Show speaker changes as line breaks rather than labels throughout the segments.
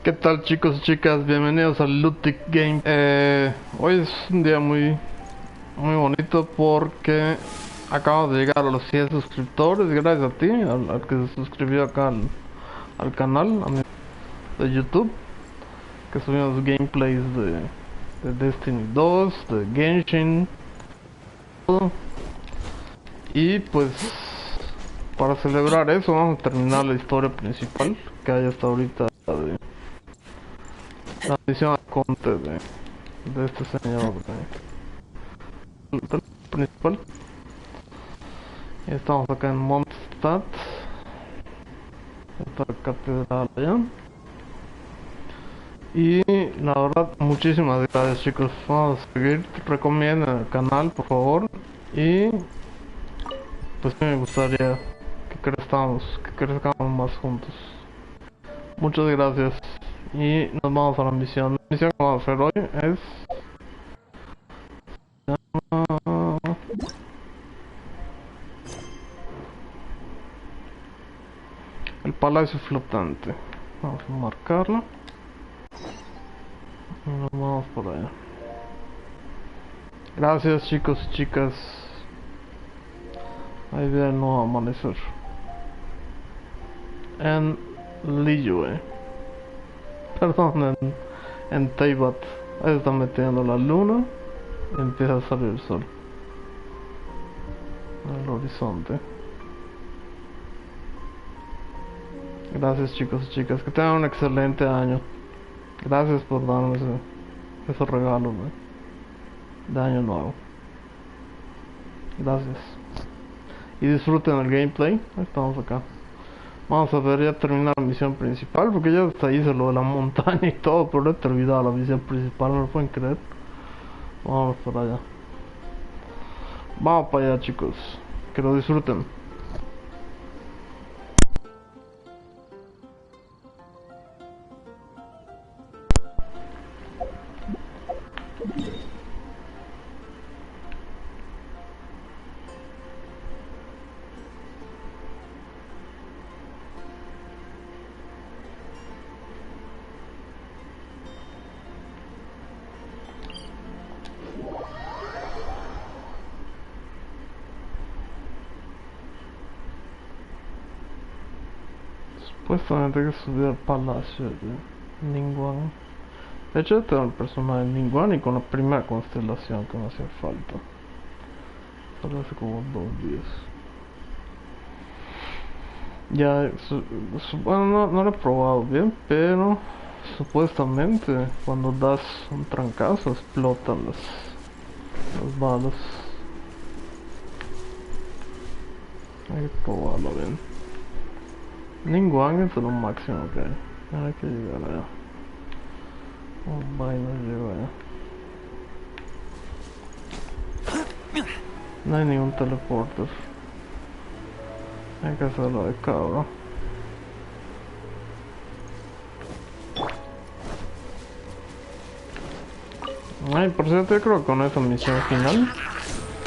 ¿Qué tal, chicos y chicas? Bienvenidos al LOOTIK Game. Hoy es un día muy bonito porque acabo de llegar a los 100 suscriptores gracias a ti, al que se suscribió acá al canal de YouTube, que subimos gameplays de Destiny 2, de Genshin, todo. Y pues para celebrar eso vamos a terminar la historia principal que hay hasta ahorita de la misión Arconte de este señor del principal. Y estamos acá en Mondstadt, esta catedral allá. Y la verdad, muchísimas gracias, chicos. Vamos a seguir, recomienden el canal por favor. Y pues me gustaría que crezcamos más juntos. Muchas gracias. Y nos vamos a la misión. La misión que vamos a hacer hoy es el Palacio Flotante. Vamos a marcarlo. Y nos vamos por allá. Gracias, chicos y chicas. Ahí viene el nuevo amanecer en Liyue, perdón, en Teyvat. Ahí está metiendo la luna y empieza a salir el sol en el horizonte. Gracias, chicos y chicas, que tengan un excelente año. Gracias por darme ese regalo de año nuevo. Gracias. Y disfruten el gameplay. Ahí estamos acá. Vamos a ver, ya terminar la misión principal, porque ya hasta hice lo de la montaña y todo, pero he terminado la misión principal, no lo pueden creer. Vamos para allá. Vamos para allá, chicos. Que lo disfruten. Supuestamente hay que subir al Palacio de Ningguang. De hecho, este era el personaje de Ningguang y con la primera constelación que me hacía falta. Solo hace como 2 días. Ya, bueno, no lo he probado bien, pero supuestamente cuando das un trancazo explotan las balas. Hay que probarlo bien. Ningguang es lo máximo que hay. Hay que llegar allá. Oh, vaina, llego allá. No hay ningún teleporter. Hay que hacerlo de cabra. Ay, por cierto, yo creo que con esa misión final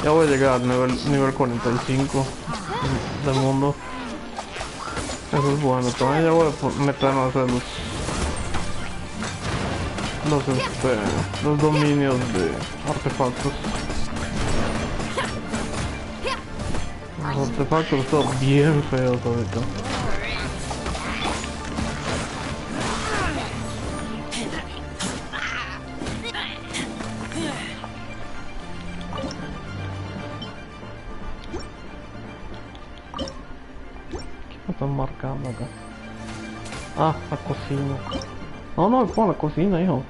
ya voy a llegar al nivel 45 del mundo. Eso es bueno. También ya voy a meterme a hacer los dominios de artefactos. Los artefactos están bien feos ahorita. ¿Qué me están marcando acá? Ah, la cocina. No, pon la cocina, hijo.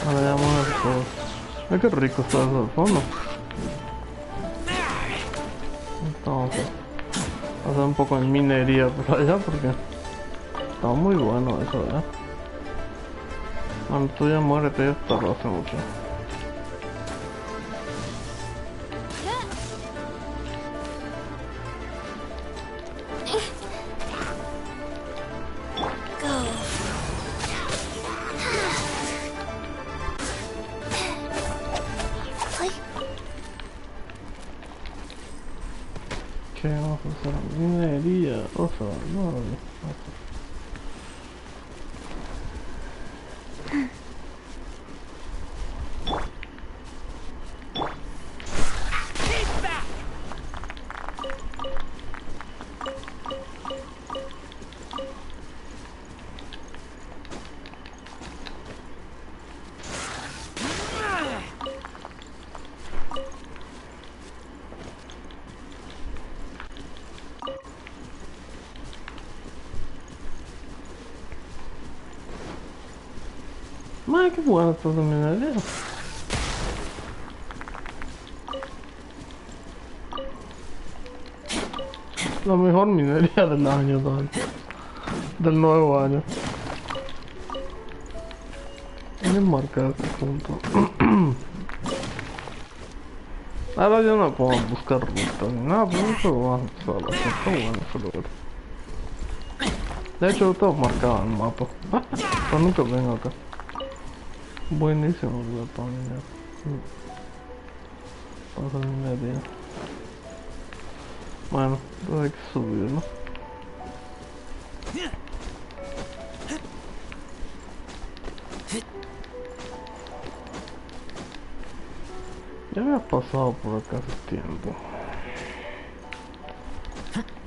Ahora ya vamos a ver todo. Mira qué rico está eso al fondo. Entonces, vamos a hacer un poco de minería por allá porque está muy bueno eso, ¿verdad? Cuando tú ya muérete, ya tarda hace mucho. ¿Qué vamos a hacer? Minería, o sea, no. Madre, qué bueno esto de minería. La mejor minería del año, del nuevo año. Bien marcado este punto. Ahora ya no puedo buscar rutas ni nada, pero eso va a empezar a hacer. Está bueno ese lugar. De hecho, todo marcado en el mapa. Pero nunca vengo acá. Buenísimo lugar para minar. Para hacer minería. Bueno, entonces hay que subir, ¿no? Ya había pasado por acá hace tiempo.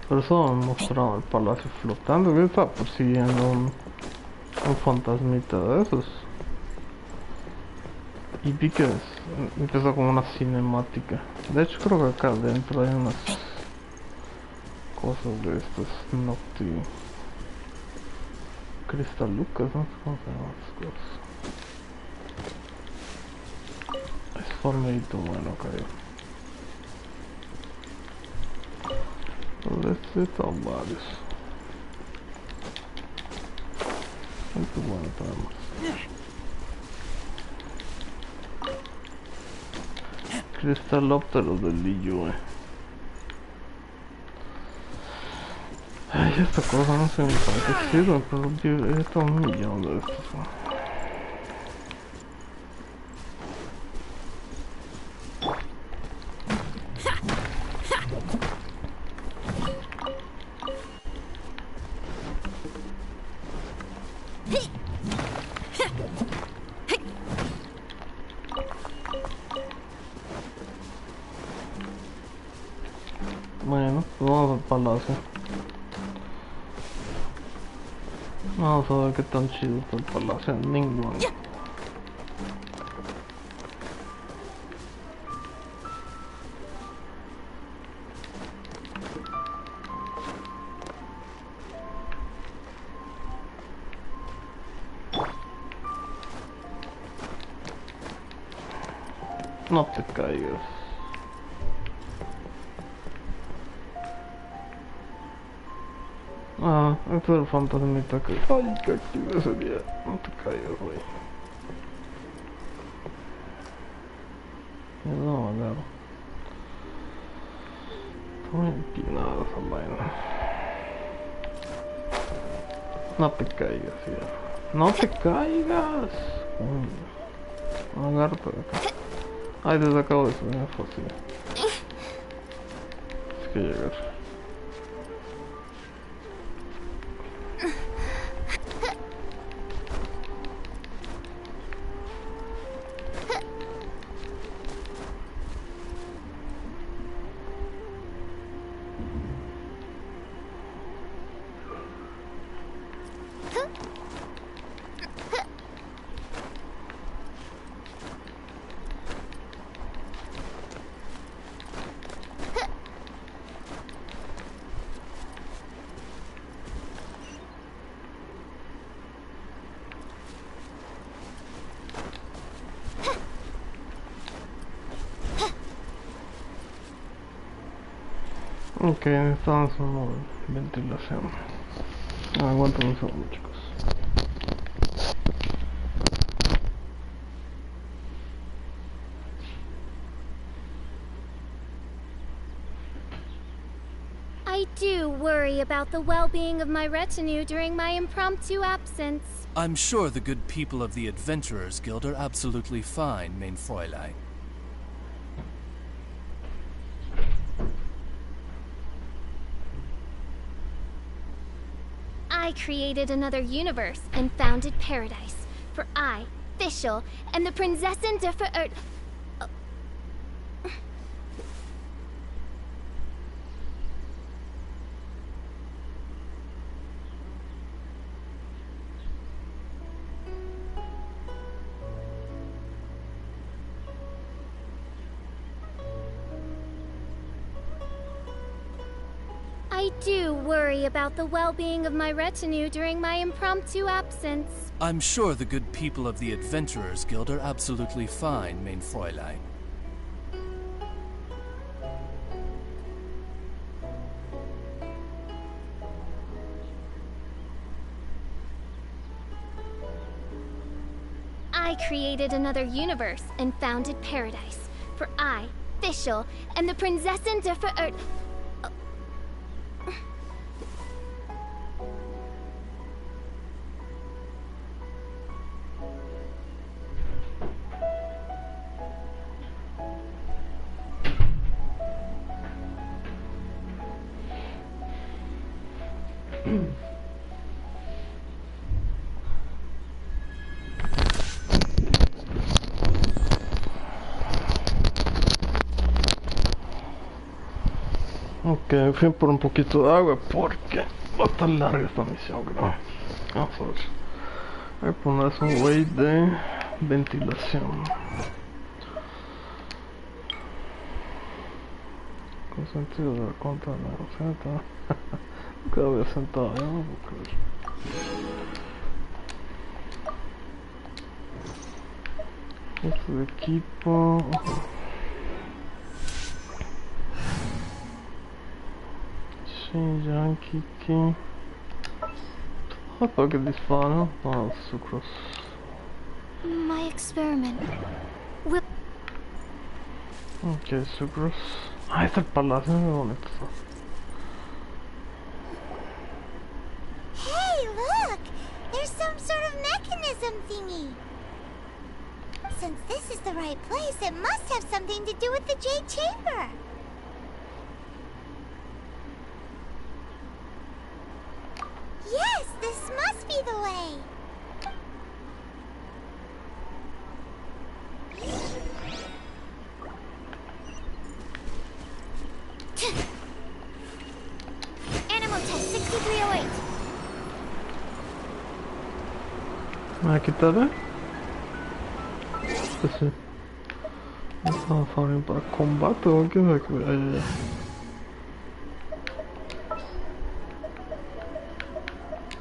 Pero eso me mostraba el Palacio Flotante, que estaba persiguiendo un fantasmita de esos. Y vi que empezó como una cinemática. De hecho creo que acá adentro hay unas cosas de estas Nocti Cristalucas, no sé cómo se llaman estas cosas. Es formidito bueno, creo. Están varios. Qué bueno tenemos. Cristalópteros del Liyue. Ay, esta cosa no sé para qué sirve, pero he estado un millón de estos. Bueno, pues vamos al palacio. Vamos a ver qué tan chido está el palacio. Ninguno. No te caigas. Ah, este es el fantasmita que... Ay, que activo ese día. No te caigas, güey. No, agarro. Está muy empinada esa vaina. No te caigas, ya. No te caigas. Agárrate de acá. Ay, desde acá de subir es fácil. Tienes que llegar. Ok, necesitamos una ventilación. Aguanten un segundo, chicos.
I do worry about the well-being of my retinue during my impromptu absence.
I'm sure the good people of the Adventurers Guild are absolutely fine, mein Fräulein.
I created another universe and founded paradise. For I, Fischl, am the Prinzessin der Verirrt... I do worry about the well-being of my retinue during my impromptu absence.
I'm sure the good people of the Adventurers Guild are absolutely fine, mein Fräulein.
I created another universe and founded paradise. For I, Fischl, am the Prinzessin der Verirrt...
Ok, fui por un poquito de agua porque va a estar larga esta misión, creo. Vamos a ver. Voy a poner un way de ventilación. Con sentido de Arconte de la receta. Nunca había sentado, ya no puedo creer. Este de equipo. Yankee key. Hoppa che disfano. Oh, sucros.
My experiment.
Ok, sucros. Ah, está el palacio, muy bonito.
Hey, look! There's some sort of mechanism thingy. Since this is the right place, it must have something to do with the Jade Chamber. Yes, this must be the way.
Animal test 6308.
Aquí está, ¿eh? Sí. Estaba fácil para combate o qué es que hay.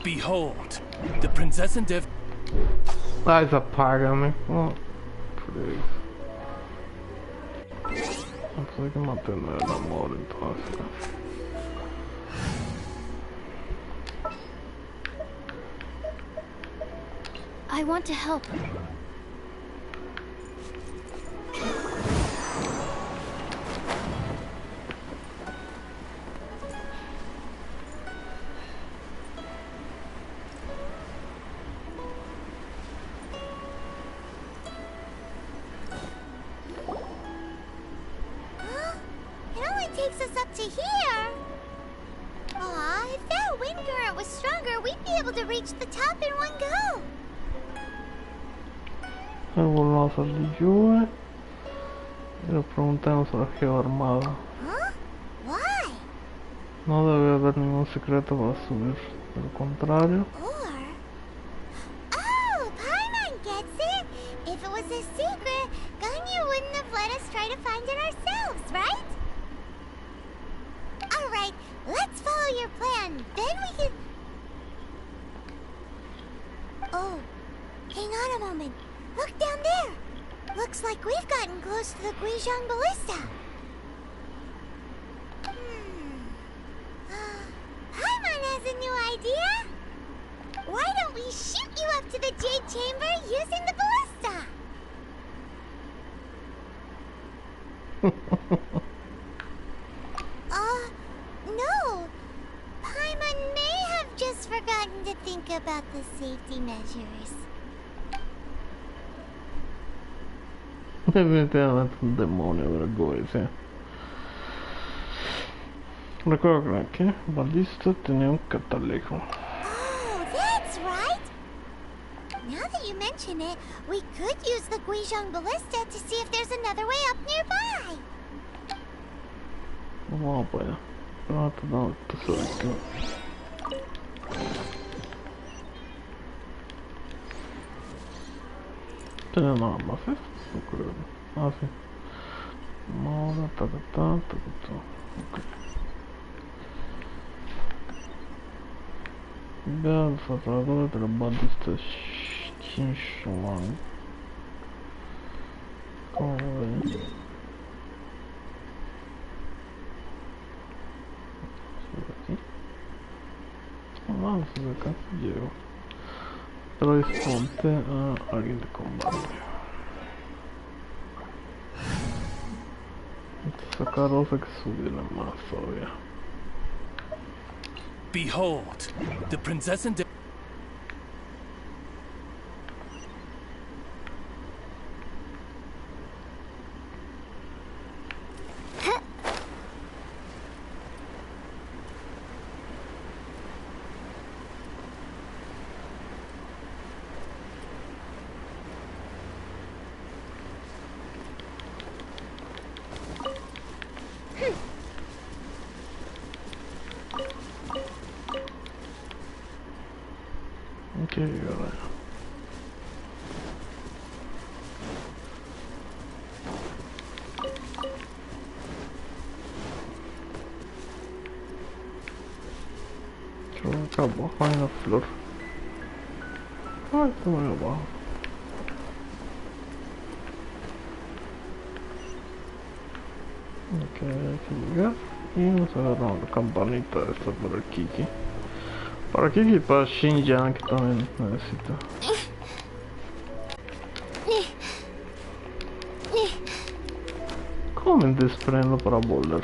Behold, the Prinzessin der...
Ai, apaga-me. Oh, por isso. Não precisa que manter meu namoro, então assim.
I want to help.
Takes us up to here. Aw, if that wind current was stronger, we'd be able to reach the top in one go.
Volvamos a salir yo. Y le preguntamos a la Geo Armada.
Huh? Why?
No debe haber ningún secreto para subir. De lo contrario.
Oh, Paimon gets it. If it was a secret, Ganyu wouldn't have let us try to find it ourselves, right? Alright, let's follow your plan. Then we can... Oh, hang on a moment. Look down there. Looks like we've gotten close to the Guizhong Ballista. Paimon has a new idea. Why don't we shoot you up to the Jade Chamber using the ballista? No. Paimon may have just forgotten to think about the safety measures.
Definitivamente un demonio vergüenza. Recuerdo que ballista tenía un catalejo.
Ah, that you mention it, we could use the Guizhong Ballista to see if there's another way up nearby.
Vamos para allá. Vamos a tomar el tesoro. ¿Tiene nada más esto? No creo. Ah, sí. Moda, ta. Ok. Vea el fotador de los bandistas Genshin. ¿Cómo ven? Aquí. Vamos a acá, llego. Pero disponte a alguien de combate. Esta cosa hay que subirla más todavía.
Behold, the princess and
¿Qué llegar allá? Yo acá abajo hay una flor. Ay, está muy abajo. Ok, hay que llegar y nos agarramos la campanita esta para el Kiki. Para Kiki y para Xinjiang que también necesito. ¿Cómo me desprendo para volar?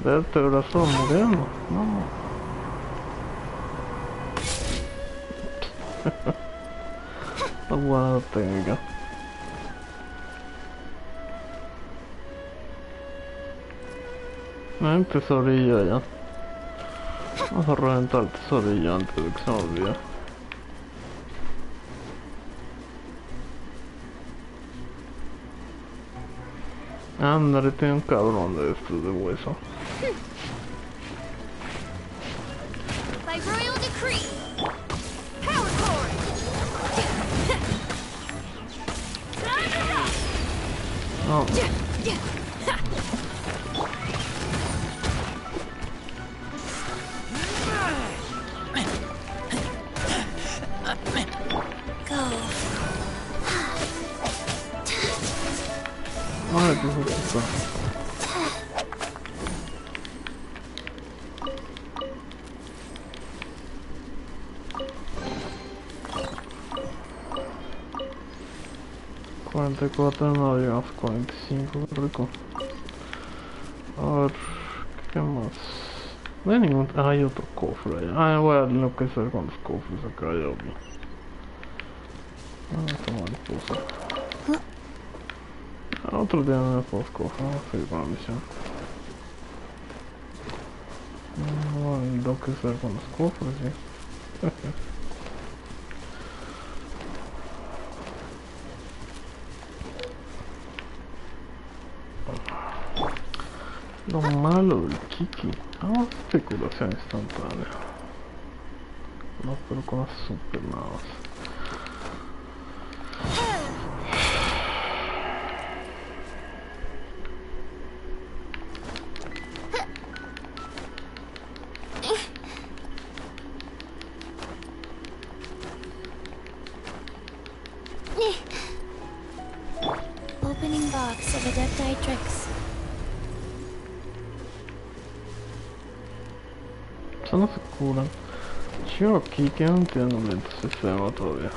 Vértebras muriendo, no. La buena técnica. Hay un tesorillo allá. Vamos a reventar el tesorillo antes de que se me olvide. Ándale, tiene un cabrón de estos de hueso.
By royal decree. Power cord.
No. Ay, qué justo. $44, no llegamos a 45, qué rico. A ver, ¿qué más? No hay ningún... Ah, hay otro cofre allá. Ah, voy a enloquecer con los cofres acá, ya vi. Ah, esta mariposa. Otro día no me puedo cofres, vamos a seguir con la misión. Voy a enloquecer con los cofres, sí. Lo malo del Kiki. Vamos a especulación instantánea. No, pero con las super nada más.
Opening box of Adeptitrix.
Eso no se curan. Yo aquí que no entiendo el sistema todavía.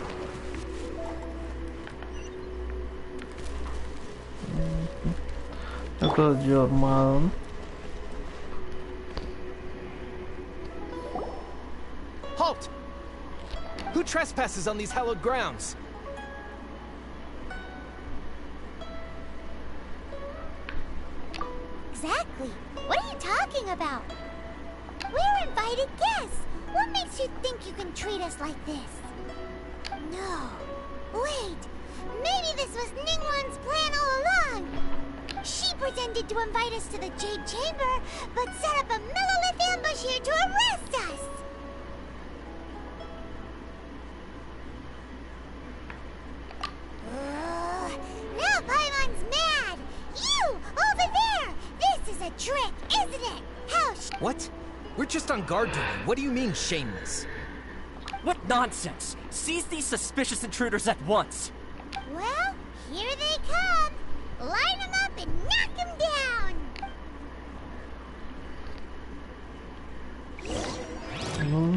Esto es yo armado.
Halt! Who trespasses on these hallowed grounds?
Exactly. What are you talking about? We're invited guests. What makes you think you can treat us like this? No. Wait. Maybe this was Ningguang's plan all along. She pretended to invite us to the Jade Chamber, but set up a Millilith ambush here to arrest us. Now Paimon's mad. You, over there. This is a trick, isn't it? How
What? We're just on guard duty. What do you mean, shameless?
What nonsense! Seize these suspicious intruders at once!
Well, here they come. Line them up and knock them down.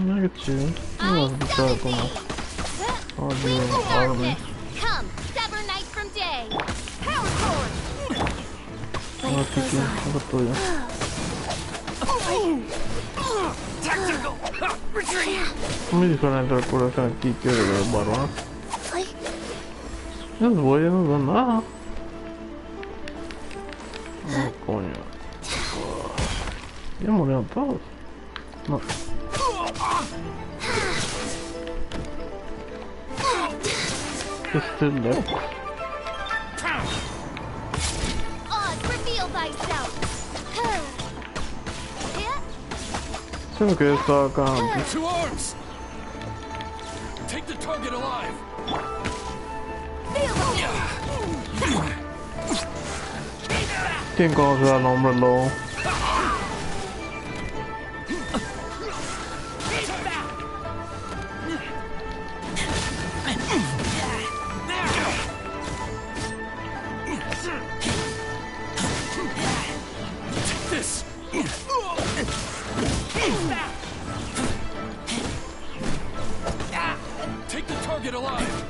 Look at you. You must be terrible. Oh,
Wings
you're
of
army.
darkness, come, sever night from day. Power cord.
Oh, Kiki, look at you.
Tactical! Retreat!
Muy diferente al corazón aquí que del barón. Es bueno, no da nada. Oh, coño. Ya murieron todos. No. Still left.
Oz, reveal thyself.
Sembra che sta acá antes.
To arms! Take the target alive!
¿Quién conoce al hombre lobo?
This! Take the target alive!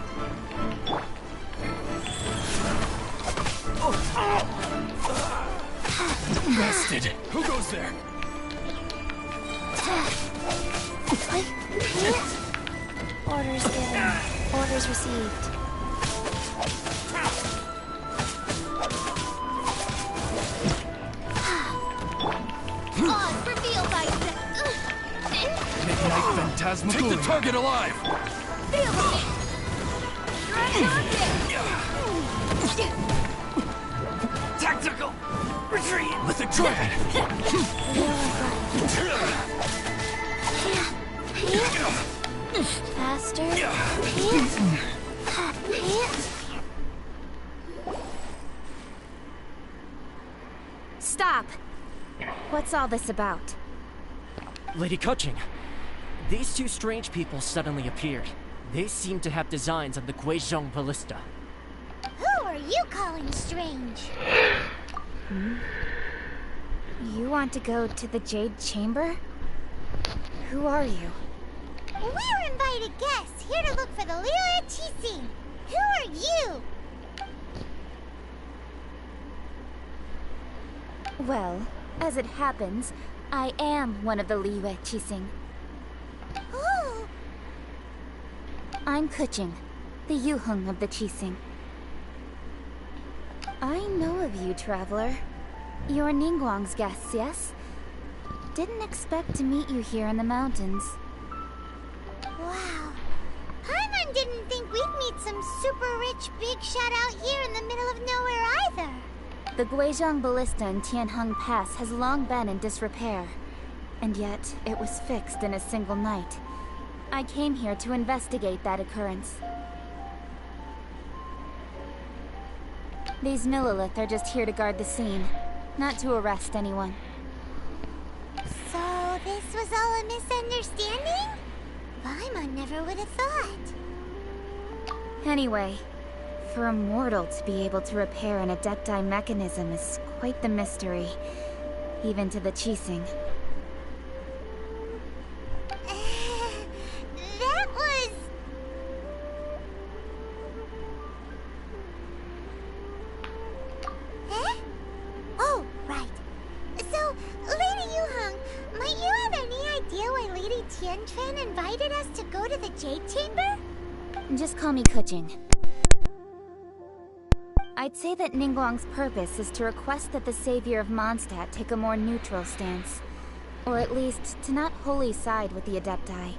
Bested! Who goes there?
Orders given. Orders received.
Oz, reveal thyself.
Midnight Phantasmagoria.
Take the target alive!
Feel me.
Tactical! Retreat!
Mythic Dragon!
Faster.
Stop! What's all this about?
Lady Kuching, these two strange people suddenly appeared. They seem to have designs on the Guizhong Ballista.
Who are you calling strange?
You want to go to the Jade Chamber? Who are you?
We're invited guests here to look for the Liyue Qixing. Who are you?
Well, as it happens, I am one of the Liyue Qixing.
Oh,
I'm Kuching, the Yuheng of the Qixing. I know of you, traveler. You're Ningguang's guests, yes? Didn't expect to meet you here in the mountains.
wow. Paimon didn't think we'd meet some super rich big shot out here in the middle of nowhere either.
The Guizhong Ballista in Tianheng Pass has long been in disrepair, and yet it was fixed in a single night. I came here to investigate that occurrence. These Millilith are just here to guard the scene, not to arrest anyone.
So this was all a misunderstanding? Paimon never would have thought.
Anyway, for a mortal to be able to repair an Adepti mechanism is quite the mystery, even to the Qixing.
That was... Eh? Oh, right. So, Lady Yuheng, might you have any idea why Lady Tianquan invited us to go to the Jade Chamber?
Just call me Kuching. I'd say that Ningguang's purpose is to request that the savior of Mondstadt take a more neutral stance. Or at least, to not wholly side with the Adepti.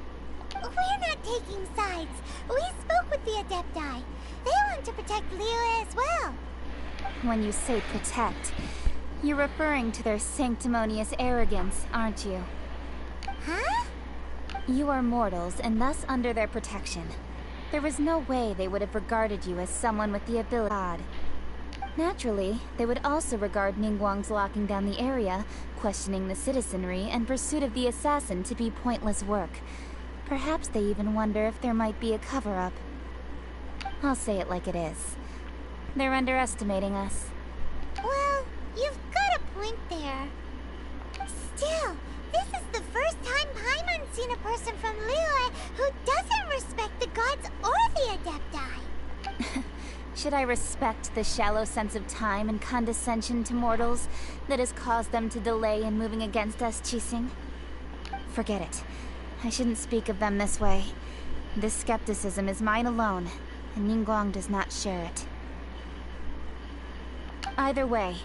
We're not taking sides. We spoke with the Adepti. They want to protect Liyue as well.
When you say protect, you're referring to their sanctimonious arrogance, aren't you?
Huh?
You are mortals, and thus under their protection. There was no way they would have regarded you as someone with the ability God. Naturally, they would also regard Ningguang's locking down the area, questioning the citizenry, and pursuit of the assassin to be pointless work. Perhaps they even wonder if there might be a cover-up. I'll say it like it is. They're underestimating us.
Well, you've got a point there. Still, this is the first time Paimon's seen a person from Liyue who doesn't respect the gods or the Adepti.
Should I respect the shallow sense of time and condescension to mortals that has caused them to delay in moving against us, Qixing? Forget it. I shouldn't speak of them this way. This skepticism is mine alone, and Ningguang does not share it. Either way,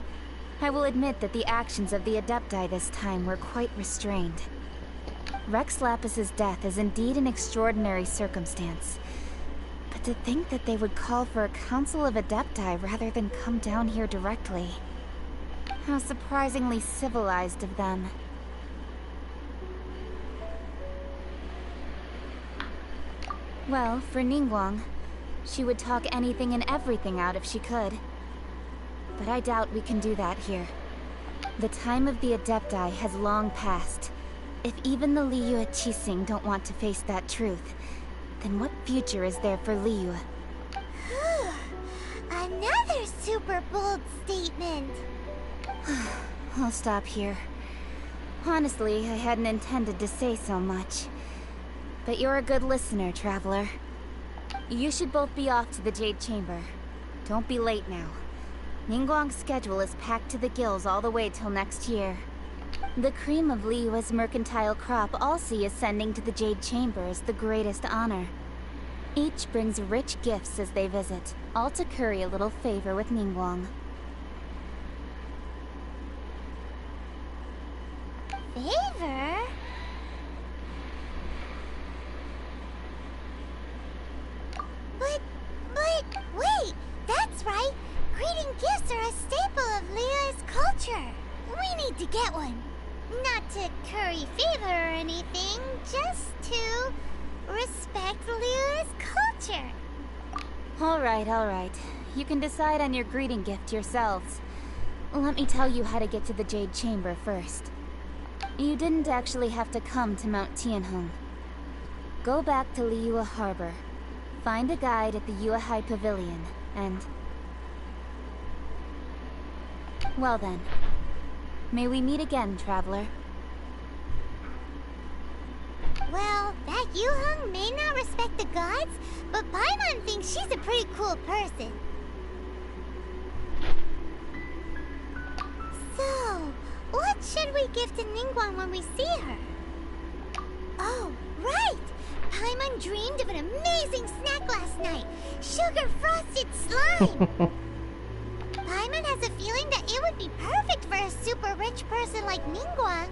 I will admit that the actions of the Adepti this time were quite restrained. Rex Lapis's death is indeed an extraordinary circumstance. But to think that they would call for a council of Adepti rather than come down here directly. How surprisingly civilized of them. Well, for Ningguang, she would talk anything and everything out if she could. But I doubt we can do that here. The time of the Adepti has long passed. If even the Liyue Qixing don't want to face that truth, then what future is there for Liyue?
Another super bold statement.
I'll stop here. Honestly, I hadn't intended to say so much. But you're a good listener, Traveler. You should both be off to the Jade Chamber. Don't be late now. Ningguang's schedule is packed to the gills all the way till next year. The cream of Liyue's mercantile crop all see ascending to the Jade Chamber as the greatest honor. Each brings rich gifts as they visit, all to curry a little favor with Ningguang.
Favor? But, wait! That's right! Greeting gifts are a staple of Liyue's culture. We need to get one. Not to curry favor or anything, just to respect Liyue's culture.
Alright. You can decide on your greeting gift yourselves. Let me tell you how to get to the Jade Chamber first. You didn't actually have to come to Mount Tianheng. Go back to Liyue Harbor. Find a guide at the Yuehai Pavilion, and... Well then. May we meet again, Traveler.
Well, that Yuheng may not respect the gods, but Paimon thinks she's a pretty cool person. So, what should we give to Ningguang when we see her? Oh, right! Paimon dreamed of an amazing snack last night! Sugar-frosted slime! Paimon has a feeling that it would be perfect for a super rich person like Ningguang.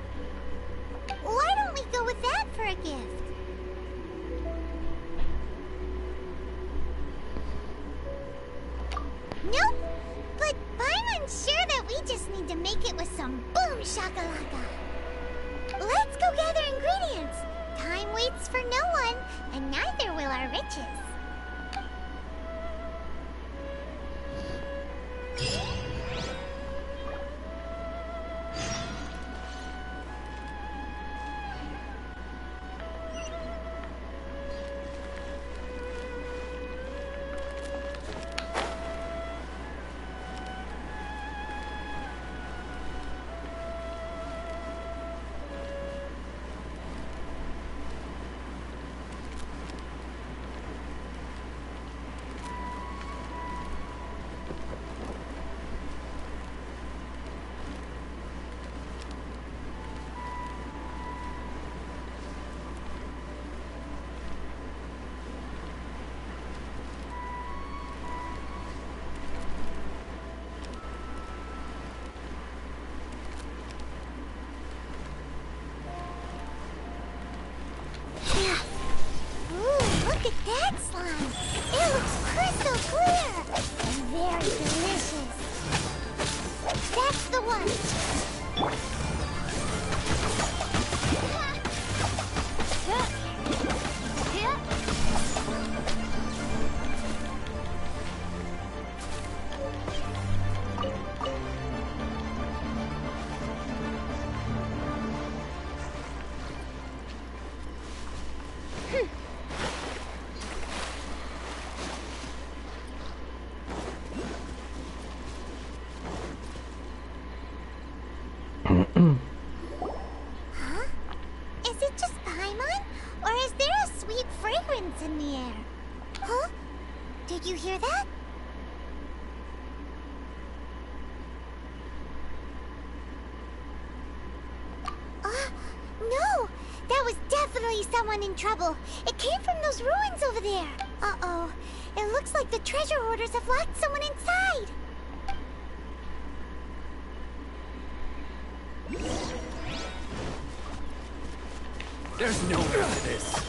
Why don't we go with that for a gift? Nope! But Paimon's sure that we just need to make it with some boom shakalaka. Let's go gather ingredients! Time waits for no one, and neither will our riches. Look at that slime. It looks crystal clear and very delicious. That's the one. Huh? Is it just Paimon? Or is there a sweet fragrance in the air? Huh? Did you hear that? No! That was definitely someone in trouble. It came from those ruins over there. Uh-oh. It looks like the treasure hoarders have locked someone inside.
There's no way to this.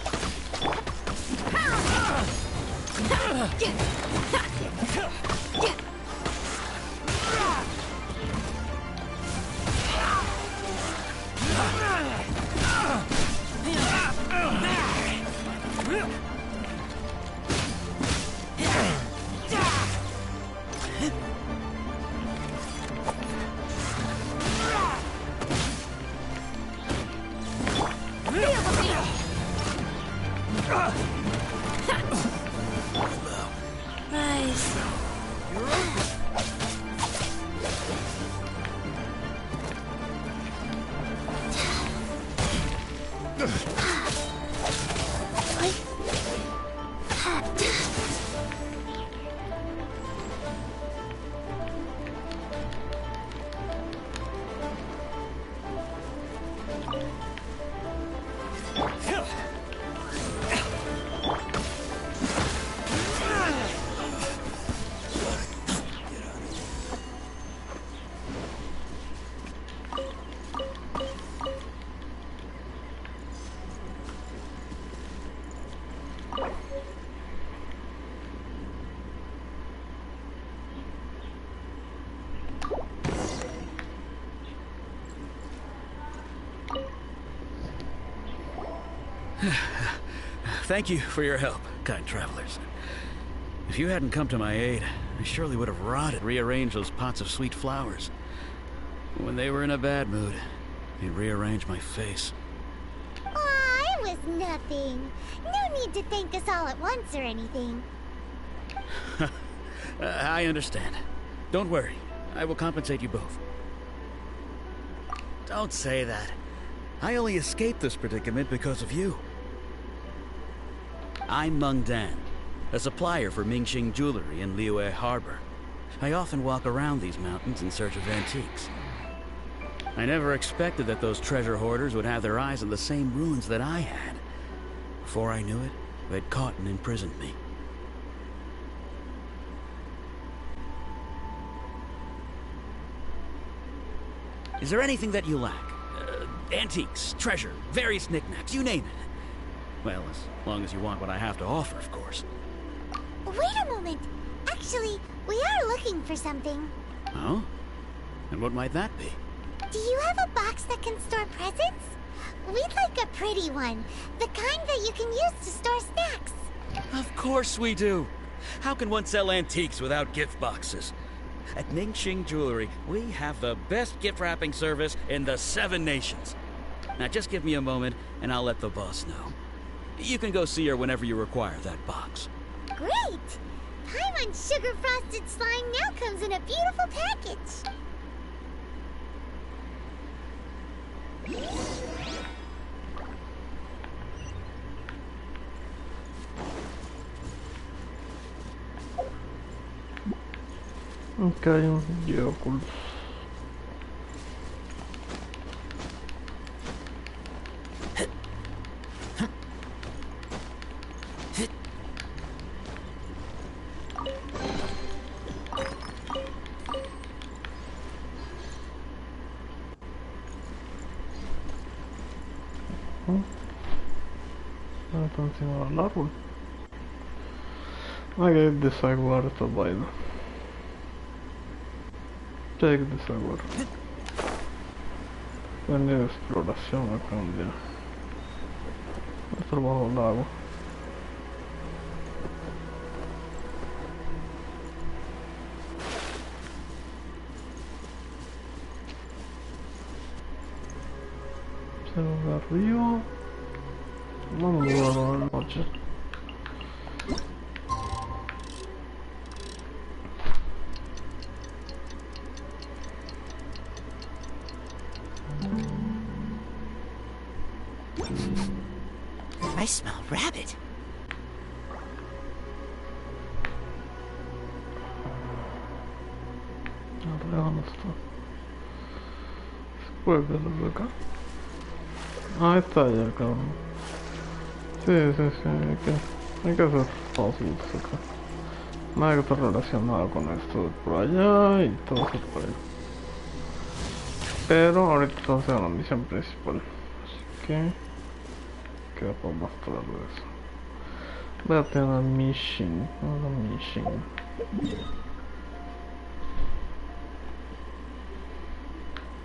Thank you for your help, kind travelers. If you hadn't come to my aid, I surely would have rotted. Rearranged those pots of sweet flowers. When they were in a bad mood, they rearranged my face.
Aw, it was nothing. No need to thank us all at once or anything.
I understand. Don't worry. I will compensate you both. Don't say that. I only escaped this predicament because of you. I'm Meng Dan, a supplier for Mingxing jewelry in Liyue Harbor. I often walk around these mountains in search of antiques. I never expected that those treasure hoarders would have their eyes on the same ruins that I had. Before I knew it, they'd caught and imprisoned me. Is there anything that you lack? Antiques, treasure, various knickknacks, you name it. Well, as long as you want what I have to offer, of course.
Wait a moment. Actually, we are looking for something.
Oh? And what might that be?
Do you have a box that can store presents? We'd like a pretty one. The kind that you can use to store snacks.
Of course we do. How can one sell antiques without gift boxes? At Mingxing Jewelry, we have the best gift wrapping service in the 7 nations. Now just give me a moment, and I'll let the boss know. You can go see her whenever you require that box.
Great! Paimon's sugar-frosted slime now comes in a beautiful package.
Ok, diaculos. Está encima del árbol. Hay que desaguar esta vaina. Sí, hay que desaguar. Venir de exploración acá un día. Estar bajo el agua. De arriba. Vamos a jugar a la noche.
I smell rabbit.
Arriba no está. ¿Se puede ver desde acá? Ah, está ya, cabrón. Sí, hay que hacer puzzles acá. Nada que estar relacionado con esto de por allá y todo eso por ahí. Pero ahorita estamos en la misión principal. Así que queda por mostrarles eso. Voy a tener la Misión.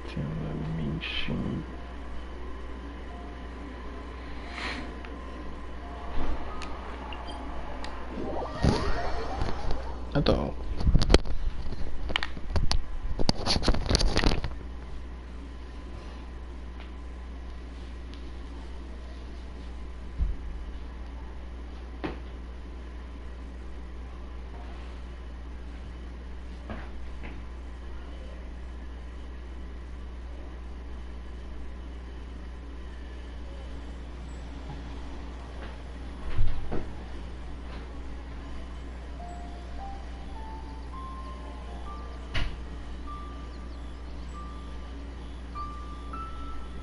Tiene la Misión. Então.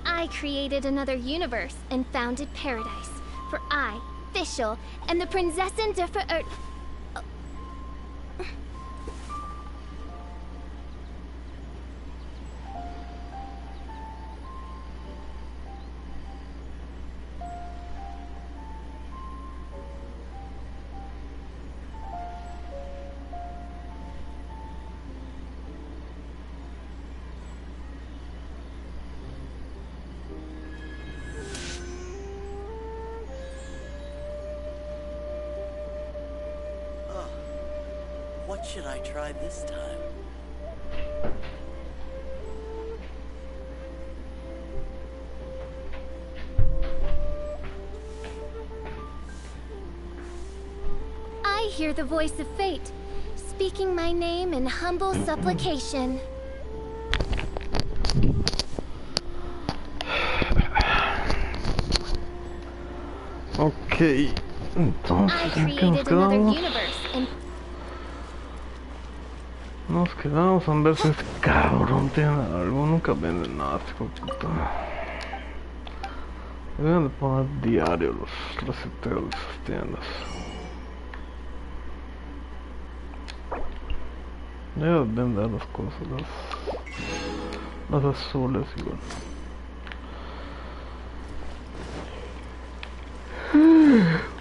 I created another universe and founded paradise. For I, Fischl, and the Prinzessin der
What should I try this time?
I hear the voice of fate, speaking my name in humble supplication.
Ok, entonces ¿en qué nos quedamos? Nos quedamos a ver si este cabrón tiene algo. Nunca vende nada este puto. Deben de poner diario los reseteos de esas tiendas. Deben vender las cosas, las azules igual.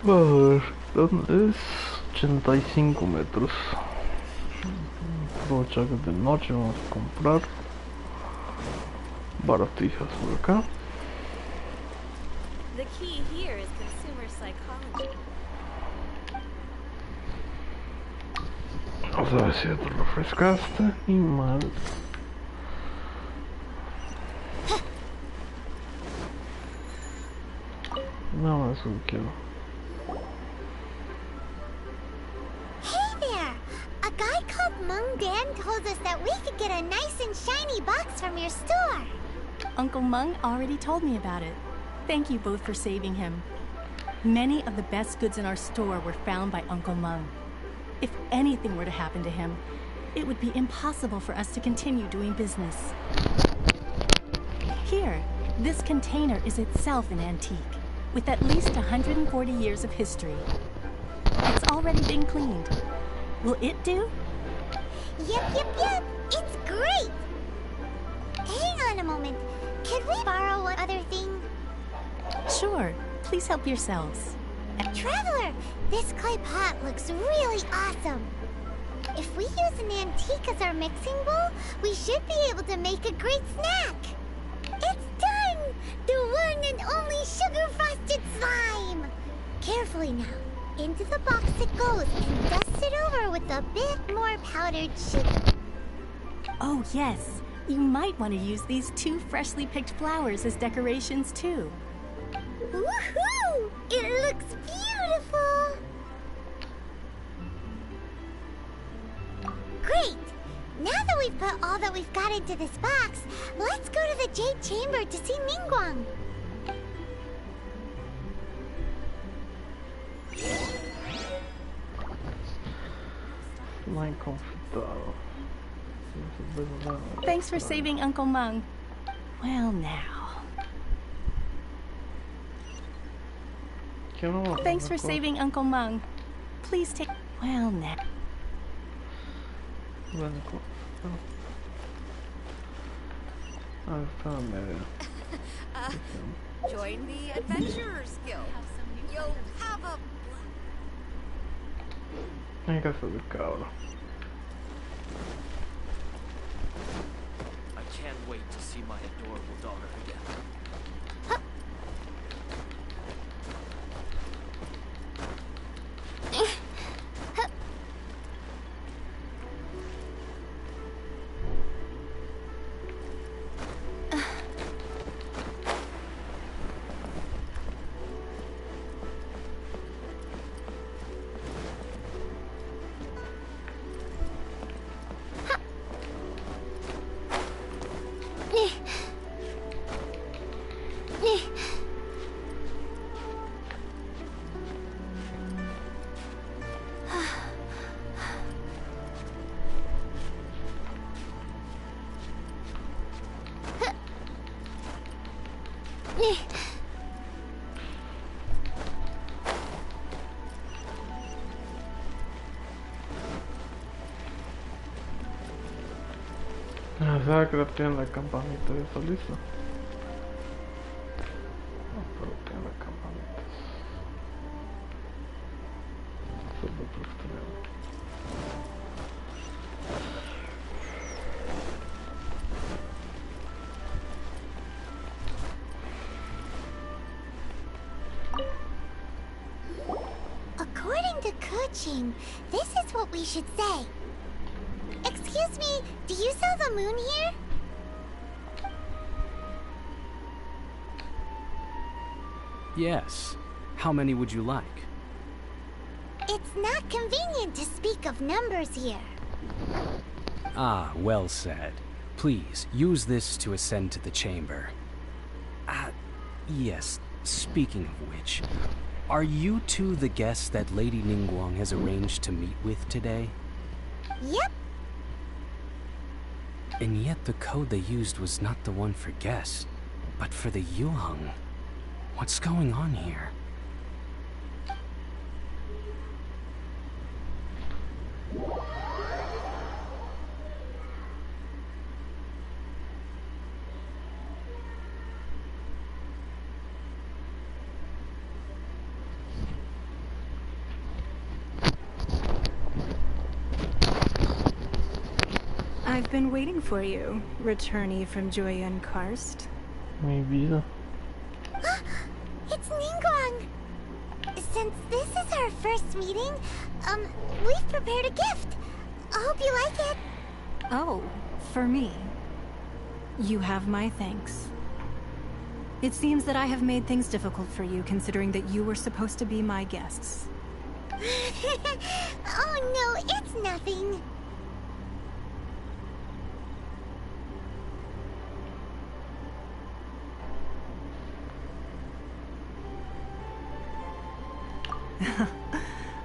Vamos a ver, ¿dónde es? 85 metros. Aprovechar que es de noche, vamos a comprar baratijas por acá.
The key here is consumer psychology.
Vamos a ver si te refrescaste y mal. No, eso quiero.
Hey there! A guy called Mung Dan told us that we could get a nice and shiny box from your store.
Uncle Mung already told me about it. Thank you both for saving him. Many of the best goods in our store were found by Uncle Mung. If anything were to happen to him, it would be impossible for us to continue doing business. Here, this container is itself an antique, with at least 140 years of history. It's already been cleaned. Will it do?
Yep. It's great! Hang on a moment. Could we borrow one other thing?
Sure. Please help yourselves.
Traveler, this clay pot looks really awesome. If we use an antique as our mixing bowl, we should be able to make a great snack. It's done! The one and only sugar-frosted slime! Carefully now. Into the box it goes and dust it over with a bit more powdered sugar.
Oh, yes. You might want to use these 2 freshly picked flowers as decorations, too.
Woohoo! It looks beautiful! Great! Now that we've put all that we've got into this box, let's go to the Jade Chamber to see Ningguang.
Thanks for saving Uncle Mung. Well, now. Thanks for saving Uncle Mung. Please take... Well, now.
Join the Adventurers Guild. You'll have a...
Hay que hacer de cabra.
I can't wait to see my adorable daughter again.
¿Sabes que tiene la campanita de eso listo? No, pero tiene la campanita. Eso es lo que tenemos.
According to Kuching, this is what we should say. Excuse me, do you sell the moon here?
Yes. How many would you like?
It's not convenient to speak of numbers here.
Ah, well said. Please, use this to ascend to the chamber. Yes, speaking of which, are you two the guests that Lady Ningguang has arranged to meet with today?
Yep.
And yet the code they used was not the one for guests, but for the Yuheng. What's going on here?
I've been waiting for you, returnee from Joyun Karst.
Mi vida.
It's Ningguang! Since this is our first meeting, we've prepared a gift. I hope you like it.
Oh, for me. You have my thanks. It seems that I have made things difficult for you, considering that you were supposed to be my guests.
Oh no, it's nothing.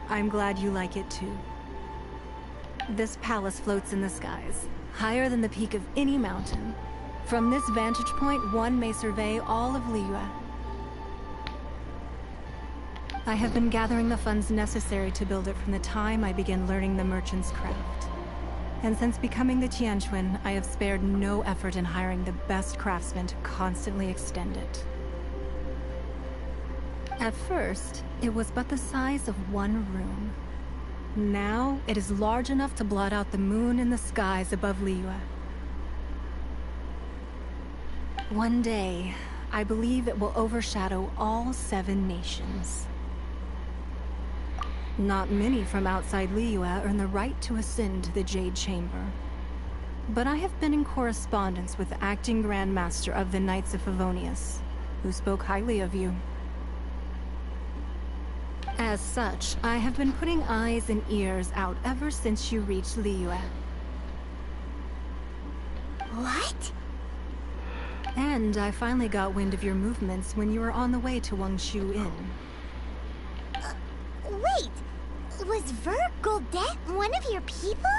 I'm glad you like it too. This palace floats in the skies, higher than the peak of any mountain. From this vantage point, one may survey all of Liyue. I have been gathering the funds necessary to build it from the time I began learning the merchant's craft. And since becoming the Tianquan, I have spared no effort in hiring the best craftsmen to constantly extend it.
At first, it was but the size of one room. Now, it is large enough to blot out the moon in the skies above Liyue. One day, I believe it will overshadow all 7 nations. Not many from outside Liyue earn the right to ascend to the Jade Chamber. But I have been in correspondence with the acting Grand Master of the Knights of Favonius, who spoke highly of you. As such, I have been putting eyes and ears out ever since you reached Liyue.
What?
And I finally got wind of your movements when you were on the way to Wangshu Inn.
Wait! Was Vergoldet one of your people?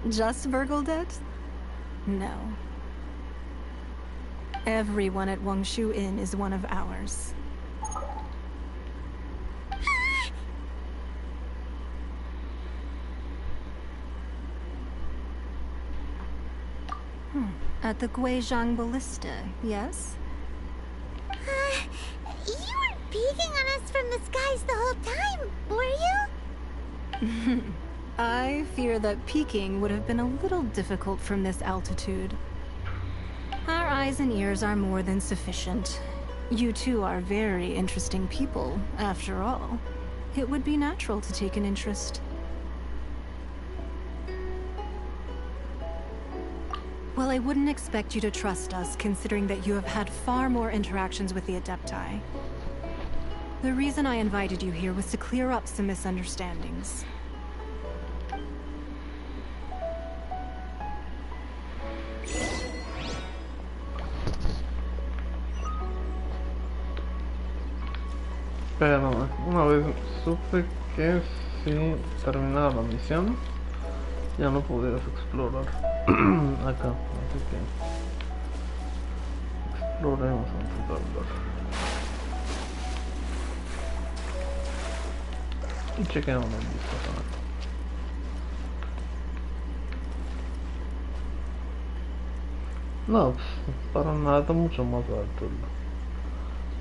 Just Vergoldet? No. Everyone at Wangshu Inn is one of ours. At the Guizhang Ballista, yes?
You weren't peeking on us from the skies the whole time, were you?
I fear that peeking would have been a little difficult from this altitude. Our eyes and ears are more than sufficient. You two are very interesting people, after all. It would be natural to take an interest. Well, I wouldn't expect you to trust us, considering that you have had far more interactions with the Adepti. The reason I invited you here was to clear up some misunderstandings.
Pero una vez supe que si terminaba la misión ya no podías explorar acá, así que exploremos antes de hablar y chequeamos las vistas ahora. No, pues, para nada, mucho más alto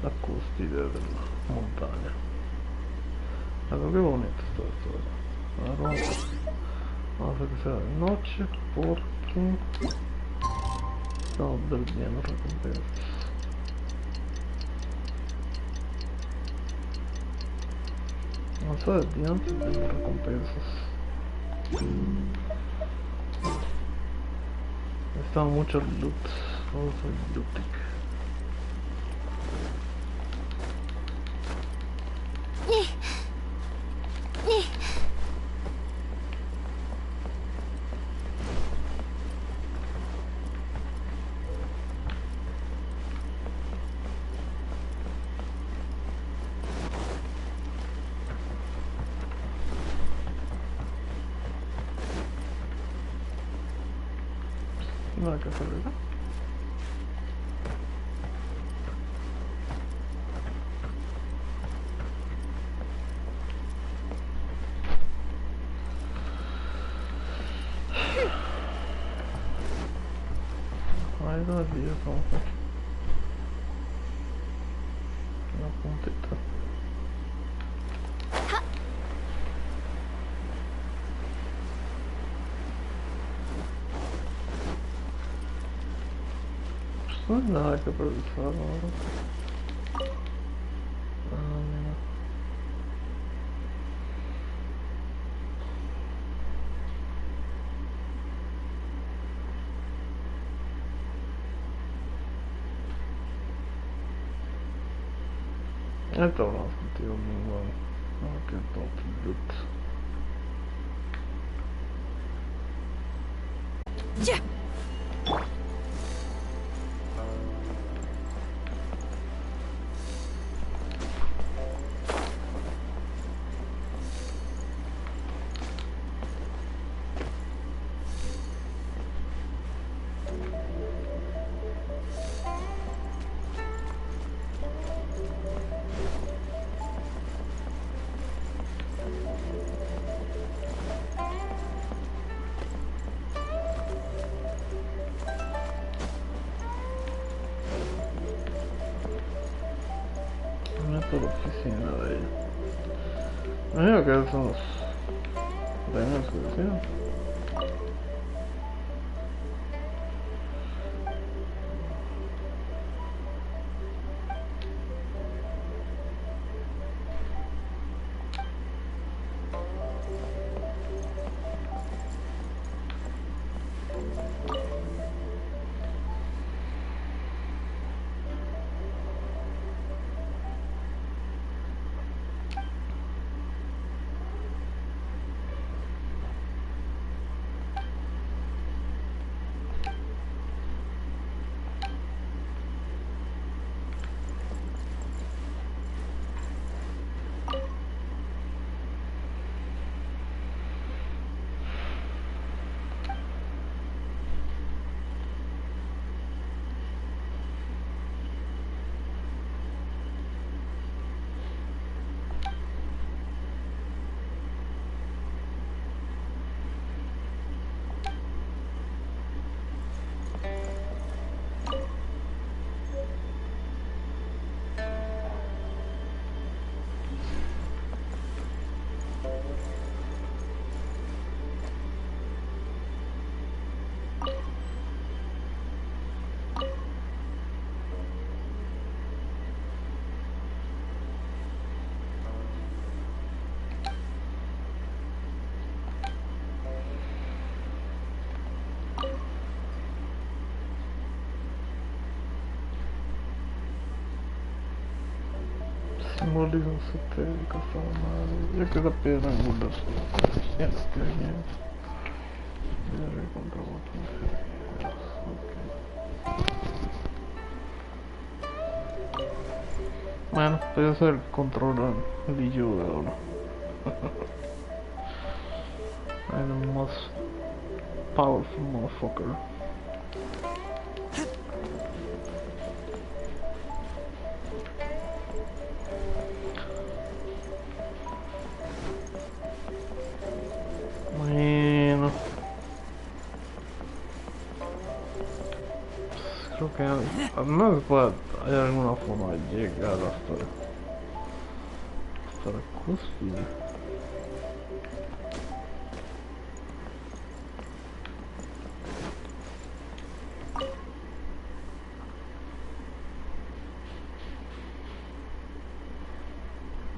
la cúspide de la montaña. Algo que bonito está esto. Ahora vamos a que sea de noche porque estamos perdiendo recompensas. Vamos a ver bien antes de las recompensas. Está mucho loot. Vamos a ver LOOTIK. Nada que hacer, ¿verdad? Hay 2 días, vamos a ver. Una puntita. No hay nada que aprovechar ahora. Esto hablamos contigo, muy bueno. Ok, entonces loot.
Yeah.
la oficina de ella. Me imagino que son los premios que decían. Simbolismo satérico, ya que la piedra angular ya está bien. Piedra contra botón. Bueno, voy a hacer control Liu de ahora. I'm the most powerful motherfucker. Bueno, creo que al menos hay alguna forma de llegar hasta la cúspide.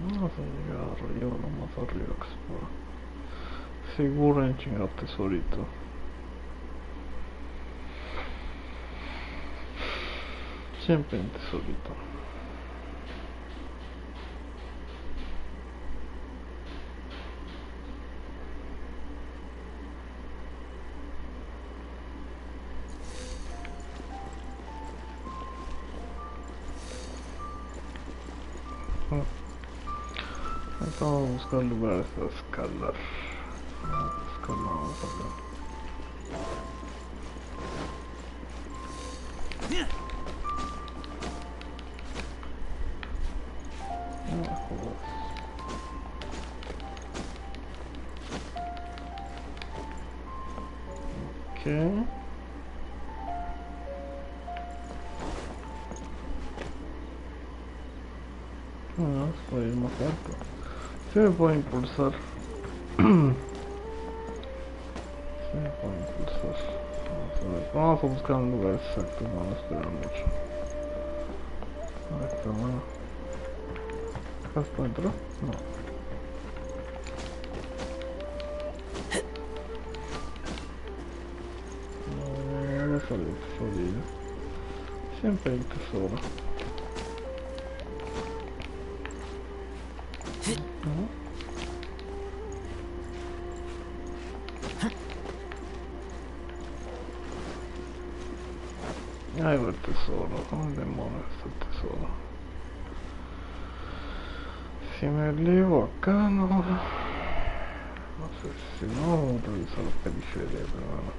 Vamos a llegar arriba, lo más arriba que se pueda. Seguro en chingar tesorito. Siempre en tesorito. Vamos a buscar lugares a escalar. Escalamos acá. Okay. Ah, se puede ir más alto. Sí me puede impulsar. Vamos a buscar un lugar exacto, no vamos a esperar mucho. Ahí está, bueno. ¿Acá está dentro? No. No sale tesorilla. Siempre hay tesoro. Ahí va el tesoro, ¿dónde demonios está el tesoro? Si me elevo acá, no sé, si no, vamos a revisar la periferia, pero bueno.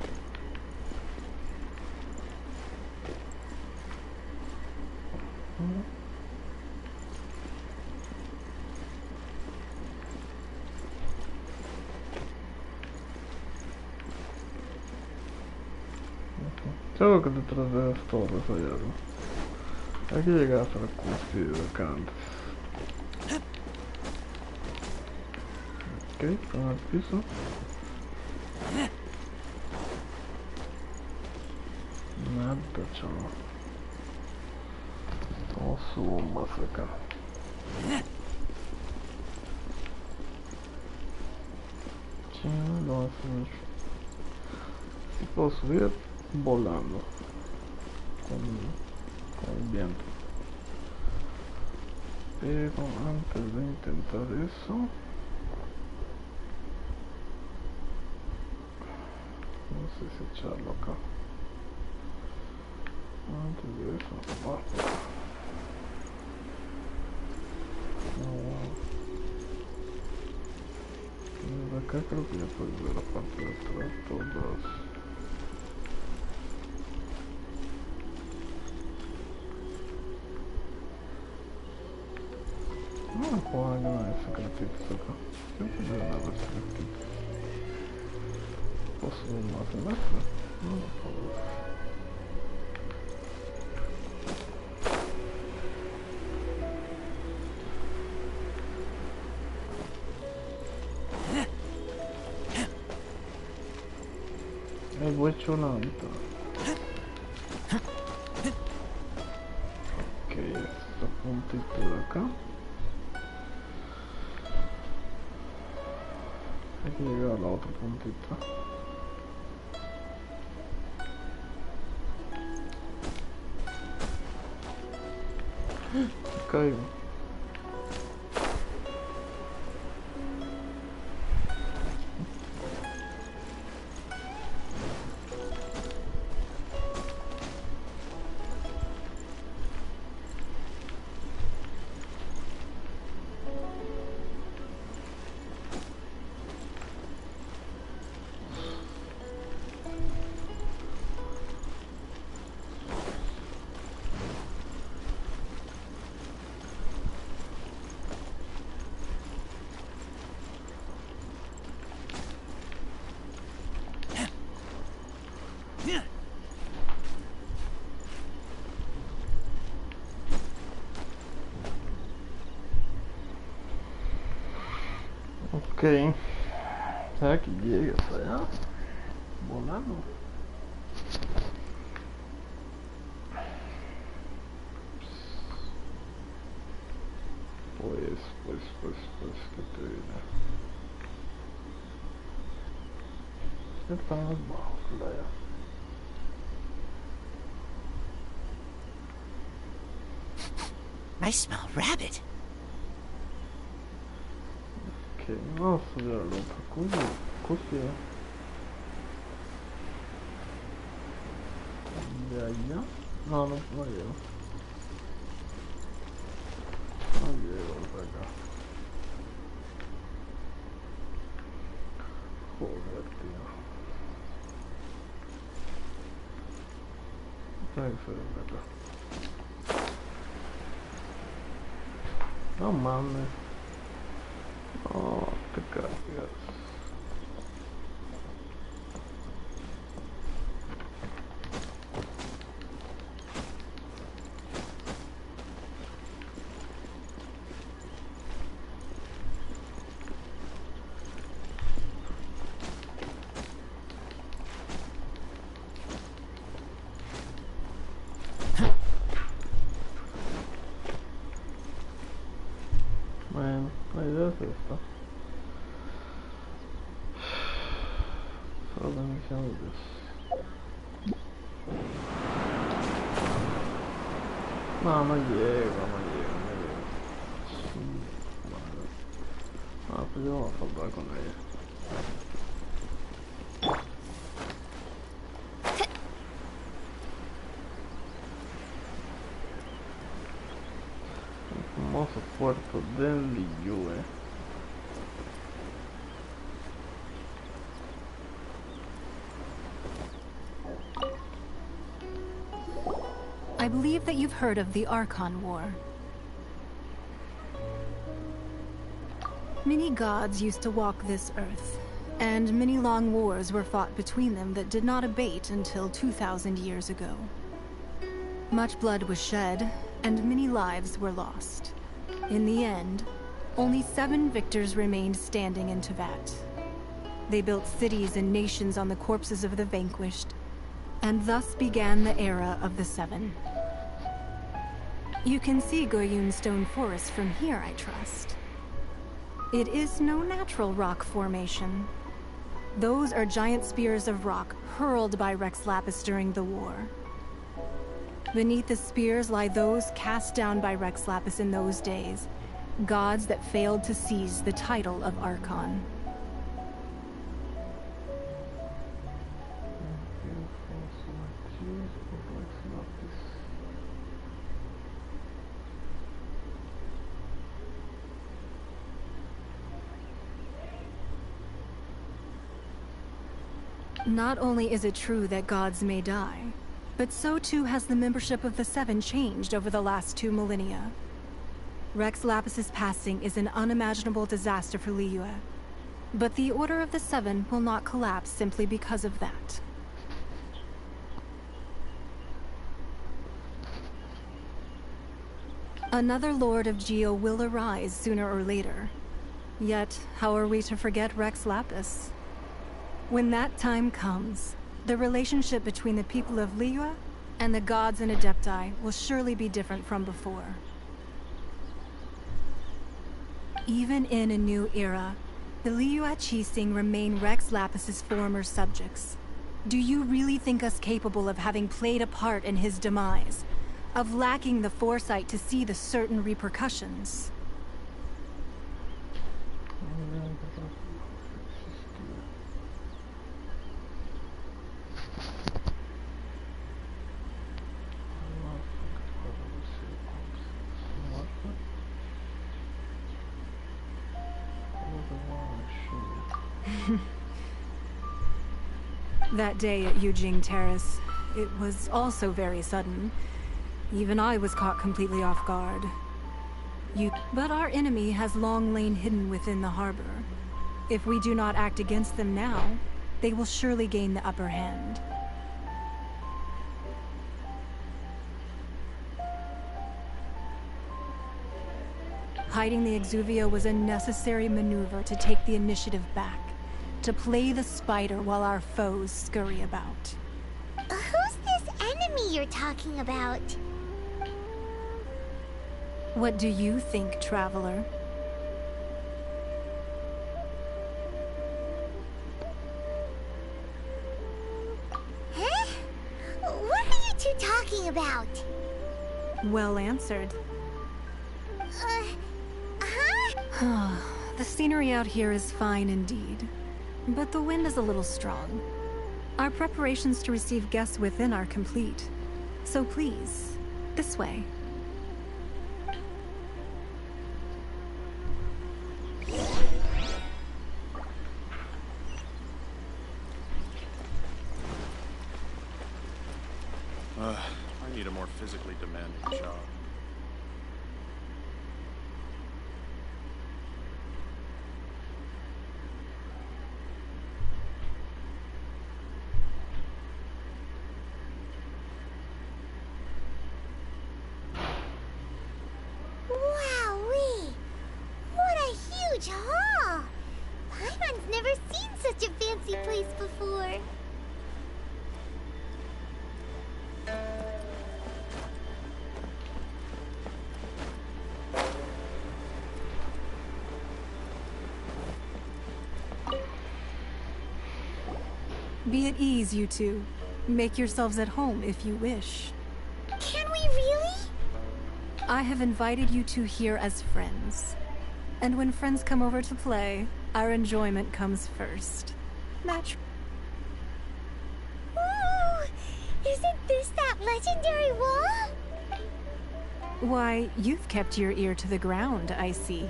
Seguro que detrás de las torres hay algo. Hay que llegar hasta la cúspide de acá antes. Ok, primer piso. Nada, chaval. No subo más acá. Sí, lo voy a subir. Si puedo subir volando con el viento. Pero antes de intentar eso, no sé si echarlo acá. Antes de eso, bajo. Desde acá creo que ya puedes ver la parte de atrás todas. No puedo ganar secretitos acá. Siempre deben haber secretitos. ¿Puedo subir más en esto? No lo puedo ver. Voy a echar una ahorita. Ok, este puntito de acá. Hay que llegar a la otra puntita. Me caigo. Ok, ¿será que llegas allá? Volando. Pues, ¿qué te diré? Está más bajo por allá.
I smell rabbit.
Ok, vamos a subir a la otra cúspide. ¿De allá? No llego. No llego por acá. Joder, tío. Hay que subir acá. No mames. No, te cagas. Bueno, la idea es esta. Solo la misión de Dios. No llego. Sí, madre. Pues yo voy a faltar con ella. El famoso puerto del Liyue.
I believe that you've heard of the Archon War. Many gods used to walk this earth, and many long wars were fought between them that did not abate until 2,000 years ago. Much blood was shed, and many lives were lost. In the end, Only 7 victors remained standing in Teyvat. They built cities and nations on the corpses of the vanquished, and thus began the era of the 7. You can see Goyun Stone Forest from here, I trust. It is no natural rock formation. Those are giant spears of rock hurled by Rex Lapis during the war. Beneath the spears lie those cast down by Rex Lapis in those days, gods that failed to seize the title of Archon. Not only is it true that gods may die, but so too has the membership of the 7 changed over the last 2 millennia. Rex Lapis's passing is an unimaginable disaster for Liyue, but the Order of the 7 will not collapse simply because of that. Another Lord of Geo will arise sooner or later. Yet, how are we to forget Rex Lapis? When that time comes, the relationship between the people of Liyue and the gods and Adepti will surely be different from before. Even in a new era, the Liyue Qixing remain Rex Lapis's former subjects. Do you really think us capable of having played a part in his demise? Of lacking the foresight to see the certain repercussions? That day at Yujing Terrace, it was also very sudden. Even I was caught completely off guard. But our enemy has long lain hidden within the harbor. If we do not act against them now, they will surely gain the upper hand. Hiding the Exuvio was a necessary maneuver to take the initiative back. To play the spider while our foes scurry about.
Who's this enemy you're talking about?
What do you think, Traveler?
Huh? What are you two talking about?
Well answered.
Huh?
The scenery out here is fine indeed. But the wind is a little strong. Our preparations to receive guests within are complete. So please, this way.
I need a more physically demanding job.
Wowee! What a huge hall! Paimon's never seen such a fancy place before.
Be at ease, you two. Make yourselves at home if you wish.
Can we really?
I have invited you two here as friends. And when friends come over to play, our enjoyment comes first. Match.
Ooh! Isn't this that legendary wall?
Why, you've kept your ear to the ground, I see.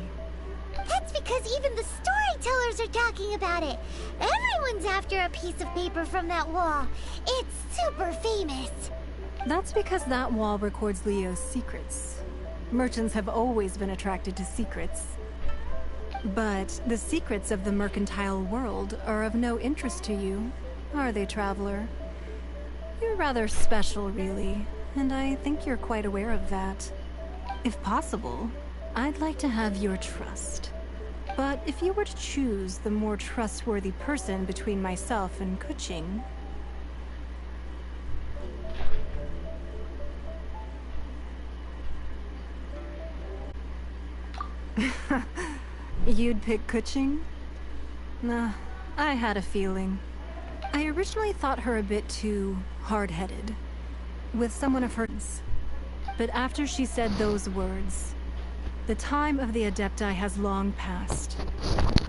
That's because even the storytellers are talking about it. Everyone's after a piece of paper from that wall. It's super famous.
That's because that wall records Leo's secrets. Merchants have always been attracted to secrets. But the secrets of the mercantile world are of no interest to you, are they, Traveler? You're rather special, really, and I think you're quite aware of that. If possible, I'd like to have your trust. But if you were to choose the more trustworthy person between myself and Kuching... You'd pick Kuching? Nah, I had a feeling. I originally thought her a bit too hard-headed, with someone of hers. But after she said those words, the time of the Adepti has long passed.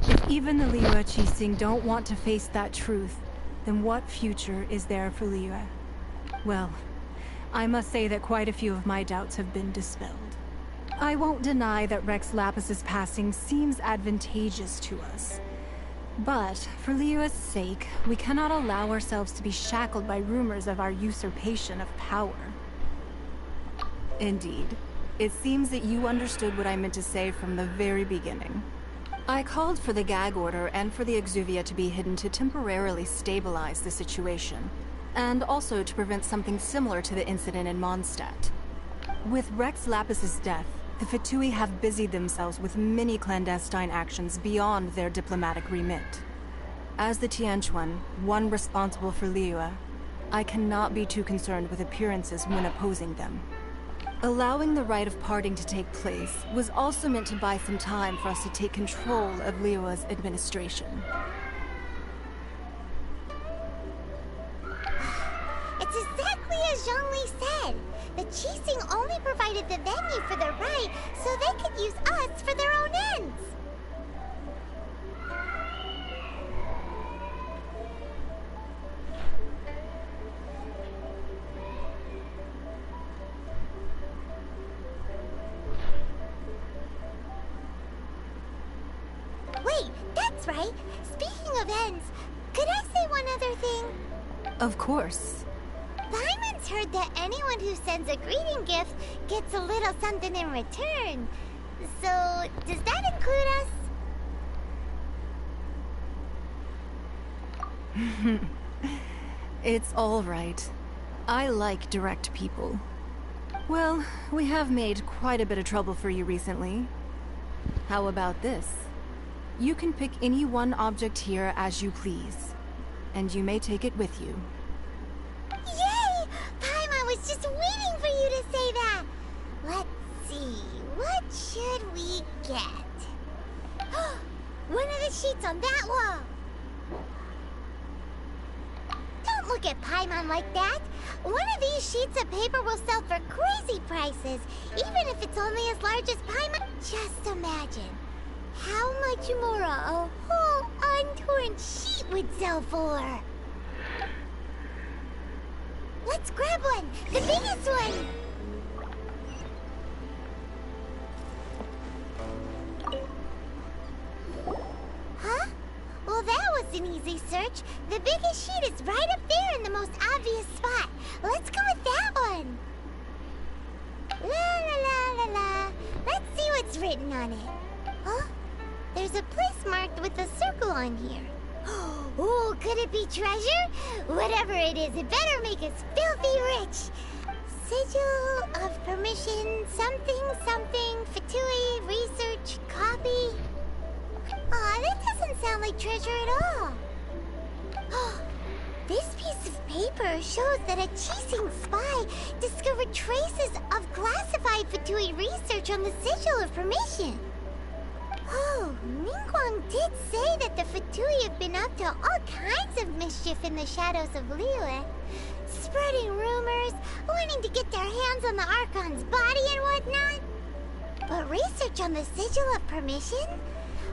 If even the Liyue Qixing don't want to face that truth, then what future is there for Liyue? Well, I must say that quite a few of my doubts have been dispelled. I won't deny that Rex Lapis's passing seems advantageous to us. But, for Liyue's sake, we cannot allow ourselves to be shackled by rumors of our usurpation of power. Indeed. It seems that you understood what I meant to say from the very beginning. I called for the gag order and for the exuvia to be hidden to temporarily stabilize the situation, and also to prevent something similar to the incident in Mondstadt. With Rex Lapis's death, the Fatui have busied themselves with many clandestine actions beyond their diplomatic remit. As the Tianquan, one responsible for Liyue, I cannot be too concerned with appearances when opposing them. Allowing the rite of parting to take place was also meant to buy some time for us to take control of Liyue's administration.
It's exactly as Zhongli said. The Qixing only provided the venue for the rite so they could use us for their own ends. Wait, that's right. Speaking of ends, could I say one other thing?
Of course.
Paimon's heard that anyone who sends a greeting gift gets a little something in return. So, does that include us?
It's all right. I like direct people. Well, we have made quite a bit of trouble for you recently. How about this? You can pick any one object here as you please, and you may take it with you.
Yay! Paimon was just waiting for you to say that! Let's see, what should we get? One of the sheets on that wall! Don't look at Paimon like that! One of these sheets of paper will sell for crazy prices, even if it's only as large as Paimon. Just imagine how much more a whole untorn sheet would sell for. Let's grab one! The biggest one! Huh? Well, that was an easy search. The biggest sheet is right up there in the most obvious spot. Let's go with that one. La la la la la. Let's see what's written on it. Huh? There's a place marked with a circle on here. Oh, could it be treasure? Whatever it is, it better make us filthy rich. Sigil of permission, something, something, Fatui, research, copy. Aw, that doesn't sound like treasure at all. This piece of paper shows that a Qixing spy discovered traces of classified Fatui research on the Sigil of permission. Oh, Ningguang did say that the Fatui have been up to all kinds of mischief in the shadows of Liyue. Spreading rumors, wanting to get their hands on the Archon's body and whatnot. But research on the Sigil of permission?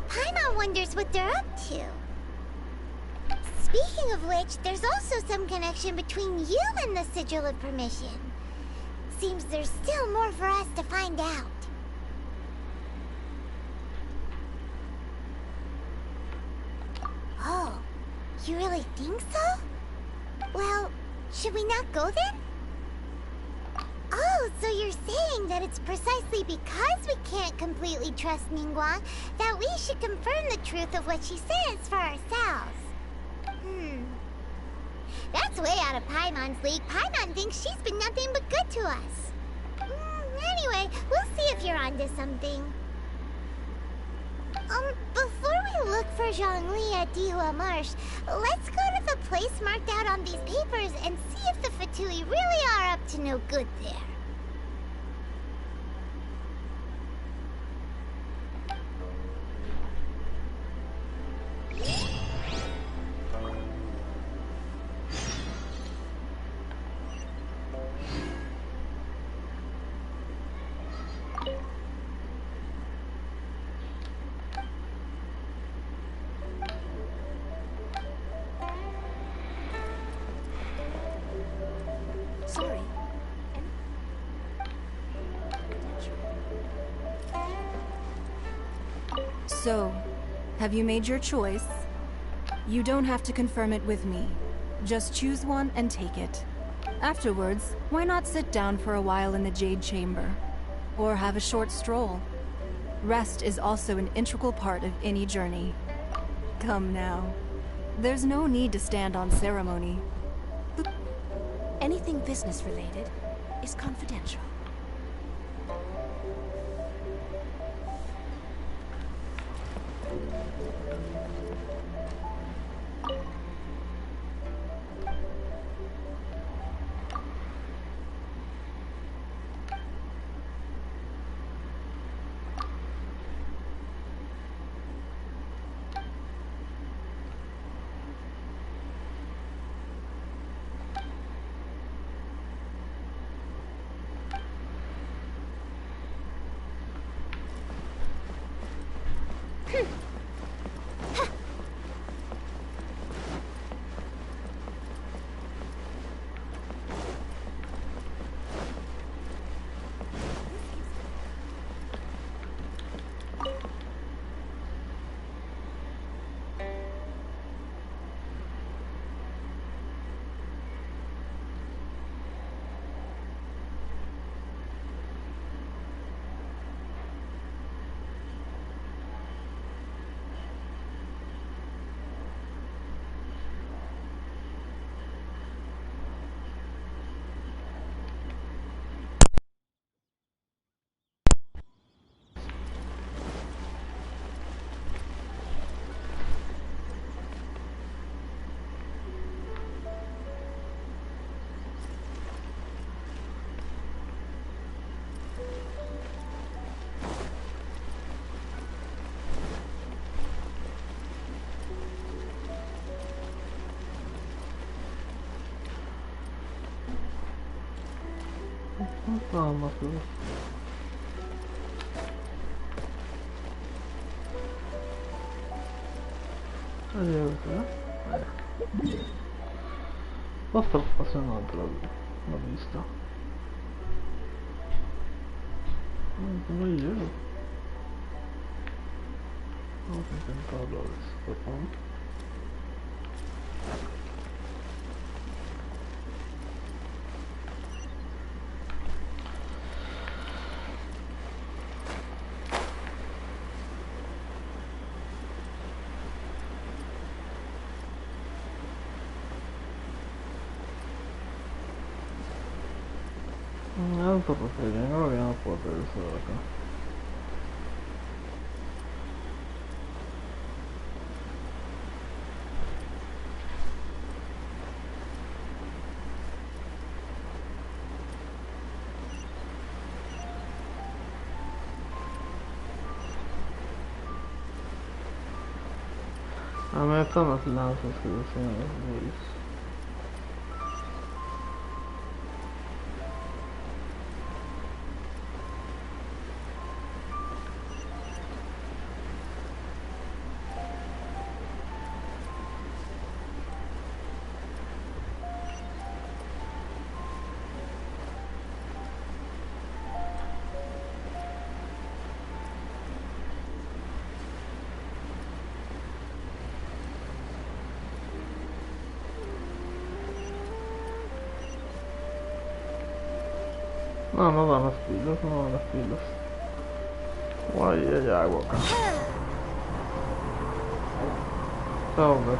Paimon wonders what they're up to. Speaking of which, there's also some connection between you and the Sigil of permission. Seems there's still more for us to find out. Oh, you really think so? Well, should we not go then? Oh, so you're saying that it's precisely because we can't completely trust Ningguang that we should confirm the truth of what she says for ourselves. That's way out of Paimon's league. Paimon thinks she's been nothing but good to us. Anyway, we'll see if you're onto something. Before we look for Zhongli at Dihua Marsh, let's go to the place marked out on these papers and see if the Fatui really are up to no good there.
Sorry.
So, have you made your choice? You don't have to confirm it with me. Just choose one and take it. Afterwards, why not sit down for a while in the Jade Chamber? Or have a short stroll? Rest is also an integral part of any journey. Come now. There's no need to stand on ceremony.
Anything business related is confidential.
Vamos tú. Adiós, va a estar pasando la vista. No hay hielo. Vamos a intentarlo a ver si podemos. No te preocupes, creo que no puedo regresar de acá. A ver, están las lanzas que decían los güeyes. No, no dan las pilas, no dan las pilas. Guay, hay agua acá. Hombre.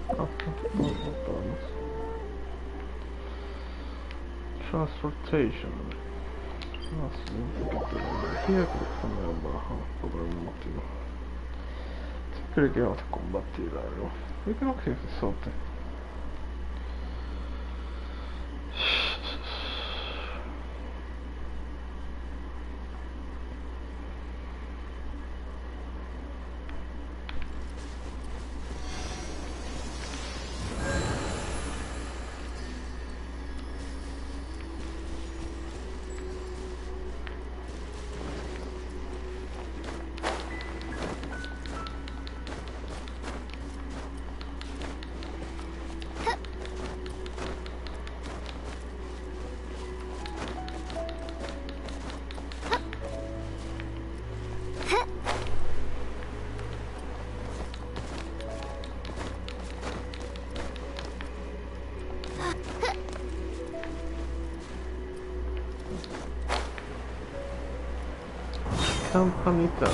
Vamos, vamos. Transportation. No sé, un poquito de energía, creo que está medio baja por algún motivo. Sí, creo que vamos a combatir algo. Yo creo que es sote. Campanita.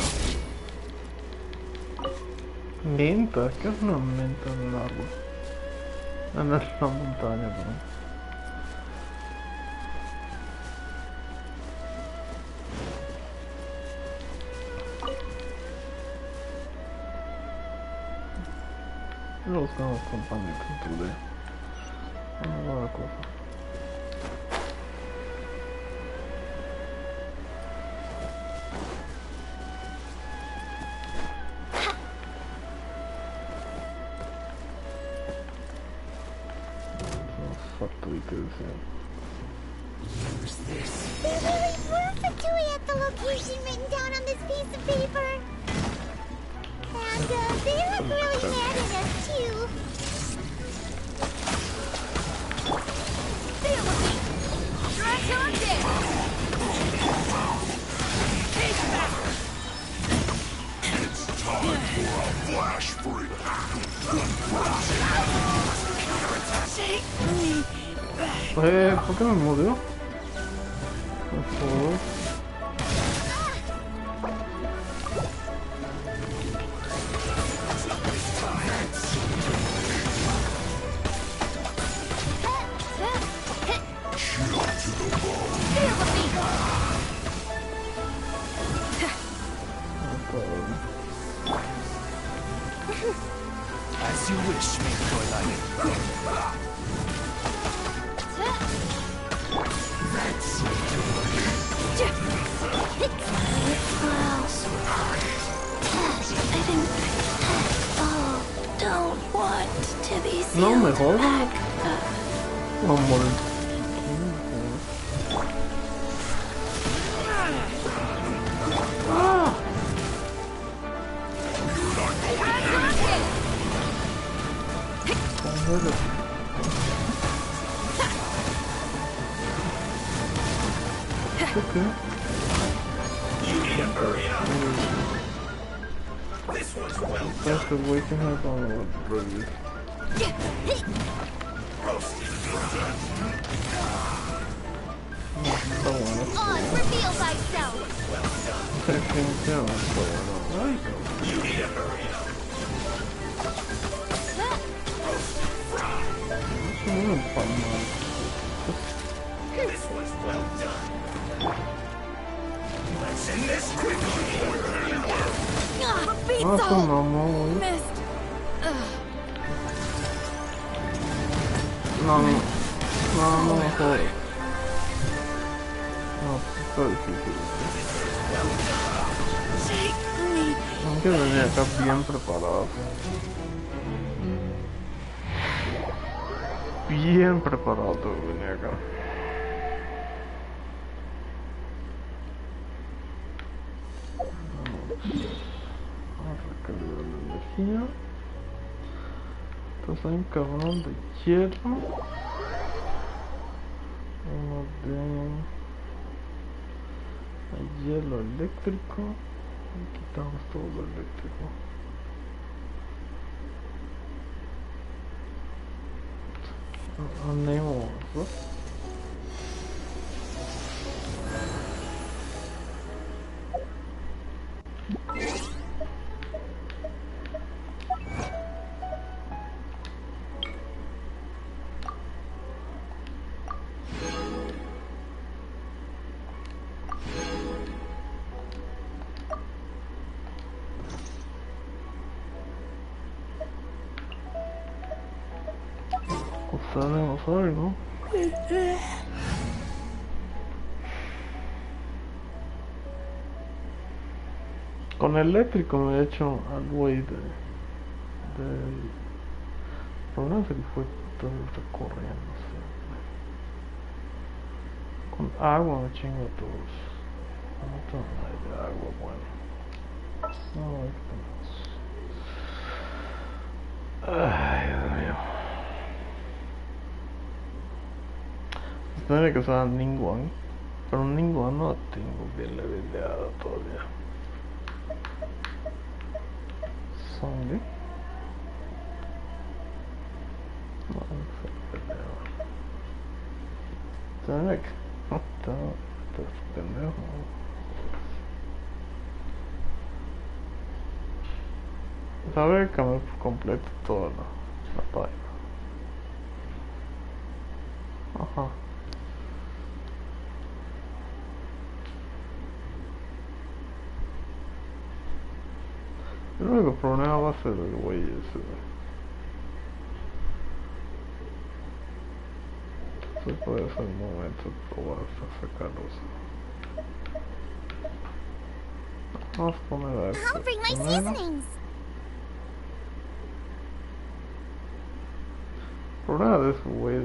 Menta, ¿qué es una menta en el árbol? En la montaña, perdón. Lo buscamos campanita en tu idea. Vamos a ver cosa.
There really were fatui at the location written down on this piece of paper. And they look really mad at us too.
Feel me! Arconte! Take back!
It's time for a flash freak!
Take me back!
¿Por qué me murió? Por favor.
As you wish, Miss Fräulein.
Don't want to be
No,
sealed
mejor.
back.
Vamos a morir. Okay.
This one's well
That's the way to have on a breeze.
On, reveal thyself!
Taking down, so I don't like it.
You need to hurry up. This one's well done. Let's end this quickly.
Beats
Ah,
all!
no.
Missed.
No, joder. No, está difícil. Aunque venía acá bien preparado. Bien preparado venía acá. Vamos a recargar la energía. Entonces hay un cabrón de hierro. Uno de hielo eléctrico. Y quitamos todo lo eléctrico. Andemos, ¿no? tenemos algo. Con eléctrico me he hecho al güey del problema es que fue todo recorriendo. Con agua me chingo a todos. No tengo nada de agua, bueno. No, ay, Dios mío. Tendría que usar Ningguang, pero Ningguang no tengo bien leveleado todavía. Zombie. No, no sé pelear. Tendría que... No, está pendejo. Sabe que me completo toda la página. Ajá. El único problema va a ser el güey ese. Se puede ser el momento de probar hasta sacarlos. Vamos a poner a este.
I'll bring my seasonings.
El problema de ese güey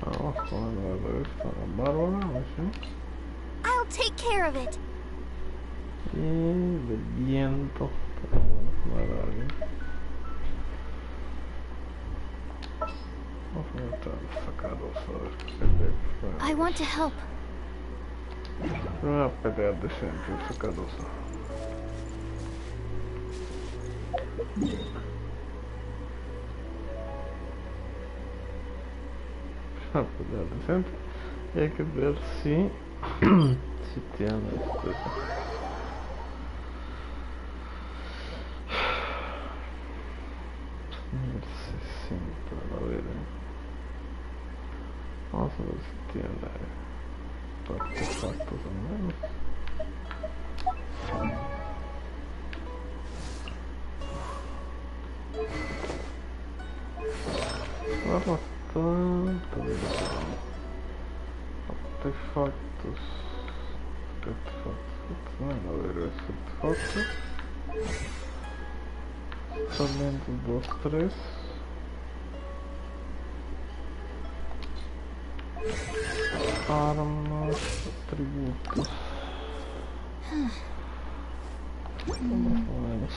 vamos a ponerle a esta bárbara, ¿sí?
I'll take care of it.
Y de viento. Vamos a poner a alguien. Vamos a tratar de sacarlos a ver qué pelea.
I want to help.
Una pelea decente, sacarlos. Una pelea decente. Y hay que ver si si tiene este. A ver, vamos a ver si tiene artefactos al menos. Bastante artefactos. Bueno, a ver, ese artefacto. Talentos 2, 3. Armas, atributos. Más o menos.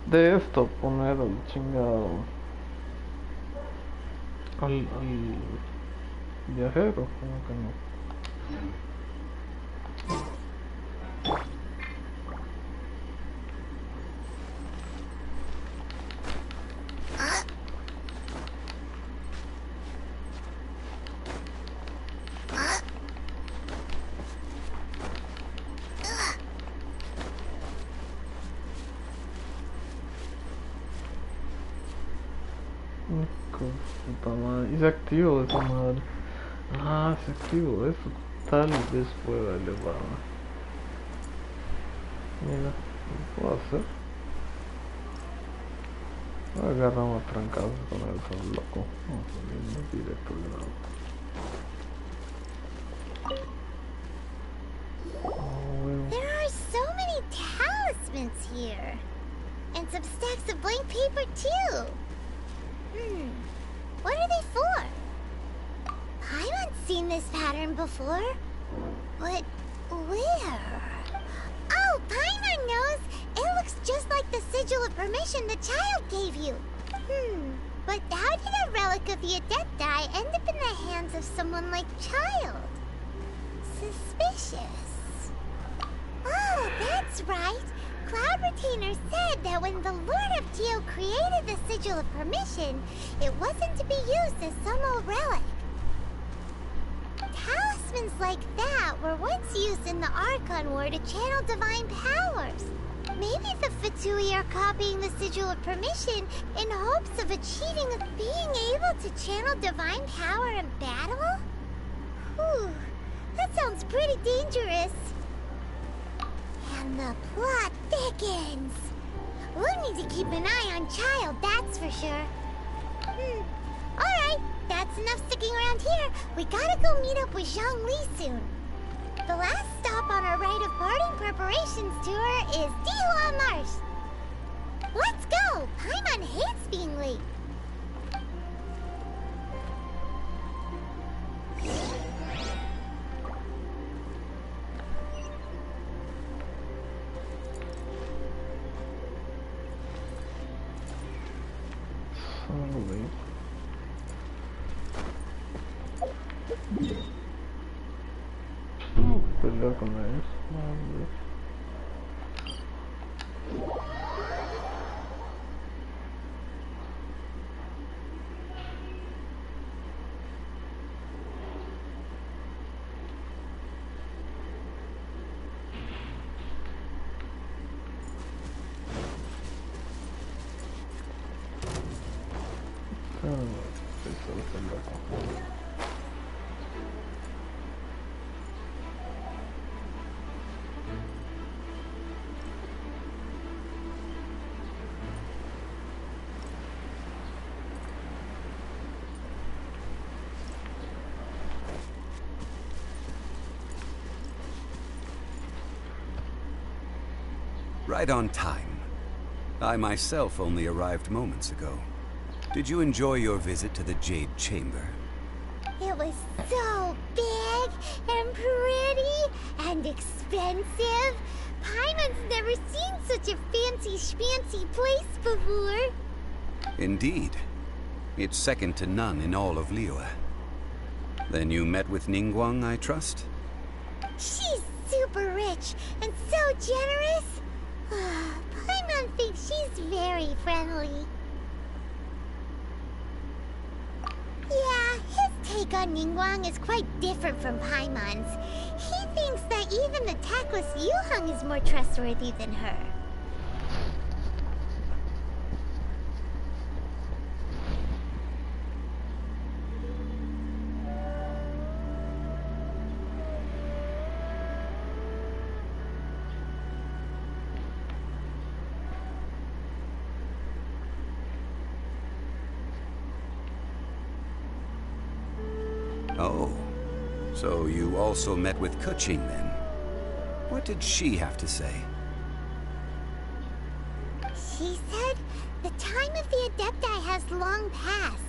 De esto poner el chingado al viajero, como que no. Puta madre. Y se activó esa madre. Ah, se activó eso. Tal vez pueda elevarla. Mira, ¿lo puedo hacer? Agarramos trancados con el sol loco. Vamos a salir directo de lado.
There are so many talismans here. And some stacks of blank paper too. What are they for? I haven't seen this pattern before. But where? Oh, Paimon knows! It looks just like the sigil of permission the child gave you. But how did a relic of the Adepti end up in the hands of someone like Child? Suspicious. Oh, that's right. Cloud Retainer said that when the Lord of Geo created the Sigil of Permission, it wasn't to be used as some old relic. Talismans like that were once used in the Archon War to channel divine powers. Maybe the Fatui are copying the Sigil of Permission in hopes of achieving being able to channel divine power in battle? Whew, that sounds pretty dangerous. And the plot thickens. We'll need to keep an eye on Child, that's for sure. Alright, that's enough sticking around here. We gotta go meet up with Zhongli soon. The last stop on our rite of parting preparations tour is Dihua Marsh. Let's go! Paimon hates being late.
Pelear con ellos.
Right on time. I myself only arrived moments ago. Did you enjoy your visit to the Jade Chamber?
It was so big and pretty and expensive. Paimon's never seen such a fancy schmancy place before.
Indeed. It's second to none in all of Liyue. Then you met with Ningguang, I trust?
She's super rich and so generous. Paimon thinks she's very friendly. Yeah, his take on Ningguang is quite different from Paimon's. He thinks that even the tactless Yuheng is more trustworthy than her.
Oh, so you also met with Keqing then? What did she have to say?
She said the time of the Adepti has long passed.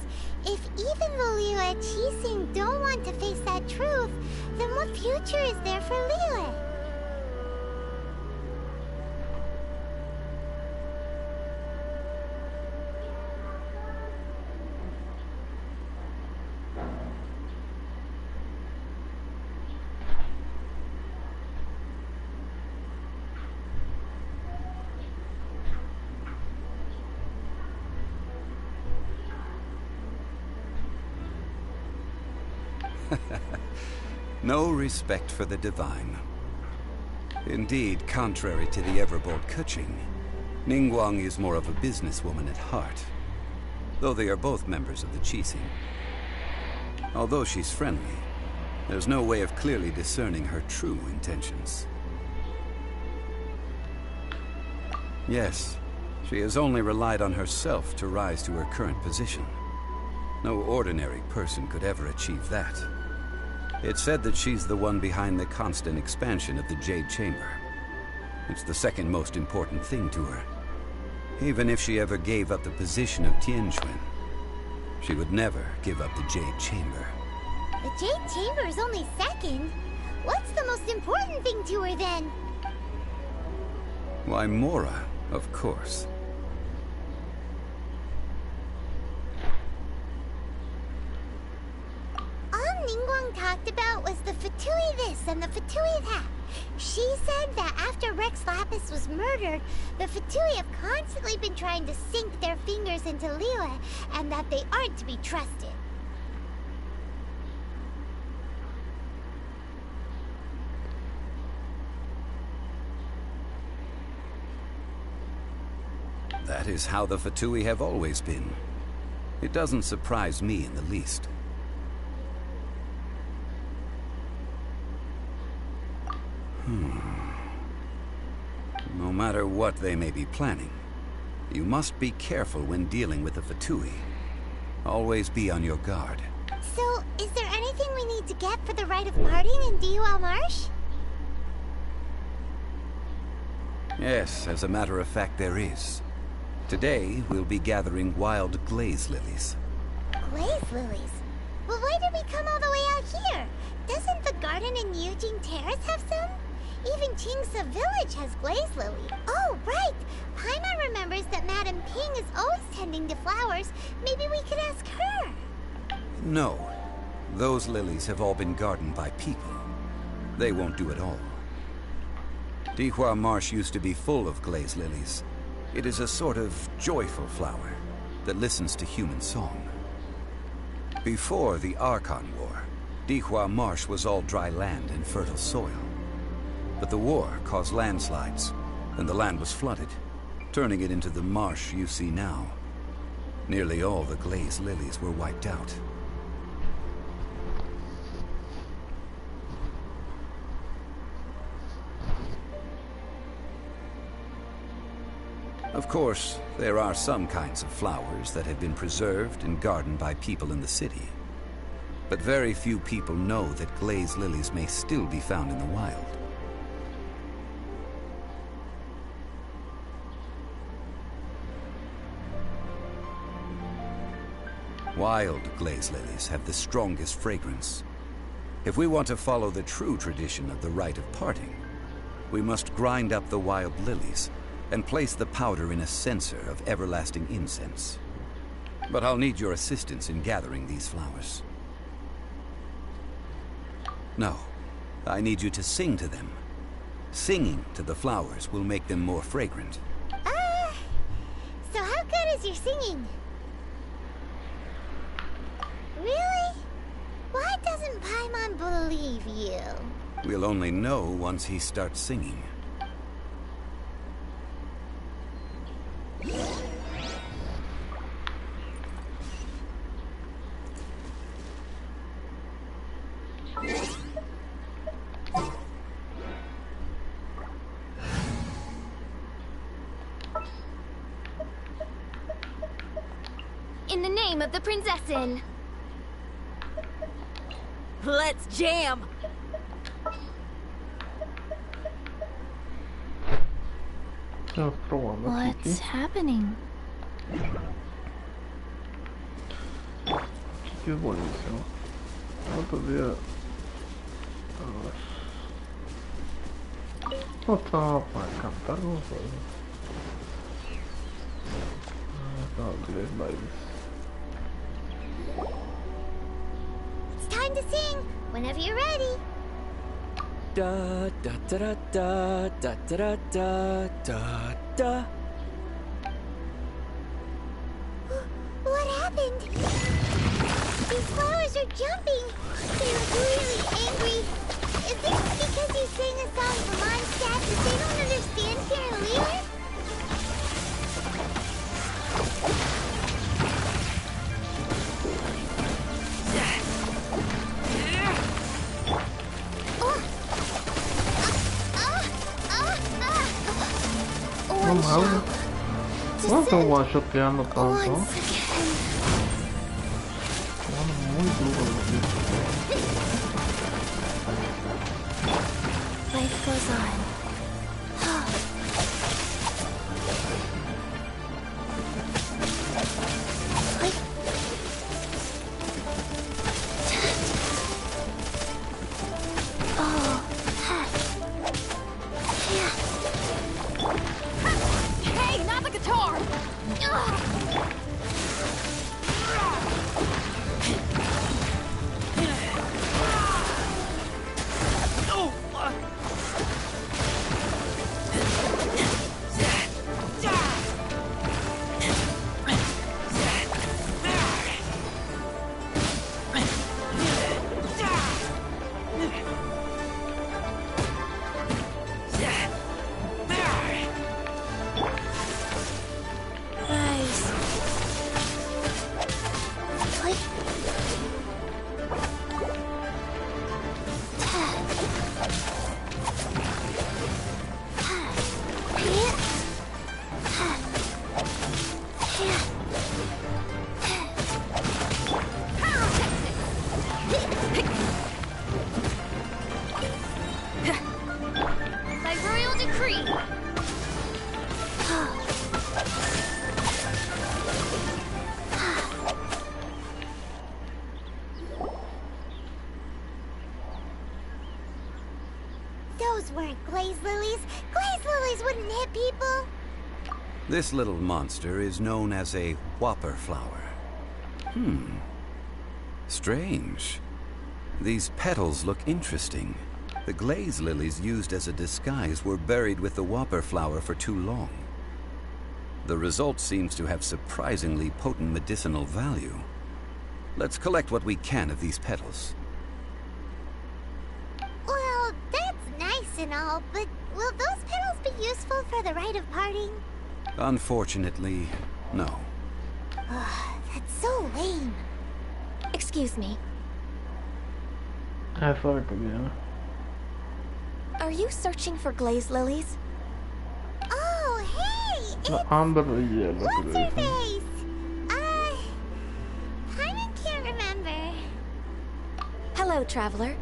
If even the Liyue Qixing don't want to face that truth, then what future is there for Liyue?
No respect for the divine. Indeed, contrary to the ever-bold Keqing, Ningguang is more of a businesswoman at heart, though they are both members of the Qixing. Although she's friendly, there's no way of clearly discerning her true intentions. Yes, she has only relied on herself to rise to her current position. No ordinary person could ever achieve that. It's said that she's the one behind the constant expansion of the Jade Chamber. It's the second most important thing to her. Even if she ever gave up the position of Tianquan, she would never give up the Jade Chamber.
The Jade Chamber is only second. What's the most important thing to her then?
Why, Mora, of course.
All Ningguang talked about was the Fatui this and the Fatui that. She said that after Rex Lapis was murdered, the Fatui have constantly been trying to sink their fingers into Liyue, and that they aren't to be trusted.
That is how the Fatui have always been. It doesn't surprise me in the least. No matter what they may be planning, You must be careful when dealing with the Fatui. Always be on your guard.
So, is there anything we need to get for the rite of parting in Diwa Marsh?
Yes, as a matter of fact, there is. Today, we'll be gathering wild glaze lilies.
Glaze lilies? Well, why did we come all the way out here? Doesn't the garden in Eugene Terrace have some? Even Chingsa Village has glaze lily. Oh, right! Paimon remembers that Madame Ping is always tending to flowers. Maybe we could ask her.
No. Those lilies have all been gardened by people. They won't do it all. Dihua Marsh used to be full of glaze lilies. It is a sort of joyful flower that listens to human song. Before the Archon War, Dihua Marsh was all dry land and fertile soil. But the war caused landslides, and the land was flooded, turning it into the marsh you see now. Nearly all the glaze lilies were wiped out. Of course, there are some kinds of flowers that have been preserved and gardened by people in the city. But very few people know that glaze lilies may still be found in the wild. Wild glaze lilies have the strongest fragrance. If we want to follow the true tradition of the rite of parting, we must grind up the wild lilies and place the powder in a censer of everlasting incense. But I'll need your assistance in gathering these flowers. No, I need you to sing to them. Singing to the flowers will make them more fragrant.
So how good is your singing? Really? Why doesn't Paimon believe you?
We'll only know once he starts singing.
In the name of the Prinzessin.
Let's jam!
What's happening?
Qué buenísimo. Otro día. No estaba para cantar, no sé.
It's time to sing, whenever you're ready.
Da da da da da da da da da.
What happened? These flowers are jumping. They look really angry. Is it because you sang a song for Mondstadt that they don't understand Carolina?
Normal. Não estão one-shoteando tanto. Muito
Life goes on.
Hey, not the guitar!
By royal decree.
Those weren't glaze lilies. Glaze lilies wouldn't hit people.
This little monster is known as a whopper flower. Strange. These petals look interesting. The glaze lilies used as a disguise were buried with the whopper flower for too long. The result seems to have surprisingly potent medicinal value. Let's collect what we can of these petals.
Well, that's nice and all, but will those petals be useful for the rite of parting?
Unfortunately, no.
That's so lame.
Excuse me.
I thought it could be, yeah.
Are you searching for glaze lilies?
Oh, hey!
The amber yellow.
What's her face? Kinda can't remember.
Hello, traveler.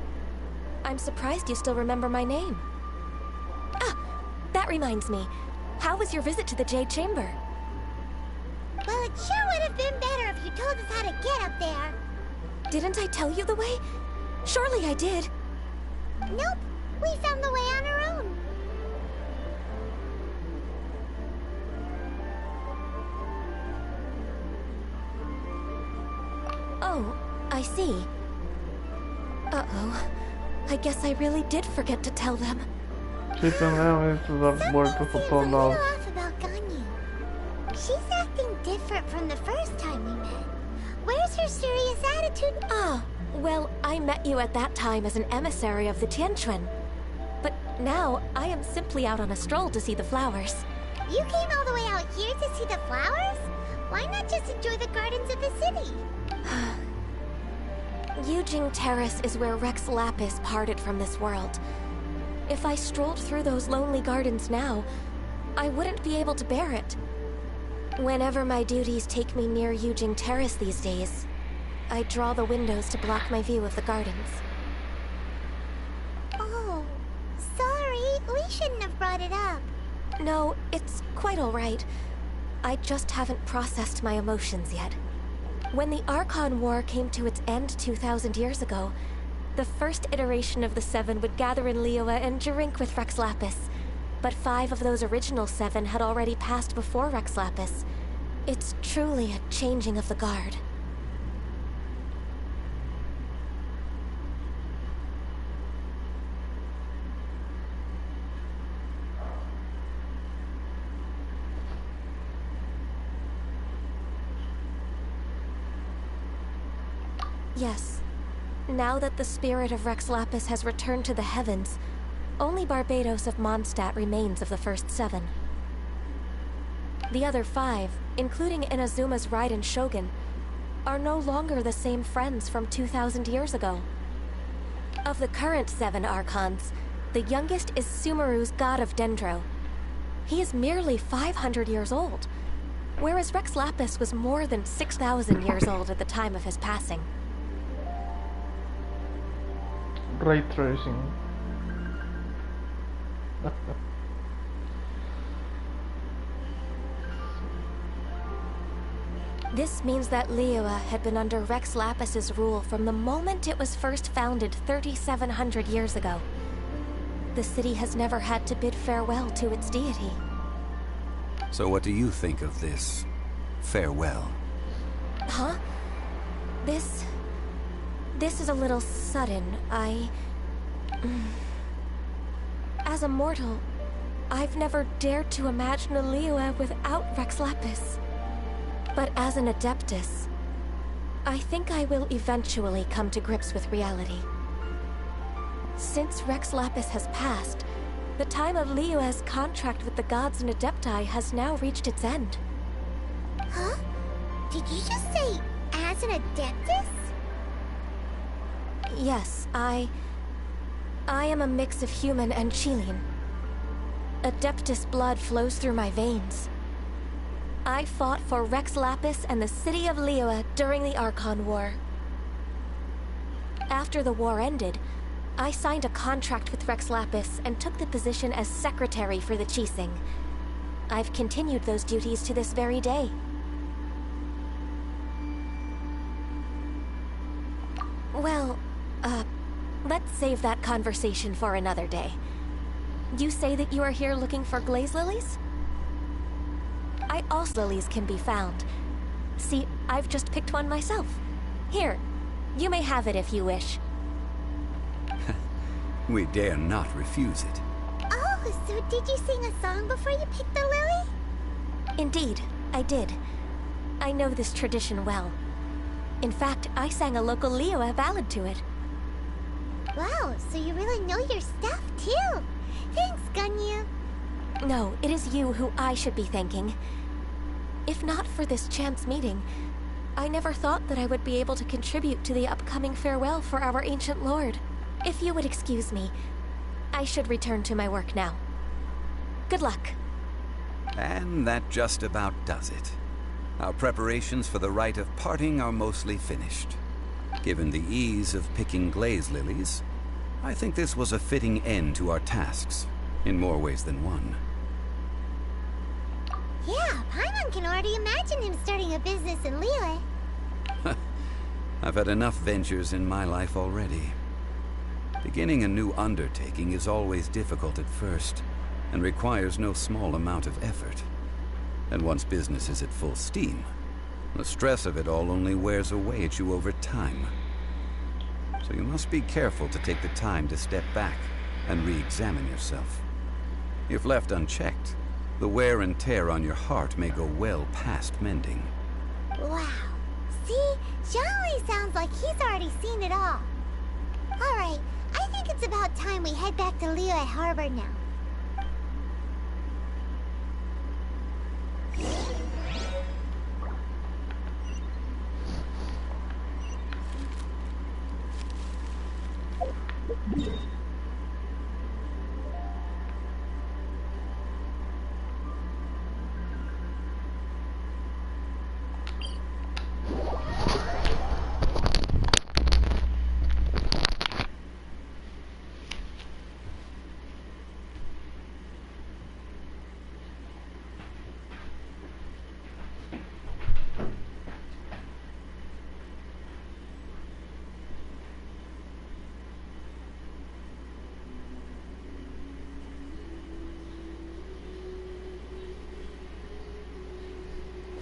I'm surprised you still remember my name. Ah, that reminds me. How was your visit to the Jade Chamber?
Well, it sure would have been better if you told us how to get up there.
Didn't I tell you the way? Surely I did.
Nope, we found the way on our own.
Oh, I see. Uh-oh. I guess I really did forget to tell them.
Sí, tenemos dar vueltas por todos lados.
Off about Ganyu. She's acting different from the first time we met. Where's her serious attitude?
Ah, well, I met you at that time as an emissary of the Tianquan. But now, I am simply out on a stroll to see the flowers.
You came all the way out here to see the flowers? Why not just enjoy the gardens of the city?
Yujing Terrace is where Rex Lapis parted from this world. If I strolled through those lonely gardens now, I wouldn't be able to bear it. Whenever my duties take me near Yujing Terrace these days, I draw the windows to block my view of the gardens.
Oh, sorry. We shouldn't have brought it up.
No, it's quite all right. I just haven't processed my emotions yet. When the Archon War came to its end 2,000 years ago, the first iteration of the Seven would gather in Liyue and drink with Rex Lapis. But 5 of those original 7 had already passed before Rex Lapis. It's truly a changing of the guard. Yes. Now that the spirit of Rex Lapis has returned to the heavens, only Barbados of Mondstadt remains of the first 7. The other 5, including Inazuma's Raiden Shogun, are no longer the same friends from 2,000 years ago. Of the current 7 Archons, the youngest is Sumeru's god of Dendro. He is merely 500 years old, whereas Rex Lapis was more than 6,000 years old at the time of his passing.
Ray tracing.
This means that Liyue had been under Rex Lapis's rule from the moment it was first founded 3,700 years ago. The city has never had to bid farewell to its deity.
So what do you think of this farewell?
Huh? This is a little sudden. As a mortal, I've never dared to imagine a Liyue without Rex Lapis. But as an Adeptus, I think I will eventually come to grips with reality. Since Rex Lapis has passed, the time of Liyue's contract with the gods and Adepti has now reached its end.
Huh? Did you just say, as an Adeptus?
Yes, I am a mix of human and Chilean. Adeptus blood flows through my veins. I fought for Rex Lapis and the city of Liyue during the Archon War. After the war ended, I signed a contract with Rex Lapis and took the position as secretary for the Qixing. I've continued those duties to this very day. Well, let's save that conversation for another day. You say that you are here looking for glaze lilies? I also lilies can be found. See, I've just picked one myself. Here, you may have it if you wish.
We dare not refuse it.
Oh, so did you sing a song before you picked the lily?
Indeed, I did. I know this tradition well. In fact, I sang a local Liyue ballad to it.
Wow, so you really know your stuff, too. Thanks, Gunyu.
No, it is you who I should be thanking. If not for this chance meeting, I never thought that I would be able to contribute to the upcoming farewell for our ancient lord. If you would excuse me, I should return to my work now. Good luck.
And that just about does it. Our preparations for the rite of parting are mostly finished. Given the ease of picking glaze lilies, I think this was a fitting end to our tasks, in more ways than one.
Yeah, Paimon can already imagine him starting a business in Liyue.
I've had enough ventures in my life already. Beginning a new undertaking is always difficult at first, and requires no small amount of effort. And once business is at full steam, the stress of it all only wears away at you over time. So you must be careful to take the time to step back and re-examine yourself. If left unchecked, the wear and tear on your heart may go well past mending.
Wow. See? Zhongli sounds like he's already seen it all. Alright, I think it's about time we head back to Liyue Harbor now.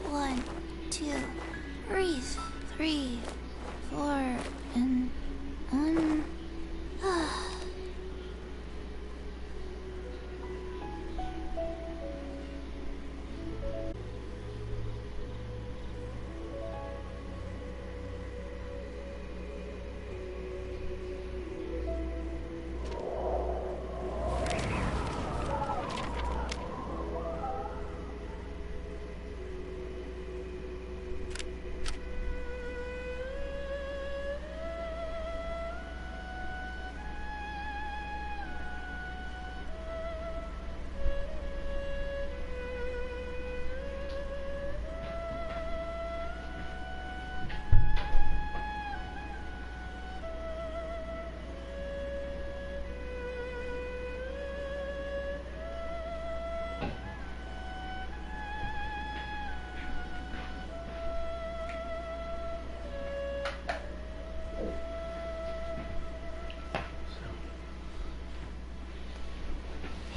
One, two, breathe. 3, 4, and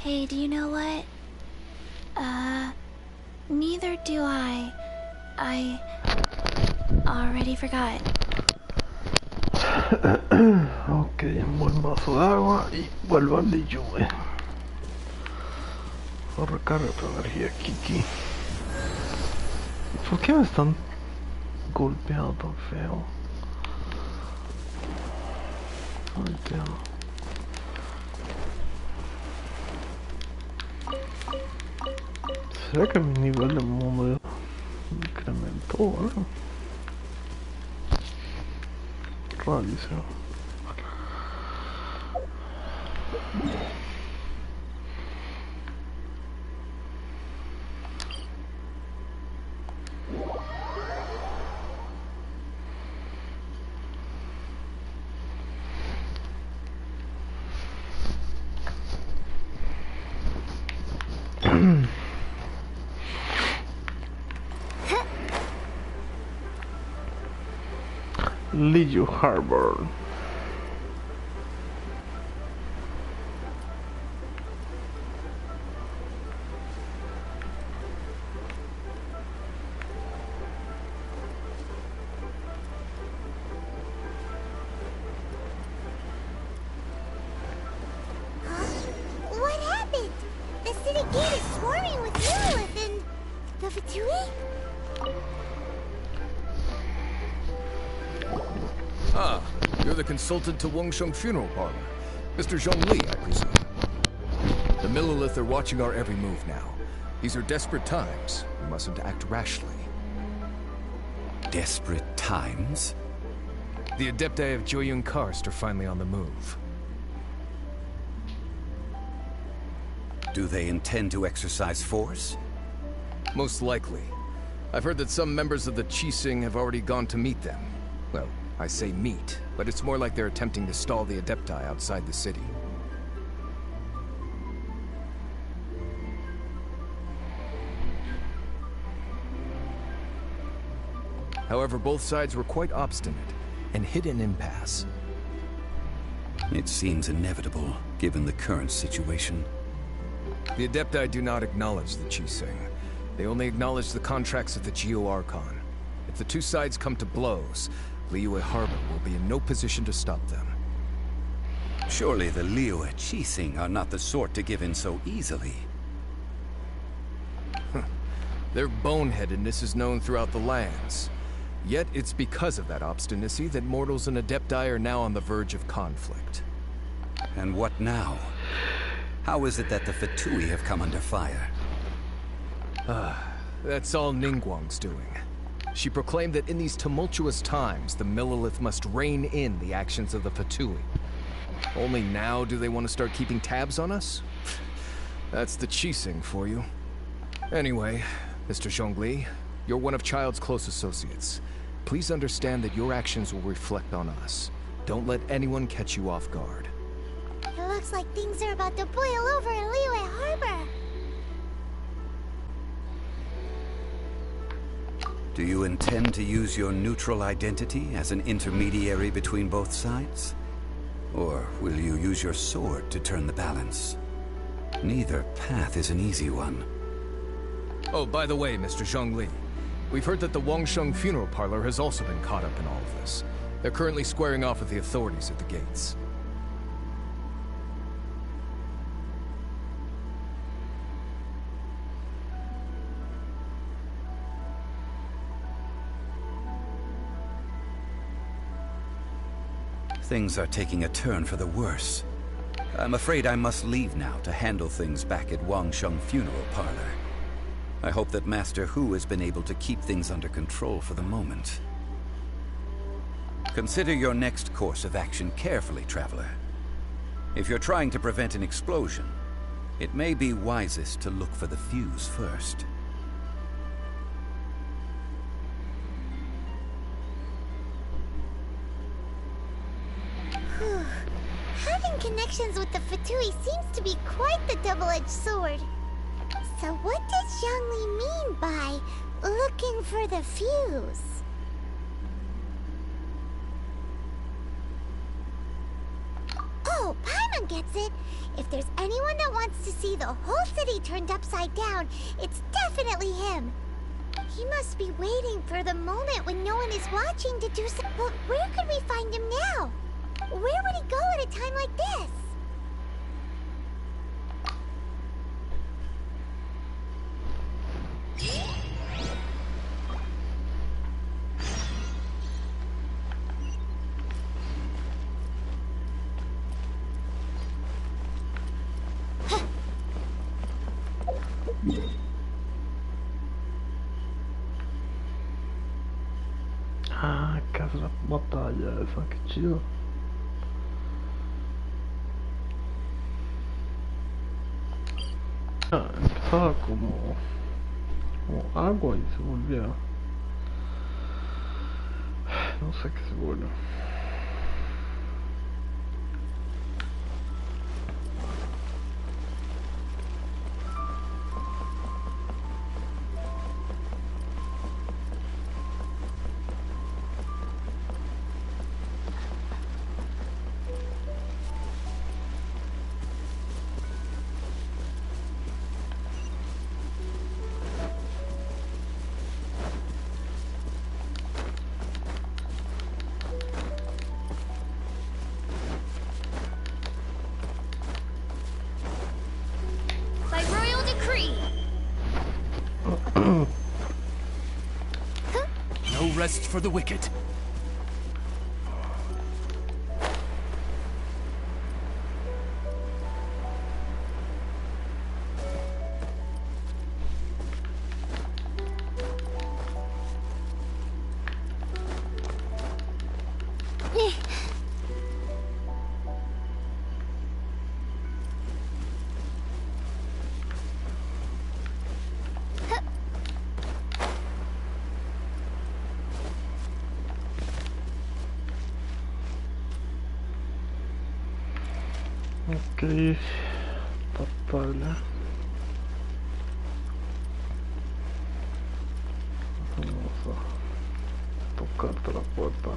Hey, do you know what? Neither do I. I already forgot.
Ok, un buen vaso de agua y vuelvo al Liyue. Recarga tu energía, Kiki. ¿Por qué me están golpeando tan feo? Ay, tío. ¿Será que mi nivel de mundo incrementó, ¿no? Rarísimo. Liu Harbor.
What happened? The city gate is swarming with Lilith and the Fatui?
Ah, you're the consultant to Wangsheng Funeral Parlor. Mr. Zhongli, I presume. The Millilith are watching our every move now. These are desperate times. We mustn't act rashly.
Desperate times?
The Adepti of Joyun Karst are finally on the move.
Do they intend to exercise force?
Most likely. I've heard that some members of the Qixing have already gone to meet them. Well, I say meet, but it's more like they're attempting to stall the Adepti outside the city. However, both sides were quite obstinate and hit an impasse.
It seems inevitable, given the current situation.
The Adepti do not acknowledge the Qixing. They only acknowledge the contracts of the Geo-Archon. If the two sides come to blows, Liyue Harbor will be in no position to stop them.
Surely the Liyue Qixing are not the sort to give in so easily.
Their boneheadedness is known throughout the lands. Yet it's because of that obstinacy that mortals and Adepti are now on the verge of conflict.
And what now? How is it that the Fatui have come under fire?
That's all Ningguang's doing. She proclaimed that in these tumultuous times, the Millilith must rein in the actions of the Fatui. Only now do they want to start keeping tabs on us? That's the Qixing for you. Anyway, Mr. Zhongli, you're one of Child's close associates. Please understand that your actions will reflect on us. Don't let anyone catch you off guard.
It looks like things are about to boil over in Liyue Harbor.
Do you intend to use your neutral identity as an intermediary between both sides? Or will you use your sword to turn the balance? Neither path is an easy one.
Oh, by the way, Mr. Zhongli, we've heard that the Wangsheng Funeral Parlor has also been caught up in all of this. They're currently squaring off with the authorities at the gates.
Things are taking a turn for the worse. I'm afraid I must leave now to handle things back at Wangsheng Funeral Parlor. I hope that Master Hu has been able to keep things under control for the moment. Consider your next course of action carefully, Traveler. If you're trying to prevent an explosion, it may be wisest to look for the fuse first.
Having connections with the Fatui seems to be quite the double-edged sword. So what does Zhongli mean by looking for the fuse? Oh, Paimon gets it. If there's anyone that wants to see the whole city turned upside down, it's definitely him. He must be waiting for the moment when no one is watching to do so. But where could we find him now? Where would he go at a time like this?
Ah, casa da batalha, essa que chido. Ah, empezaba como agua y se volvía, no sé qué se vuelve.
rest for the wicked.
Ok, tapable. Vamos a tocarte la puerta.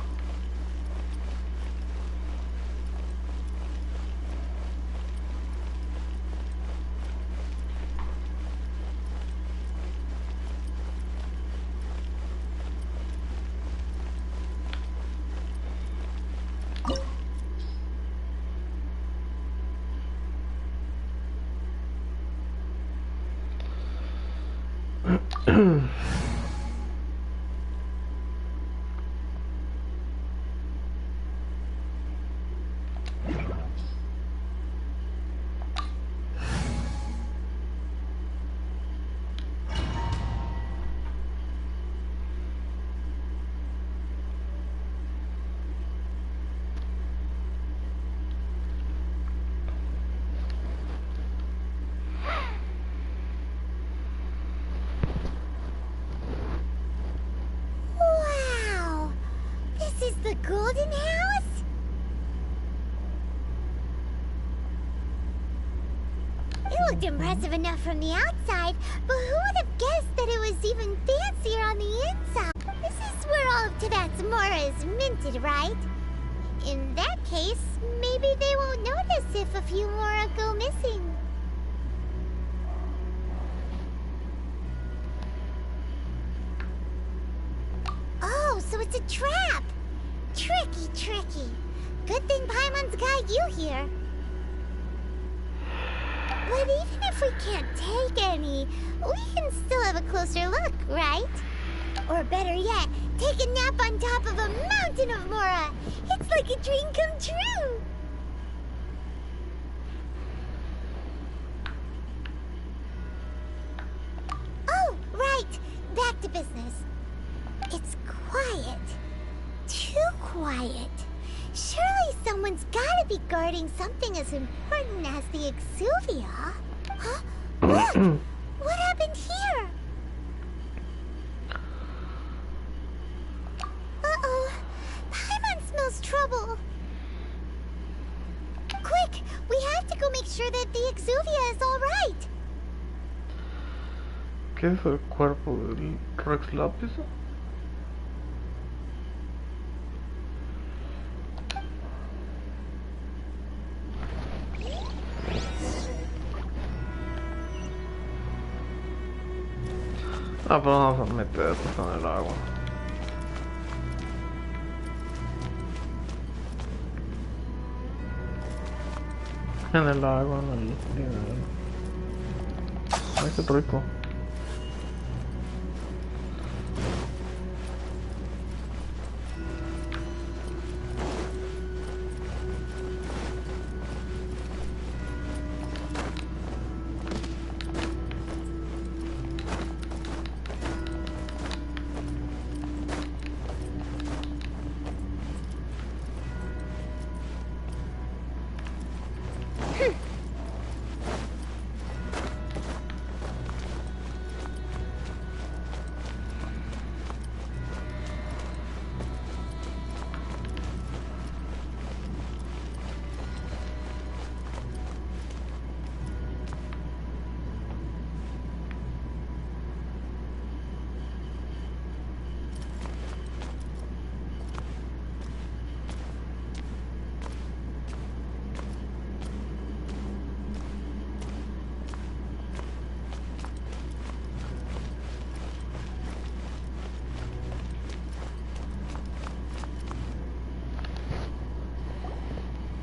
Wow! This is the Golden House? It looked impressive enough from the outside, but who would have guessed that it was even fancier on the inside? This is where all of Tibet's mora is minted, right? In that case, maybe they won't notice if a few mora go missing. Oh, so it's a trap! Tricky, tricky. Good thing Paimon's got you here. But even if we can't take any, we can still have a closer look, right? Or better yet, take a nap on top of a mountain of mora. It's like a dream come true. Oh, right. Back to business. It's quiet. Too quiet. Surely someone's gotta be guarding something as important as the Exuvia. Huh? Look! What happened here? Uh-oh. Paimon smells trouble. Quick! We have to go make sure that the Exuvia is alright.
¿Qué es el cuerpo del Rex Lapis? Ah, pero vamos a meter esto en el agua. En el agua, en el... Ay, qué rico.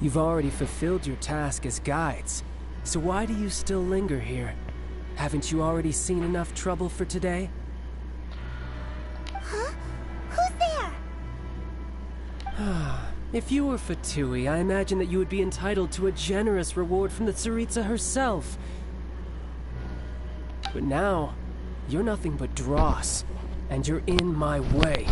You've already fulfilled your task as guides, so why do you still linger here? Haven't you already seen enough trouble for today?
Huh? Who's
If you were Fatui, I imagine that you would be entitled to a generous reward from the Tsaritsa herself. But now, you're nothing but dross, and you're in my way.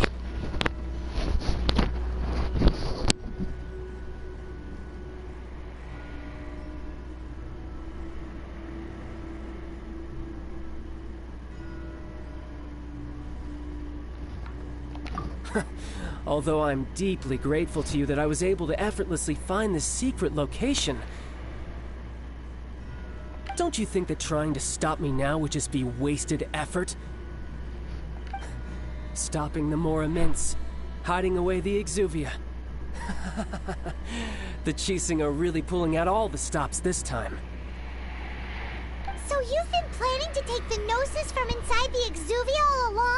Although I'm deeply grateful to you that I was able to effortlessly find this secret location, don't you think that trying to stop me now would just be wasted effort? Stopping the more immense, hiding away the Exuvia. The Chising are really pulling out all the stops this time.
So you've been planning to take the Gnosis from inside the Exuvia all along?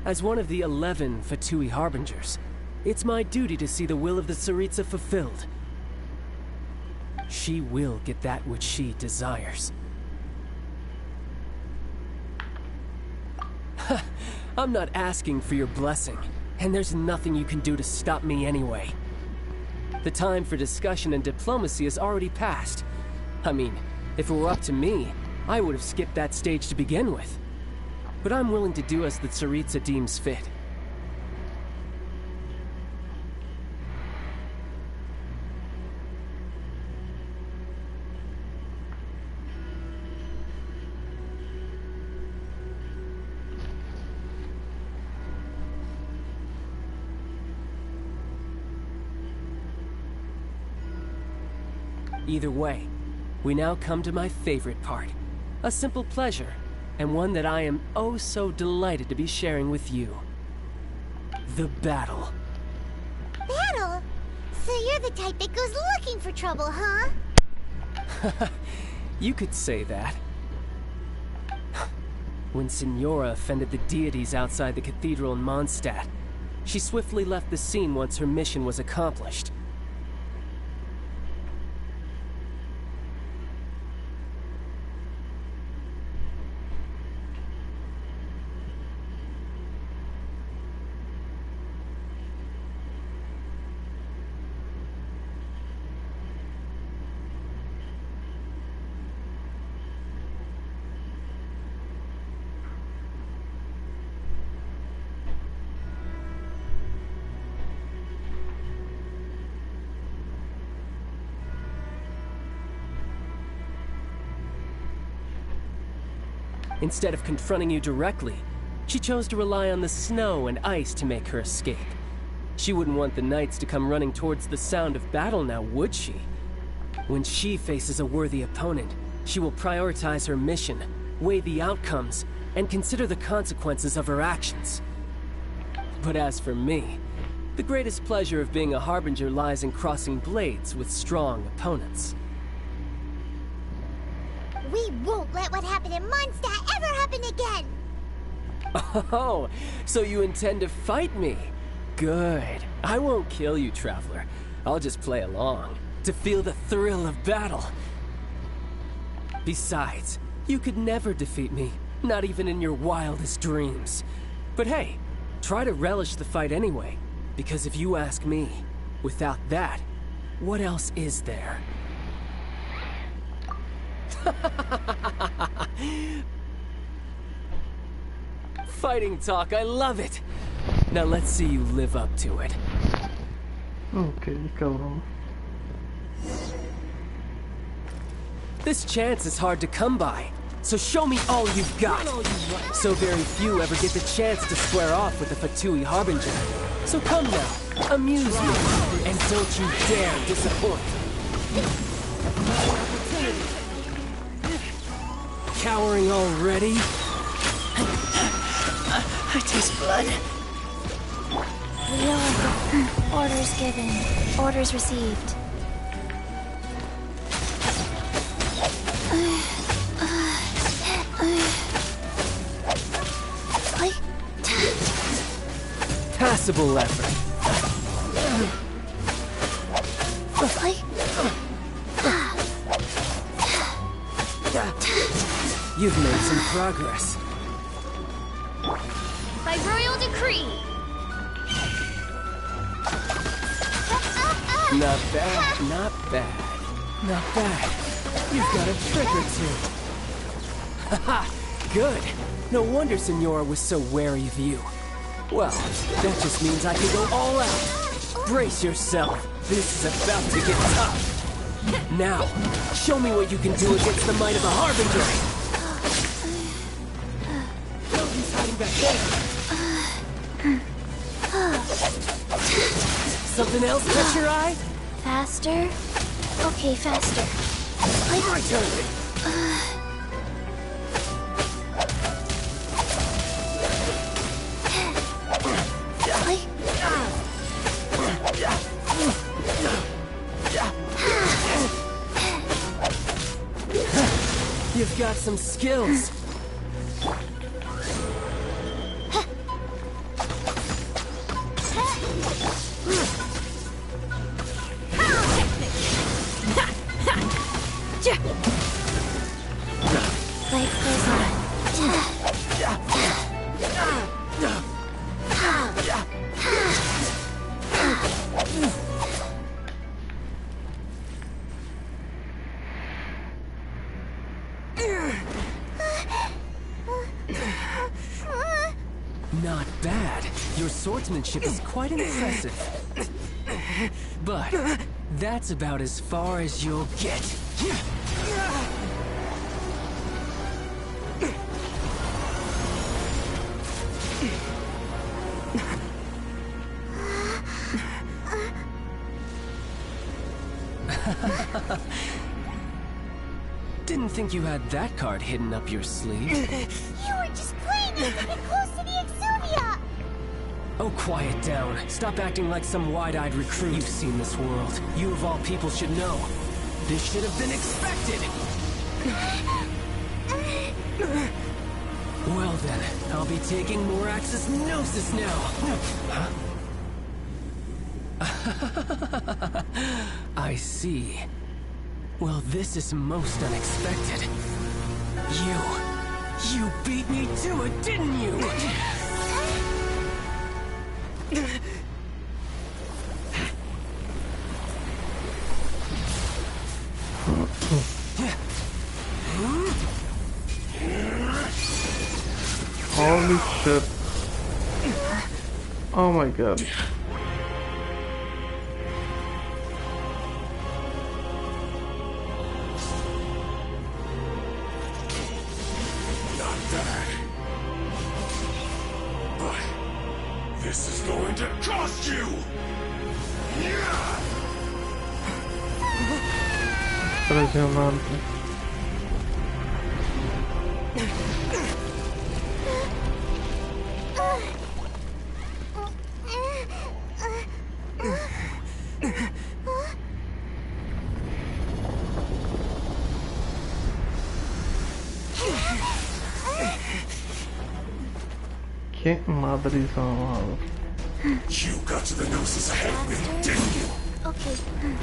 As one of the 11 Fatui Harbingers, it's my duty to see the will of the Tsaritsa fulfilled. She will get that which she desires. I'm not asking for your blessing, and there's nothing you can do to stop me anyway. The time for discussion and diplomacy has already passed. I mean, if it were up to me, I would have skipped that stage to begin with. But I'm willing to do as the Tsaritsa deems fit. Either way, we now come to my favorite part. A simple pleasure, and one that I am oh so delighted to be sharing with you. The battle.
Battle? So you're the type that goes looking for trouble, huh?
You could say that. When Signora offended the deities outside the cathedral in Mondstadt, she swiftly left the scene once her mission was accomplished. Instead of confronting you directly, she chose to rely on the snow and ice to make her escape. She wouldn't want the knights to come running towards the sound of battle now, would she? When she faces a worthy opponent, she will prioritize her mission, weigh the outcomes, and consider the consequences of her actions. But as for me, the greatest pleasure of being a Harbinger lies in crossing blades with strong opponents.
We won't let what happened in Mondstadt ever happen again!
Oh, so you intend to fight me? Good. I won't kill you, Traveler. I'll just play along, to feel the thrill of battle. Besides, you could never defeat me, not even in your wildest dreams. But hey, try to relish the fight anyway, because if you ask me, without that, what else is there? Fighting talk, I love it! Now let's see you live up to it.
Okay, cabrón.
This chance is hard to come by, so show me all you've got. So very few ever get the chance to square off with the Fatui Harbinger. So come now, amuse me, and don't you dare disappoint. Cowering already?
I taste blood. Leo, orders given. Orders received.
Passable effort. You've made some progress.
By royal decree.
Not bad, not bad. Not bad. You've got a trick or two. Haha, good. No wonder Senora was so wary of you. Well, that just means I can go all out. Brace yourself. This is about to get tough. Now, show me what you can do against the might of the Harbinger. He's hiding back there. Something else catch your eye?
Faster? Okay, faster.
My turn. You've got some skills.
Life goes on.
Not bad. Your swordsmanship is quite impressive. But that's about as far as you'll get. Didn't think you had that card hidden up your sleeve.
You were just playing it to get close to the Exuvia!
Oh, quiet down. Stop acting like some wide-eyed recruit. You've seen this world. You of all people should know. This should have been expected! Well then, I'll be taking more Axis Gnosis now! Huh? I see. Well, this is most unexpected. You beat me to it, didn't you?
Holy shit. Oh my god.
Not that. But this is going to cost you!
Impresionante. Que madriza, amado.
You got to the Gnosis ahead of me, didn't you?
Okay.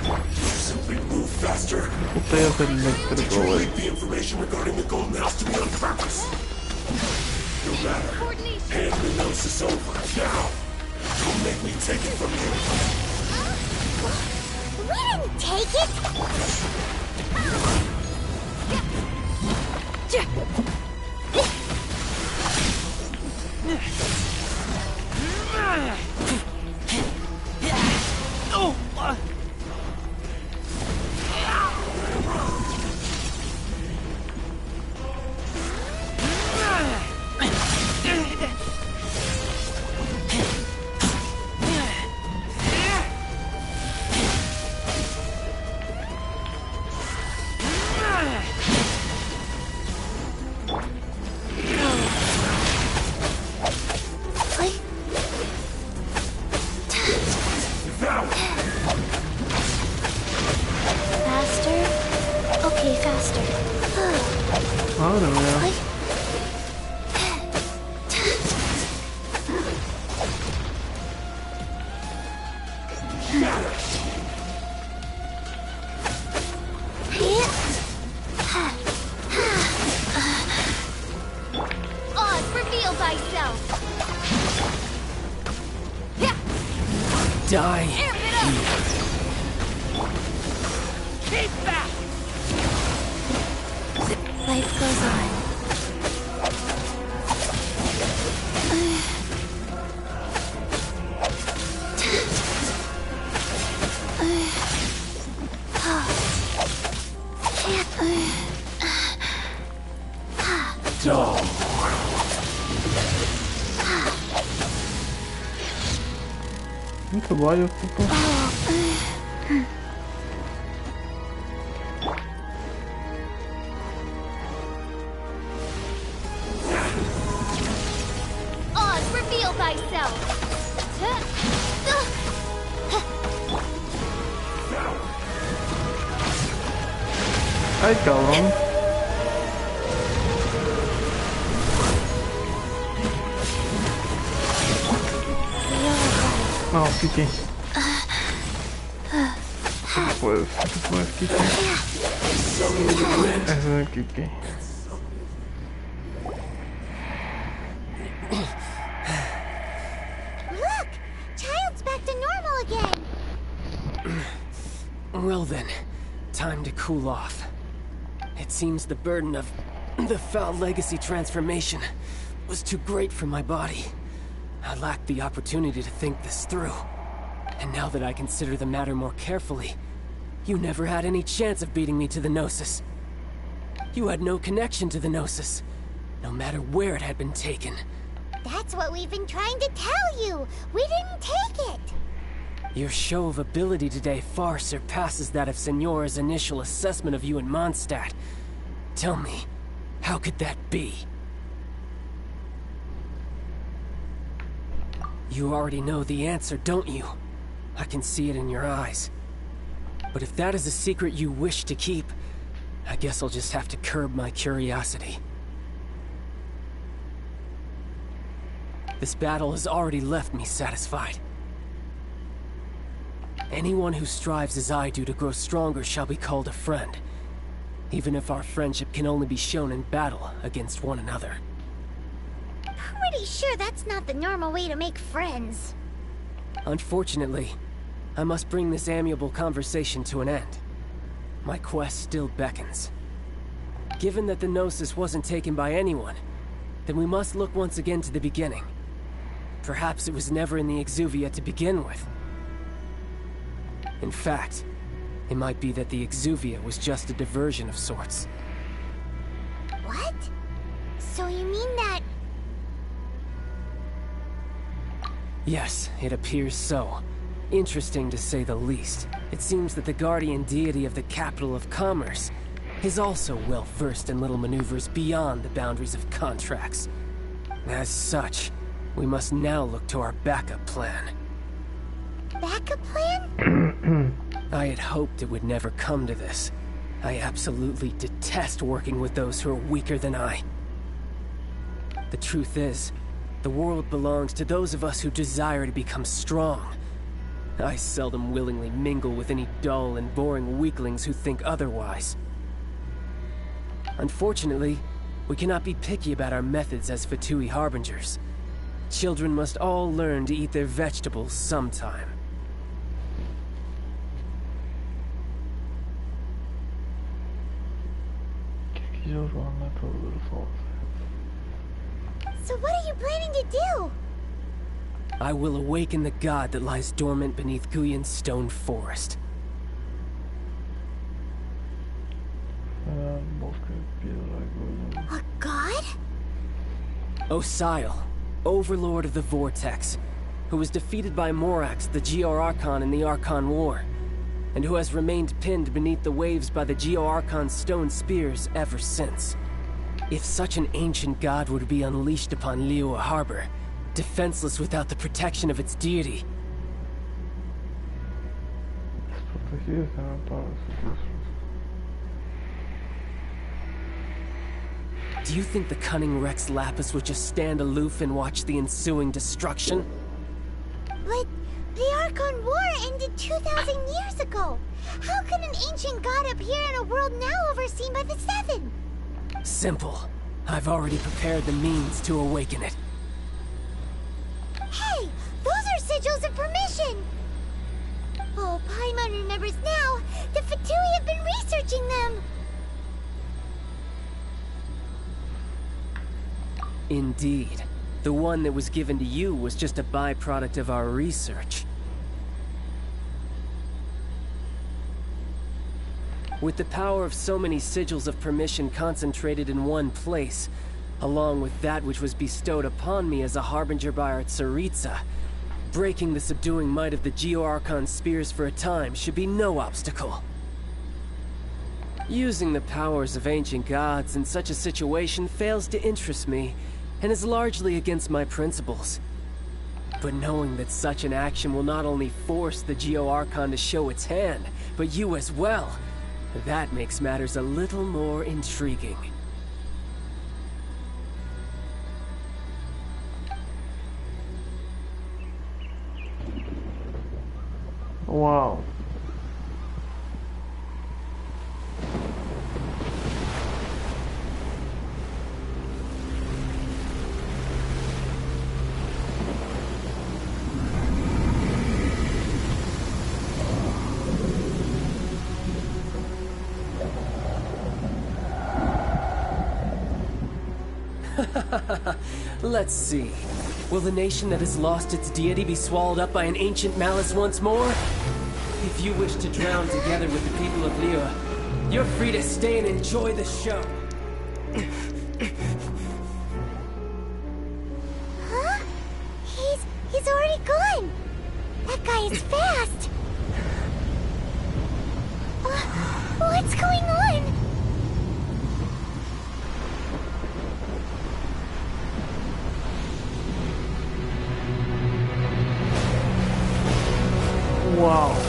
You simply move faster.
Usted es el eléctrico,
Did you
güey.
leak the information regarding the Golden House to me on purpose? No matter. Hand the Gnosis over, now. Don't make me take it from you.
We didn't take it!
Die.
Keep back!
Life goes on.
Muito bom, puto.
Oz, reveal thyself!
Ai, cabrón. No, Kiki. Pues Kiki. Ese es Kiki.
Look! Child's back to normal again!
Well then, time to cool off. It seems the burden of the foul legacy transformation was too great for my body. I lacked the opportunity to think this through. And now that I consider the matter more carefully, you never had any chance of beating me to the Gnosis. You had no connection to the Gnosis, no matter where it had been taken.
That's what we've been trying to tell you! We didn't take it!
Your show of ability today far surpasses that of Signora's initial assessment of you in Mondstadt. Tell me, how could that be? You already know the answer, don't you? I can see it in your eyes. But if that is a secret you wish to keep, I guess I'll just have to curb my curiosity. This battle has already left me satisfied. Anyone who strives as I do to grow stronger shall be called a friend, even if our friendship can only be shown in battle against one another.
Pretty sure that's not the normal way to make friends.
Unfortunately, I must bring this amiable conversation to an end. My quest still beckons. Given that the Gnosis wasn't taken by anyone, then we must look once again to the beginning. Perhaps it was never in the Exuvia to begin with. In fact, it might be that the Exuvia was just a diversion of sorts.
What? So you mean that...
Yes, it appears so. Interesting to say the least. It seems that the guardian deity of the capital of commerce is also well versed in little maneuvers beyond the boundaries of contracts. As such, we must now look to our backup plan.
Backup plan?
I had hoped it would never come to this. I absolutely detest working with those who are weaker than I. The truth is, the world belongs to those of us who desire to become strong. I seldom willingly mingle with any dull and boring weaklings who think otherwise. Unfortunately, we cannot be picky about our methods as Fatui Harbingers. Children must all learn to eat their vegetables sometime.
So what are you planning to do?
I will awaken the god that lies dormant beneath Guyon's stone forest.
A god?
Osial, overlord of the Vortex, who was defeated by Morax, the Geo-Archon in the Archon War, and who has remained pinned beneath the waves by the Geo-Archon's stone spears ever since. If such an ancient god were to be unleashed upon Liyue Harbor, defenseless without the protection of its deity... Do you think the cunning Rex Lapis would just stand aloof and watch the ensuing destruction?
But the Archon War ended 2,000 years ago. How can an ancient god appear in a world now overseen by the Seven?
Simple. I've already prepared the means to awaken it.
Hey! Those are sigils of permission! Oh, Paimon remembers now! The Fatui have been researching them!
Indeed. The one that was given to you was just a byproduct of our research. With the power of so many sigils of permission concentrated in one place, along with that which was bestowed upon me as a harbinger by our Tsaritsa, breaking the subduing might of the Geo-Archon spears for a time should be no obstacle. Using the powers of ancient gods in such a situation fails to interest me, and is largely against my principles. But knowing that such an action will not only force the Geo-Archon to show its hand, but you as well, that makes matters a little more intriguing.
Wow.
Let's see. Will the nation that has lost its deity be swallowed up by an ancient malice once more? If you wish to drown together with the people of Liyue, you're free to stay and enjoy the show.
Huh? He's already gone! That guy is fast! What's going on?
Wow.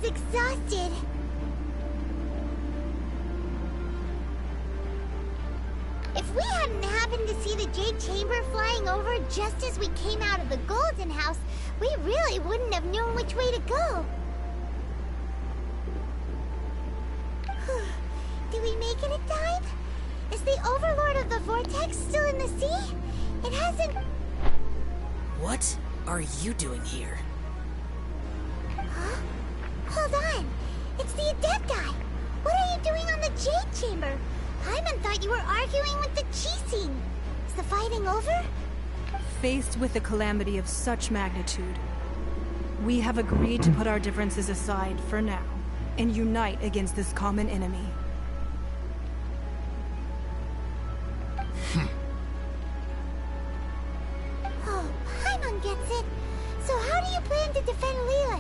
Exhausted. If we hadn't happened to see the Jade Chamber flying over just as we came out of the Golden House, we really wouldn't have known which way to go. Did we make it in time? Is the Overlord of the Vortex still in the sea? It hasn't...
What are you doing here?
Huh? Hold on! It's the Adepti! What are you doing on the Jade Chamber? Paimon thought you were arguing with the Chising. Is the fighting over?
Faced with a calamity of such magnitude, we have agreed to put our differences aside for now and unite against this common enemy.
Oh, Paimon gets it. So how do you plan to defend Liyue?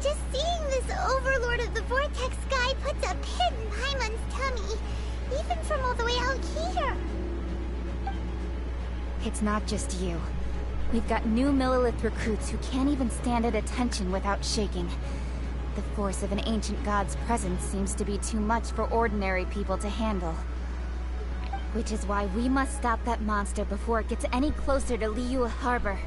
Just seeing this Overlord of the Vortex guy puts a pit in Paimon's tummy, even from all the way out here.
It's not just you. We've got new Millilith recruits who can't even stand at attention without shaking. The force of an ancient god's presence seems to be too much for ordinary people to handle. Which is why we must stop that monster before it gets any closer to Liyue Harbor.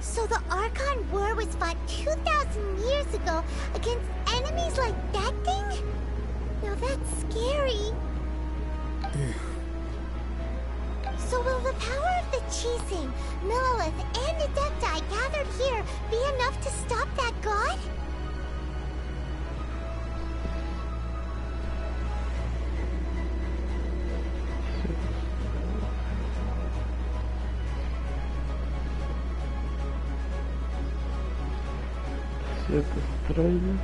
So the Archon War was fought 2,000 years ago against enemies like that thing? Now that's scary. So will the power of the Chising, Millilith, and Adepti gathered here be enough to stop that god?
Estrellas.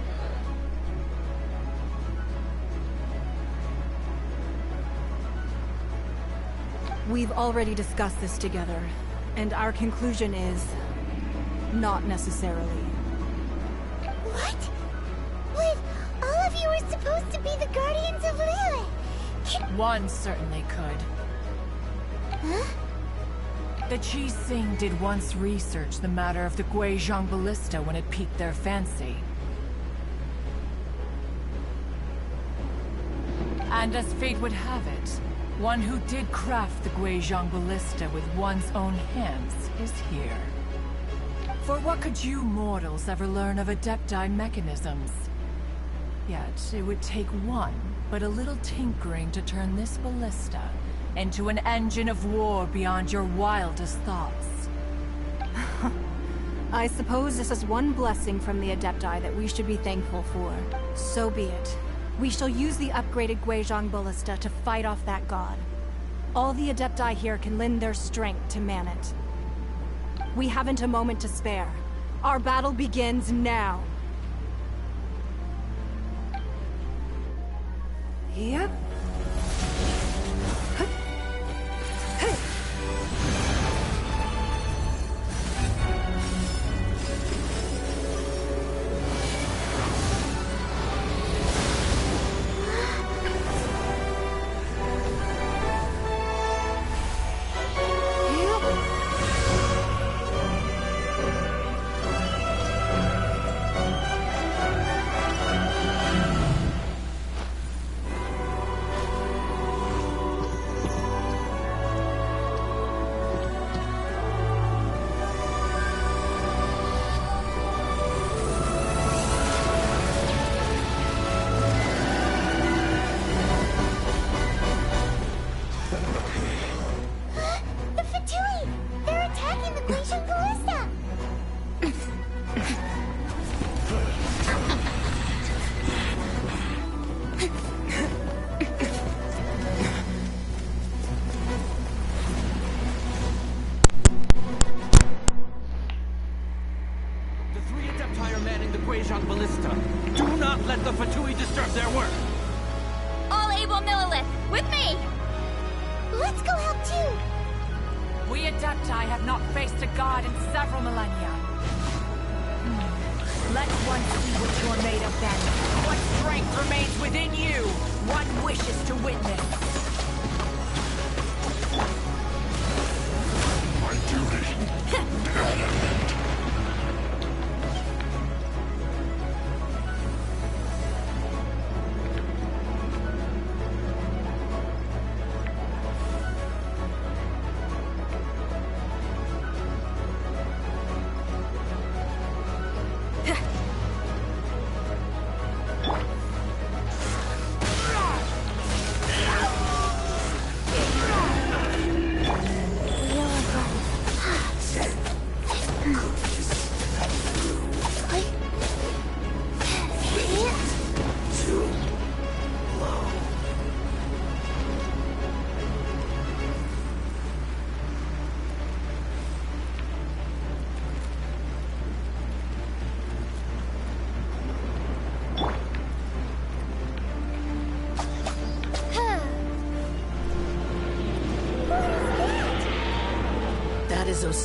We've already discussed this together, and our conclusion is... not necessarily.
What? Wait, all of you were supposed to be the Guardians of Liyue!
One certainly could.
Huh?
The Chi Sing did once research the matter of the Guizhong ballista when it piqued their fancy. And as fate would have it, one who did craft the Guizhong ballista with one's own hands is here. For what could you mortals ever learn of Adepti mechanisms? Yet, it would take one, but a little tinkering to turn this ballista into an engine of war beyond your wildest thoughts.
I suppose this is one blessing from the Adepti that we should be thankful for. So be it. We shall use the upgraded Guizhong ballista to fight off that god. All the Adepti here can lend their strength to man it. We haven't a moment to spare. Our battle begins now. Yep.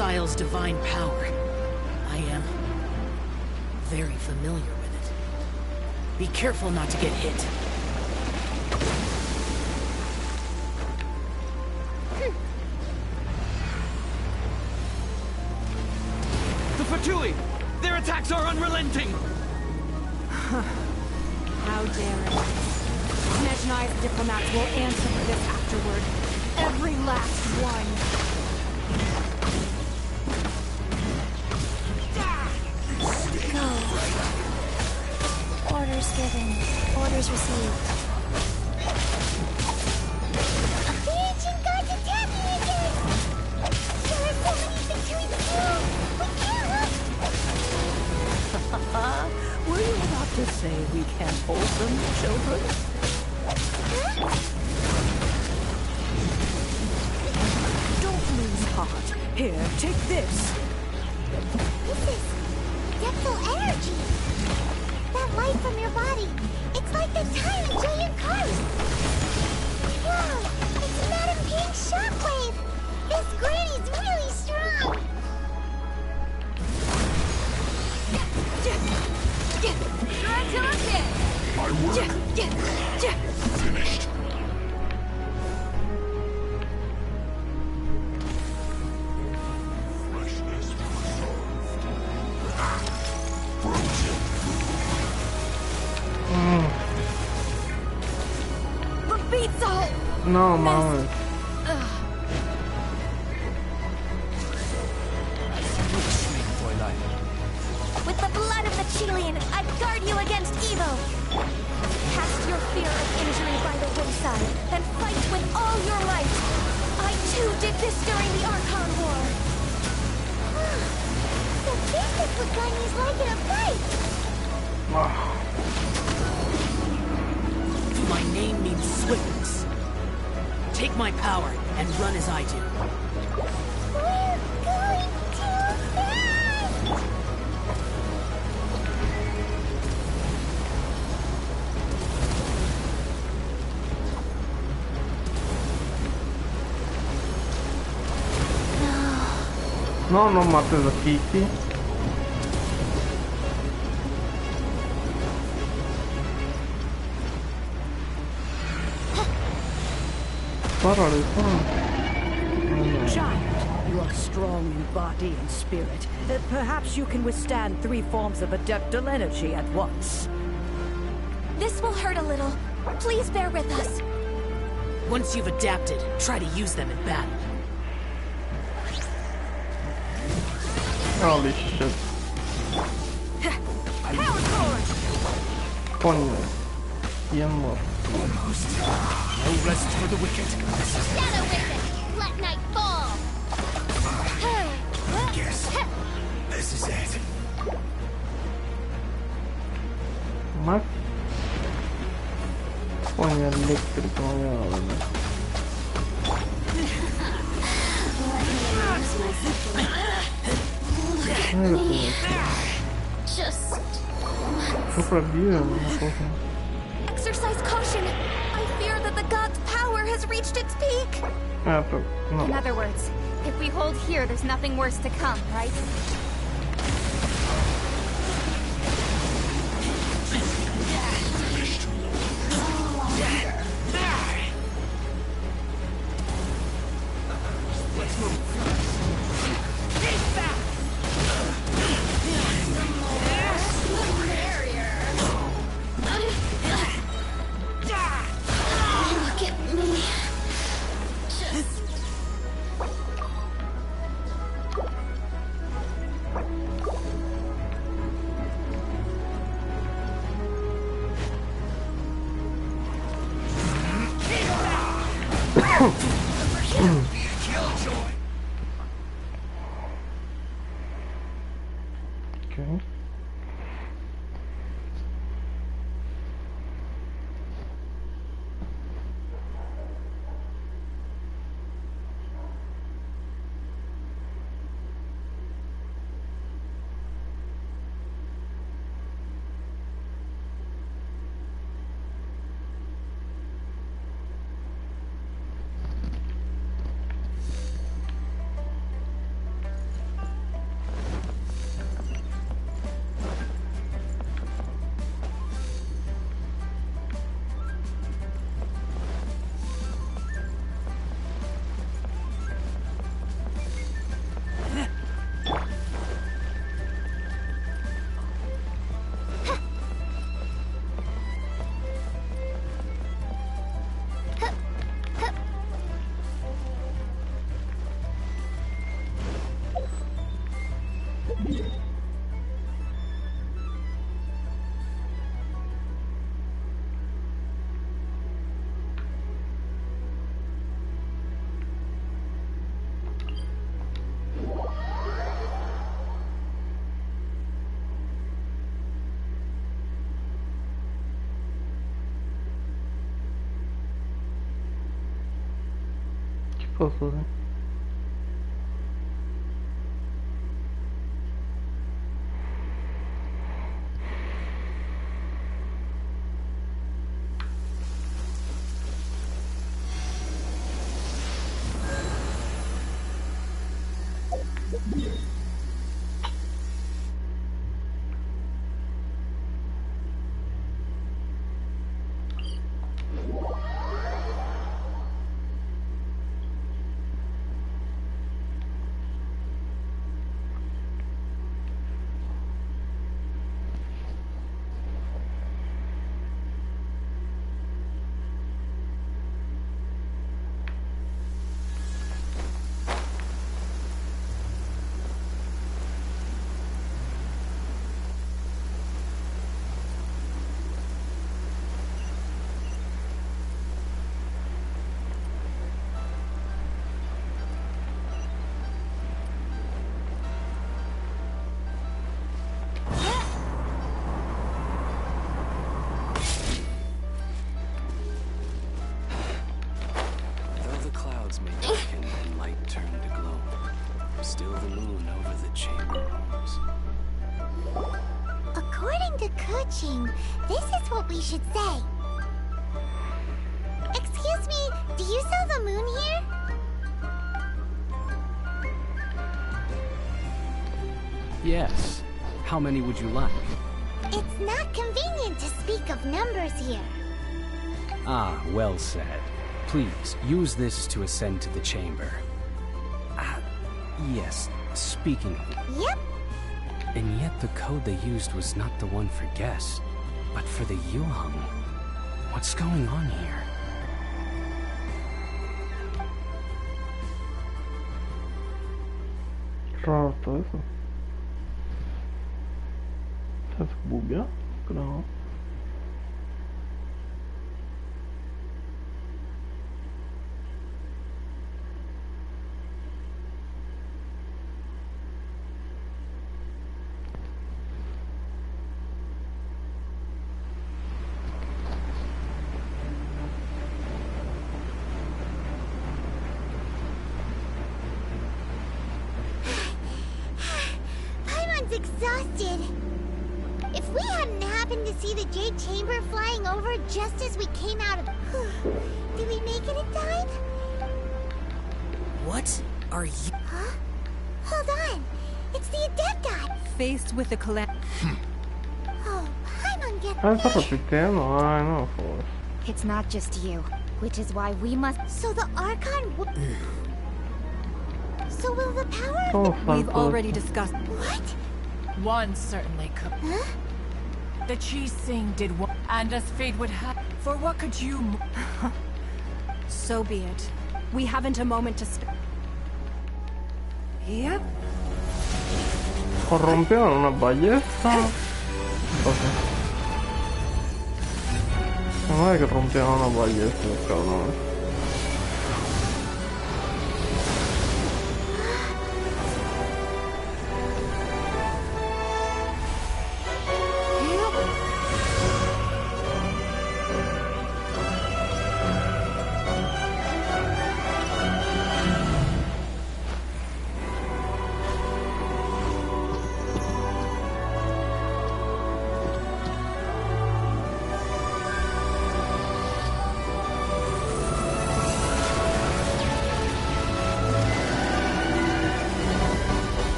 Osial's divine power. I am very familiar with it. Be careful not to get hit.
The Fatui! Their attacks are unrelenting!
How dare it. Snezhnai's diplomats will answer for this afterward. Every last one.
Orders given. Orders received.
The ancient god's attacking again! There are so many Fatui too! We can't
Were you about to say we can't hold them, children?
Huh?
Don't lose heart. Here, take this.
This is depthful energy. That light from your body. It's like the time in Jayan Cars. Whoa, it's Madame Ping's shockwave. This granny's really strong.
My work finished.
No mames.
With the blood of the Chilean, I guard you against evil. Cast your fear of injury by the wayside, and fight with all your might. I too did this during the Archon War.
So this is what Gunny's like in a fight.
My name means swiftness. Take my power and run as I do.
We're going too fast!
No, no mates a Kiki. Párale,
Child, you are strong in body and spirit. Perhaps you can withstand 3 forms of adeptal energy at once.
This will hurt a little. Please bear with us.
Once you've adapted, try to use them in battle.
Holy shit.
Power cord!
Coño. Bien muerto.
No rest for the wicked.
Shadow Raven, let night fall!
I guess this is it.
Más. Coño eléctrico, ya.
Just
Sobrevive una cosa.
exercise caution. I fear that the god's power has reached its peak.
Ah, pero no.
In other words, if we hold here, there's nothing worse to come, right?
Okay. ¿Qué pasó?
referring to coaching, this is what we should say. Excuse me, do you sell the moon here?
Yes. How many would you like?
It's not convenient to speak of numbers here.
Ah, well said. Please, use this to ascend to the chamber. Yes, speaking of...
Yep.
And yet the code they used was not the one for guests, but for the Yuheng. What's going on here?
Raro todo eso. ¿Se bugueó? Creo.
Exhausted. If we hadn't happened to see the Jade Chamber flying over just as we came out of... Did we make it in time?
What are you...
Huh? Hold on. It's the Adepti.
Faced with the calamity...
Oh, Paimon gets...
Ah, está repitiendo. Ay, no, joder.
It's not just you, which is why we must...
So the Archon... So will the power
Oh,
of the...
We've already discussed...
What?
One certainly could.
Huh?
The Chi Sing did what, and as fate would have. For what could you?
So be it. We haven't a moment to spare. Yep.
Corrompieron una ballesta. Okay. No hay que rompieron una ballesta, cabrón.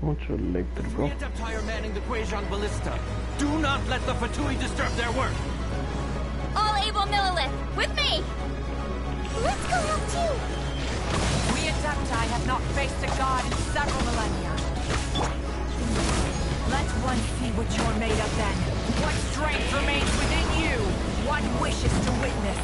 Mucho eléctrico.
The Adepti are manning the Guizhong ballista. Do not let the Fatui disturb their work.
All able Millilith, with me!
Let's go help too!
We Adepti have not faced a god in several millennia. Let one see what you're made of then. What strength remains within you? What wishes to witness?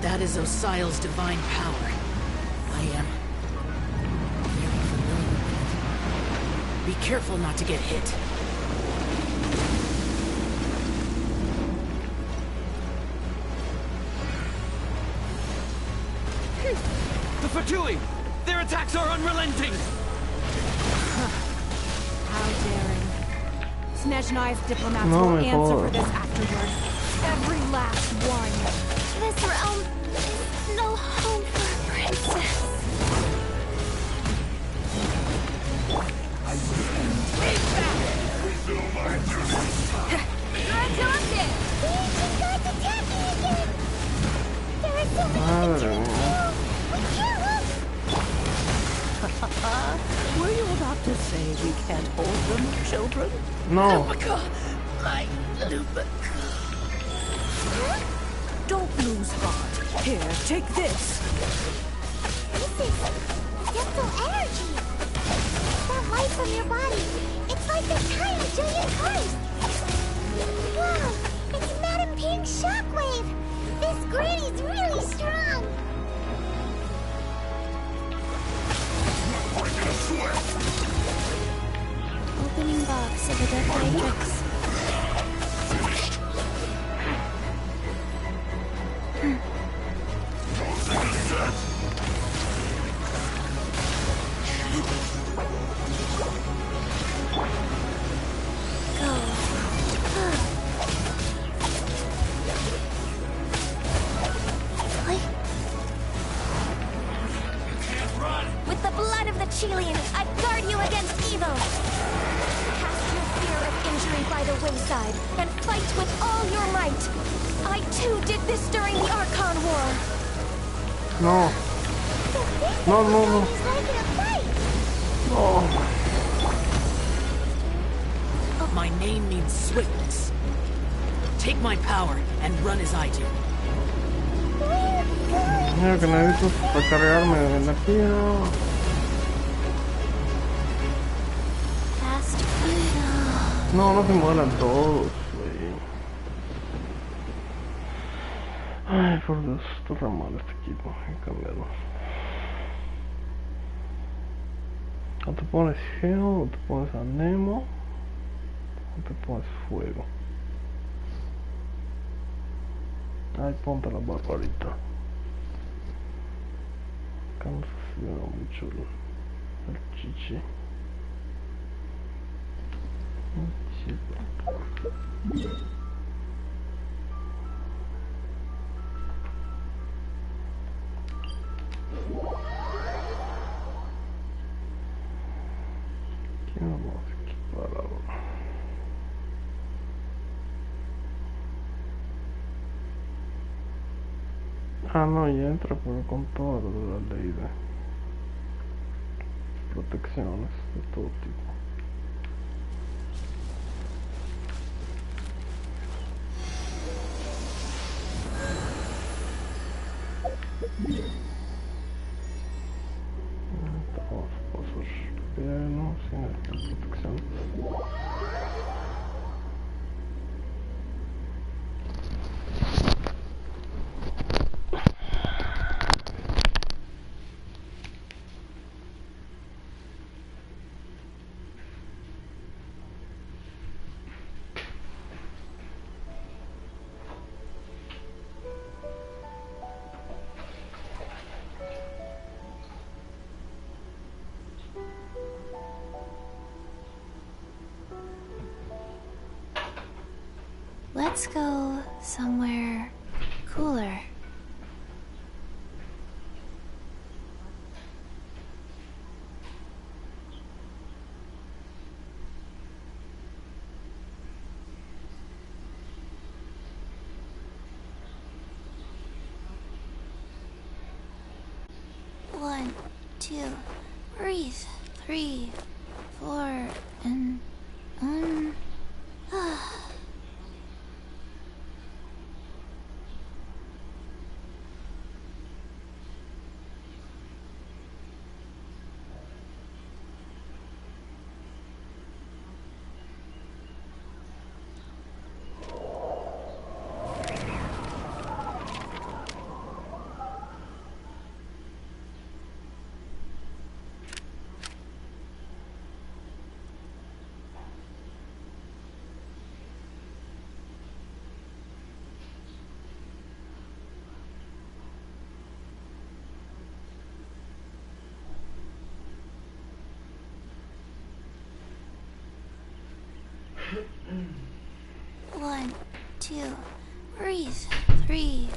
That is Osial's divine power. I am very familiar with it. Be careful not to get hit.
The Fatui! Their attacks are unrelenting!
How daring. Snezhnai's diplomats
No
will
me
answer
jodas.
for this afterward. Every last one.
Tressa,
come, children?
No.
My Lupica. Don't lose heart. Here, take this.
This is gentle energy. That light from your body, it's like they're trying to do your curse. Wow, it's Madam Pink Shockwave. This granny's really strong.
Opening box of the Death Matrix.
With the blood of the Chilean, I guard you against evil. Cast your fear of injury by the wayside and fight with all your might. I too did this during the Archon War.
No. No, no, no. No.
My name means swiftness. Take my power and run as I do.
Mira que necesito recargarme de energía. No, no se mueran todos, güey. Ay, por Dios, está re mal este equipo. Hay que cambiarlo. O te pones Geo, o te pones Anemo, o te pones Fuego. Ay, ponte la barbarita. Acá no sé si veo mucho el chichi. ¿Qué vamos a equipar ahora? Ah, no, ya entra, pero con toda la ley de protecciones de todo tipo. Vamos a pasar bien, sin esta protección.
Let's go somewhere cooler. One, two, breathe. 3, 4, and One, two, breathe. 3,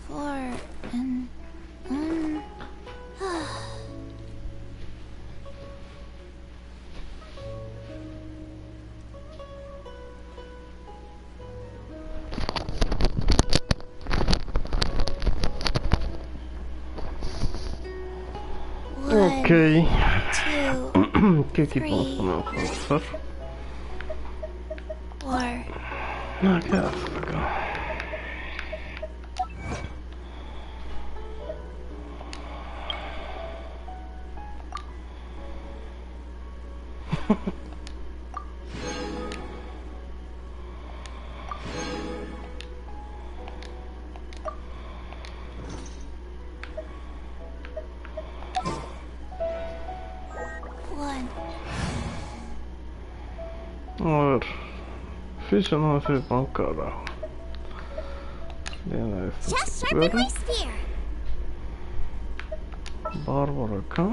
4, and
Ok. ¿Qué equipo nos ponemos a usar? Ah, ¿qué haces acá? A ver, ficha no me sirve para un carajo. Viene esto. Bárbaro acá.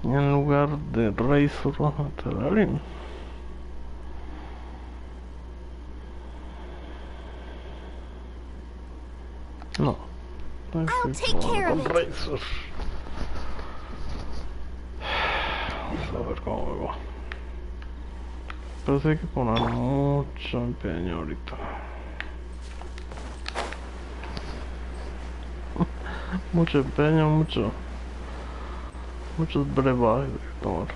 Y en lugar de Razor vamos a meter a Arin. No. Con Razor. Vamos a ver cómo me va. Pero sí hay que poner mucho empeño ahorita. Mucho empeño, muchos brebajes de tomar.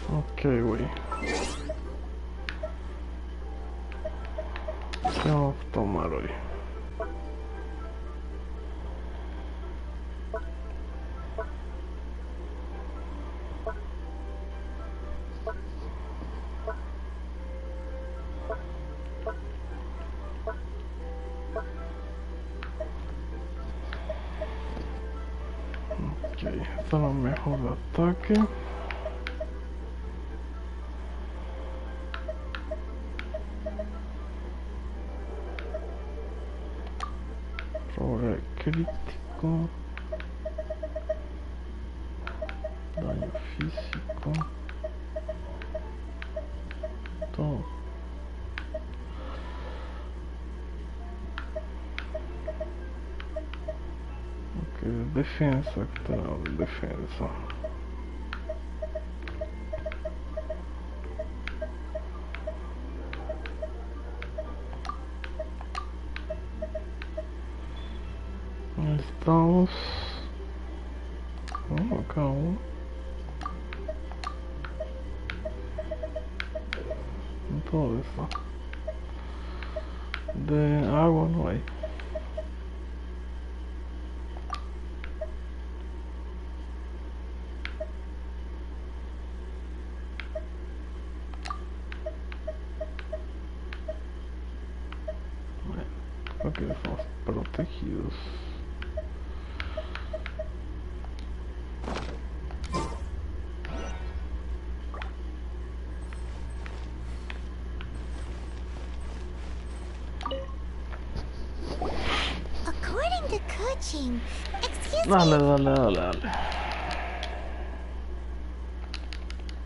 Ok, güey. ¿Qué vamos a tomar hoy? Ok, esta es la mejor de ataque. Robo crítico. Daño físico. Todo. Ok, defensa, que tenemos de defensa. Estamos... Oh, acá uno. Todo eso. De agua no hay. Bueno, creo que estamos protegidos. Dale.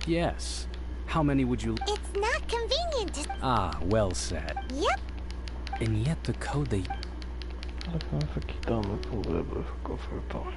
Yes. How many would you...
It's not convenient to...
Ah, well said.
Yep.
And yet the code they...
Vamos a quitarme el poder de esa cosa que tome.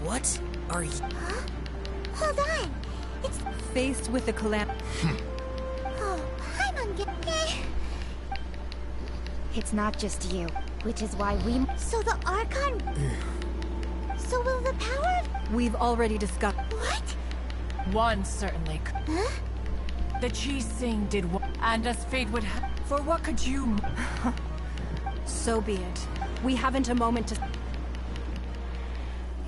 What are you?
Huh? Hold on. It's
faced with the calamity.
Oh, I'm
It's not just you, which is why we...
So the Archon... So will the power of...
We've already discussed...
What?
One certainly could.
Huh?
The Chi Sing did what... And as fate would have... For what could you...
So be it. We haven't a moment to...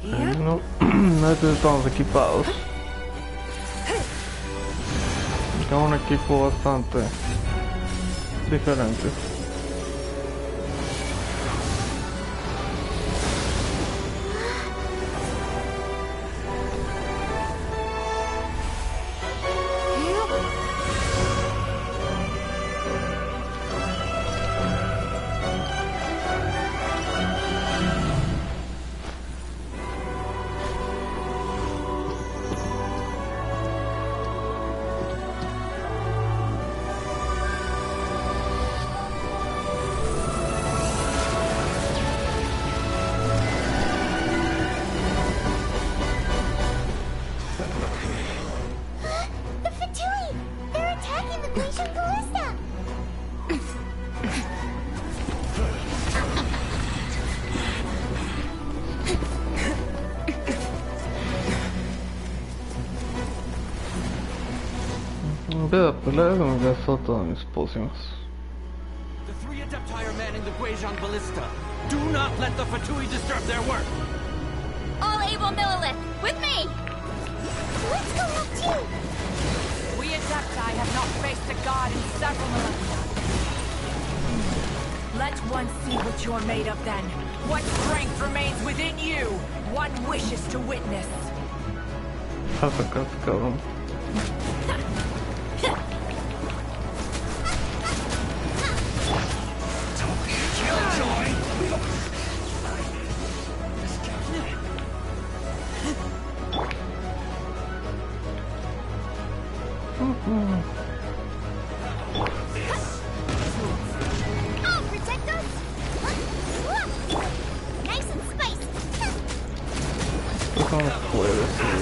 No, no estamos equipados. Es un equipo bastante diferente.
ballista!
Voy a pelear con gastar todas mis pociones.
The three Adepti are manning the Guizhong Ballista. Do not let the Fatui disturb their work.
All able Millilith, with me!
Let's go up too!
We Adepti have not faced a god in several millennia. Let one see what you're made of then. What strength remains within you? One wishes to witness.
Atacar, cabrón.
Oh, protect us! Nice and spicy!
No puede ser.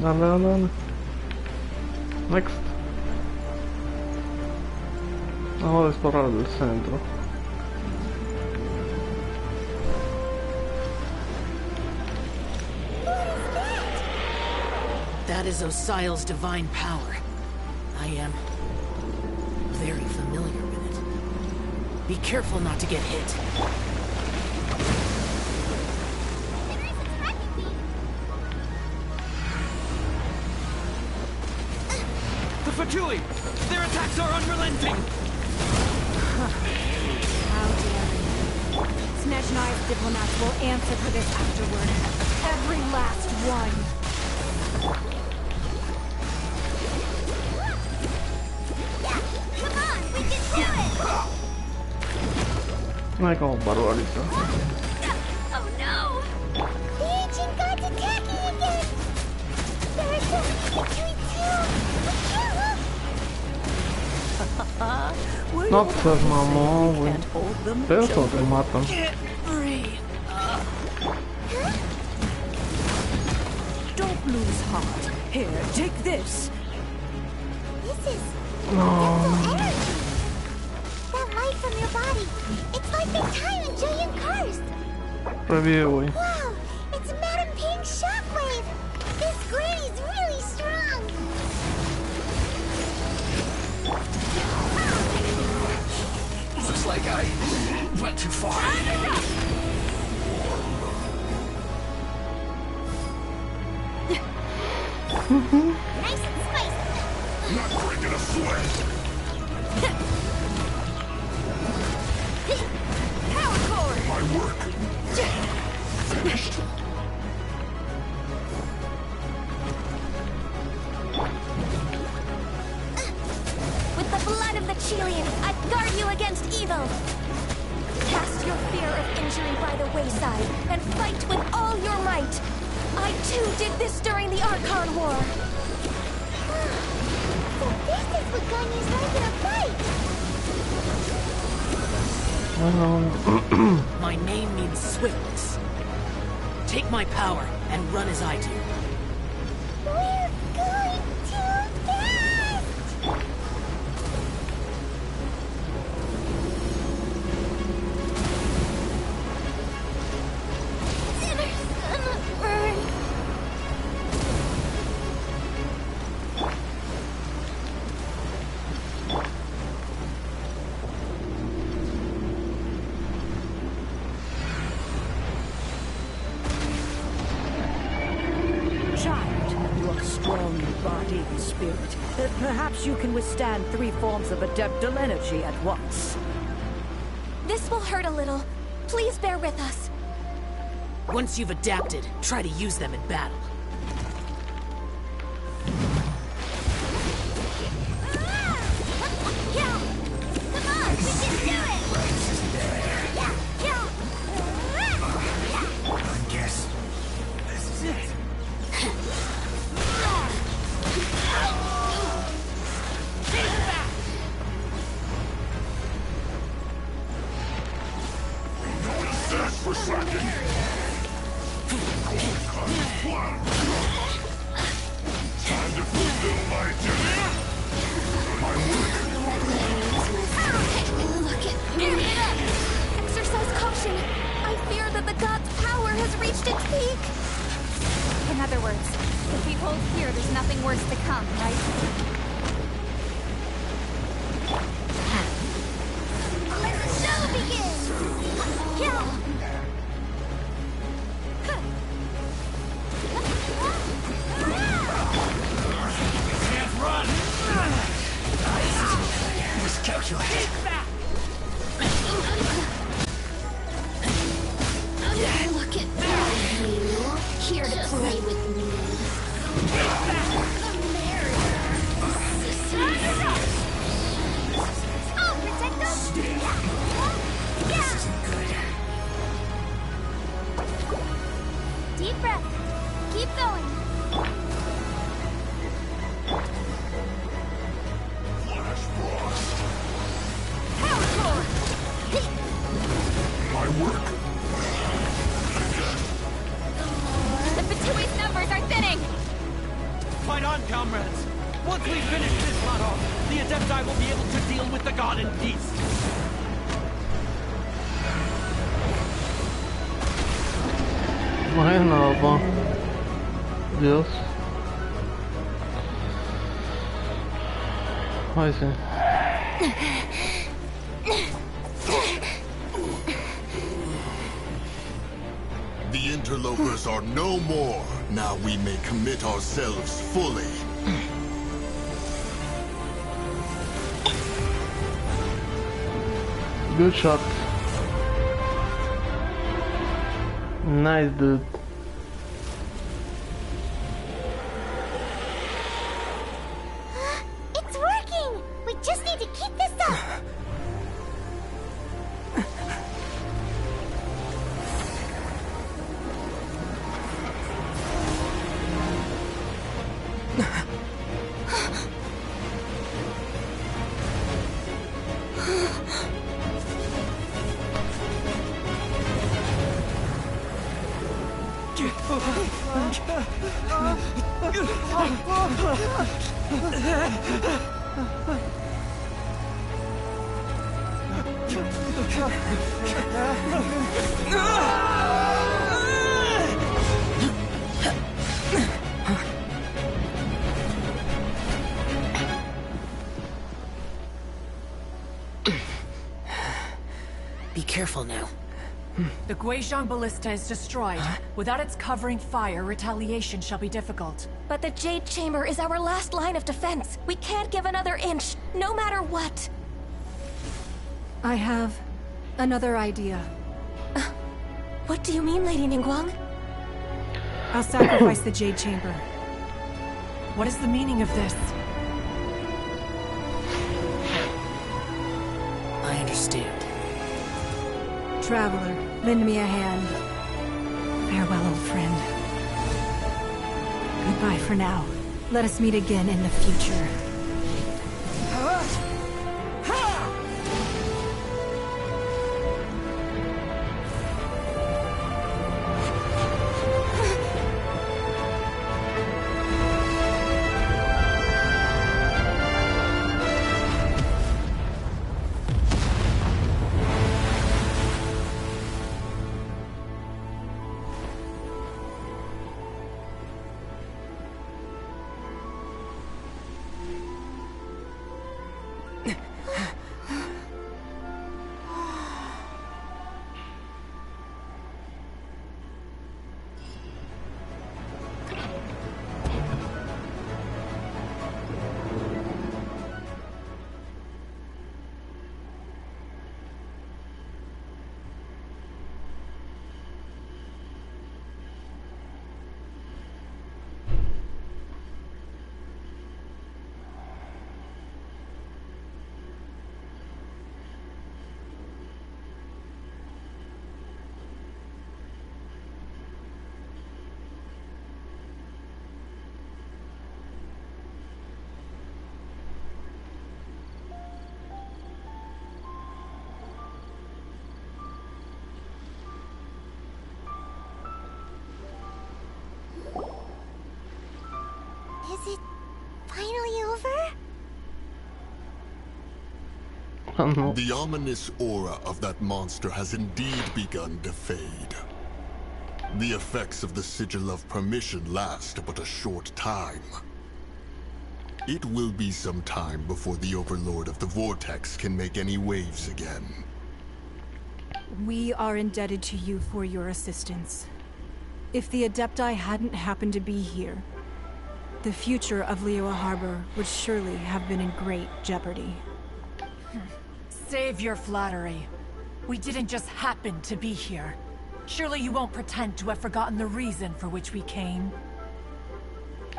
No. Next. Vamos a disparar del centro.
That is Osial's divine power. I am very familiar with it. Be careful not to get hit.
The Fatui! Their attacks are unrelenting!
How dare you. Snezhnai's diplomats will answer for this afterward. Every last one.
Come on, we can do it!
Ay, como barbarita.
Oh no! The ancient god's attacking again! There are so many between two!
No, pues mamón, güey. Eso te matan.
Don't lose heart. Here, take this.
This is
No.
energy! That light from your body, it's like the time in Julian Karst!
Review, güey.
Wow! It's Madam Ping's shockwave! This Granny's really strong!
Looks like I went too far.
Nice and spicy!
Not breaking a sweat.
Power core!
My work finished.
With the blood of the Chelian, I guard you against evil! Cast your fear of injury by the wayside, and fight with all your might! I too did this during the Archon War!
So this is what Ganya's like in a fight!
My name means swiftness. Take my power and run as I do.
We're going too fast! Dinner's gonna burn!
Child, you are strong in body and spirit. Perhaps you can withstand 3 forms of adeptal energy at once.
This will hurt a little. Please bear with us.
Once you've adapted, try to use them in battle.
Come on, we can do it!
I guess this is it.
told here there's nothing worse to come, right?
Let the show begin! Kill!
Can't run!
Miscalculated.
Look at you. Here to play with me.
I'll protect them!
This isn't good.
Deep breath. Keep going.
Flash frost.
Power core!
My work.
The Fatui's numbers are thinning!
Fight on, comrades! Once we finish this battle, the Adepti will be able to deal with the god in peace.
No hay nada, pa. Dios. Ay, sí.
The interlopers are no more. Now we may commit ourselves fully.
Good shot. Nice, dude.
It's working! We just need to keep this up!
Be careful now.
The Guizhong Ballista is destroyed. Without its covering fire, retaliation shall be difficult.
But the Jade Chamber is our last line of defense. We can't give another inch, no matter what.
I have another idea.
What do you mean, Lady Ningguang?
I'll sacrifice the Jade Chamber.
What is the meaning of this?
I understand.
Traveler, lend me a hand. Farewell, old friend. Goodbye for now. Let us meet again in the future.
Is it finally over?
The ominous aura of that monster has indeed begun to fade. The effects of the Sigil of Permission last but a short time. It will be some time before the Overlord of the Vortex can make any waves again.
We are indebted to you for your assistance. If the Adepti hadn't happened to be here, the future of Liyue Harbor would surely have been in great jeopardy.
Save your flattery. We didn't just happen to be here. Surely you won't pretend to have forgotten the reason for which we came.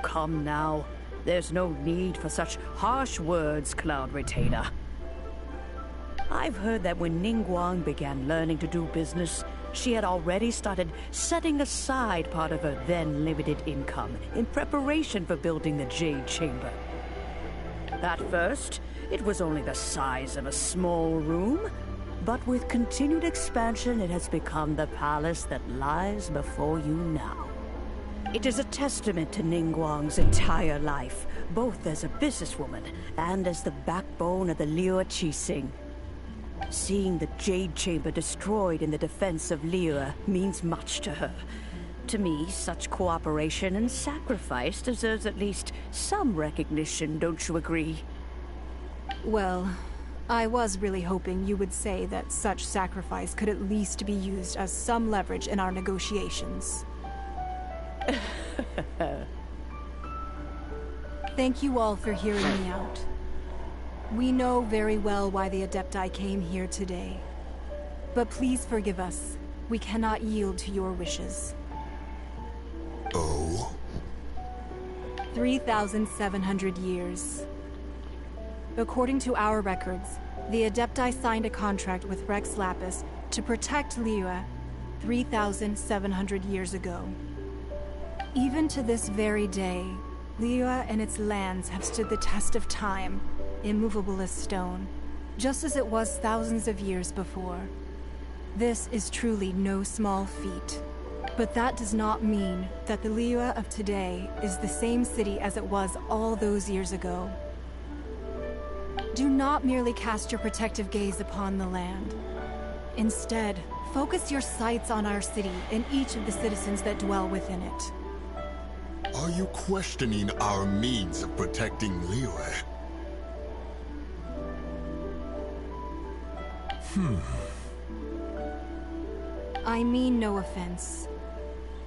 Come now. There's no need for such harsh words, Cloud Retainer. I've heard that when Ningguang began learning to do business, she had already started setting aside part of her then limited income in preparation for building the Jade Chamber. At first, it was only the size of a small room, but with continued expansion, it has become the palace that lies before you now. It is a testament to Ningguang's entire life, both as a businesswoman and as the backbone of the Liyue Qixing. Seeing the Jade Chamber destroyed in the defense of Liyue means much to her. To me, such cooperation and sacrifice deserves at least some recognition, don't you agree?
Well, I was really hoping you would say that such sacrifice could at least be used as some leverage in our negotiations. Thank you all for hearing me out. We know very well why the Adepti came here today. But please forgive us. We cannot yield to your wishes.
Oh?
3,700 years. According to our records, the Adepti signed a contract with Rex Lapis to protect Liyue 3,700 years ago. Even to this very day, Liyue and its lands have stood the test of time, immovable as stone, just as it was thousands of years before. This is truly no small feat. But that does not mean that the Liyue of today is the same city as it was all those years ago. Do not merely cast your protective gaze upon the land. Instead, focus your sights on our city and each of the citizens that dwell within it.
Are you questioning our means of protecting Liyue?
I mean no offense.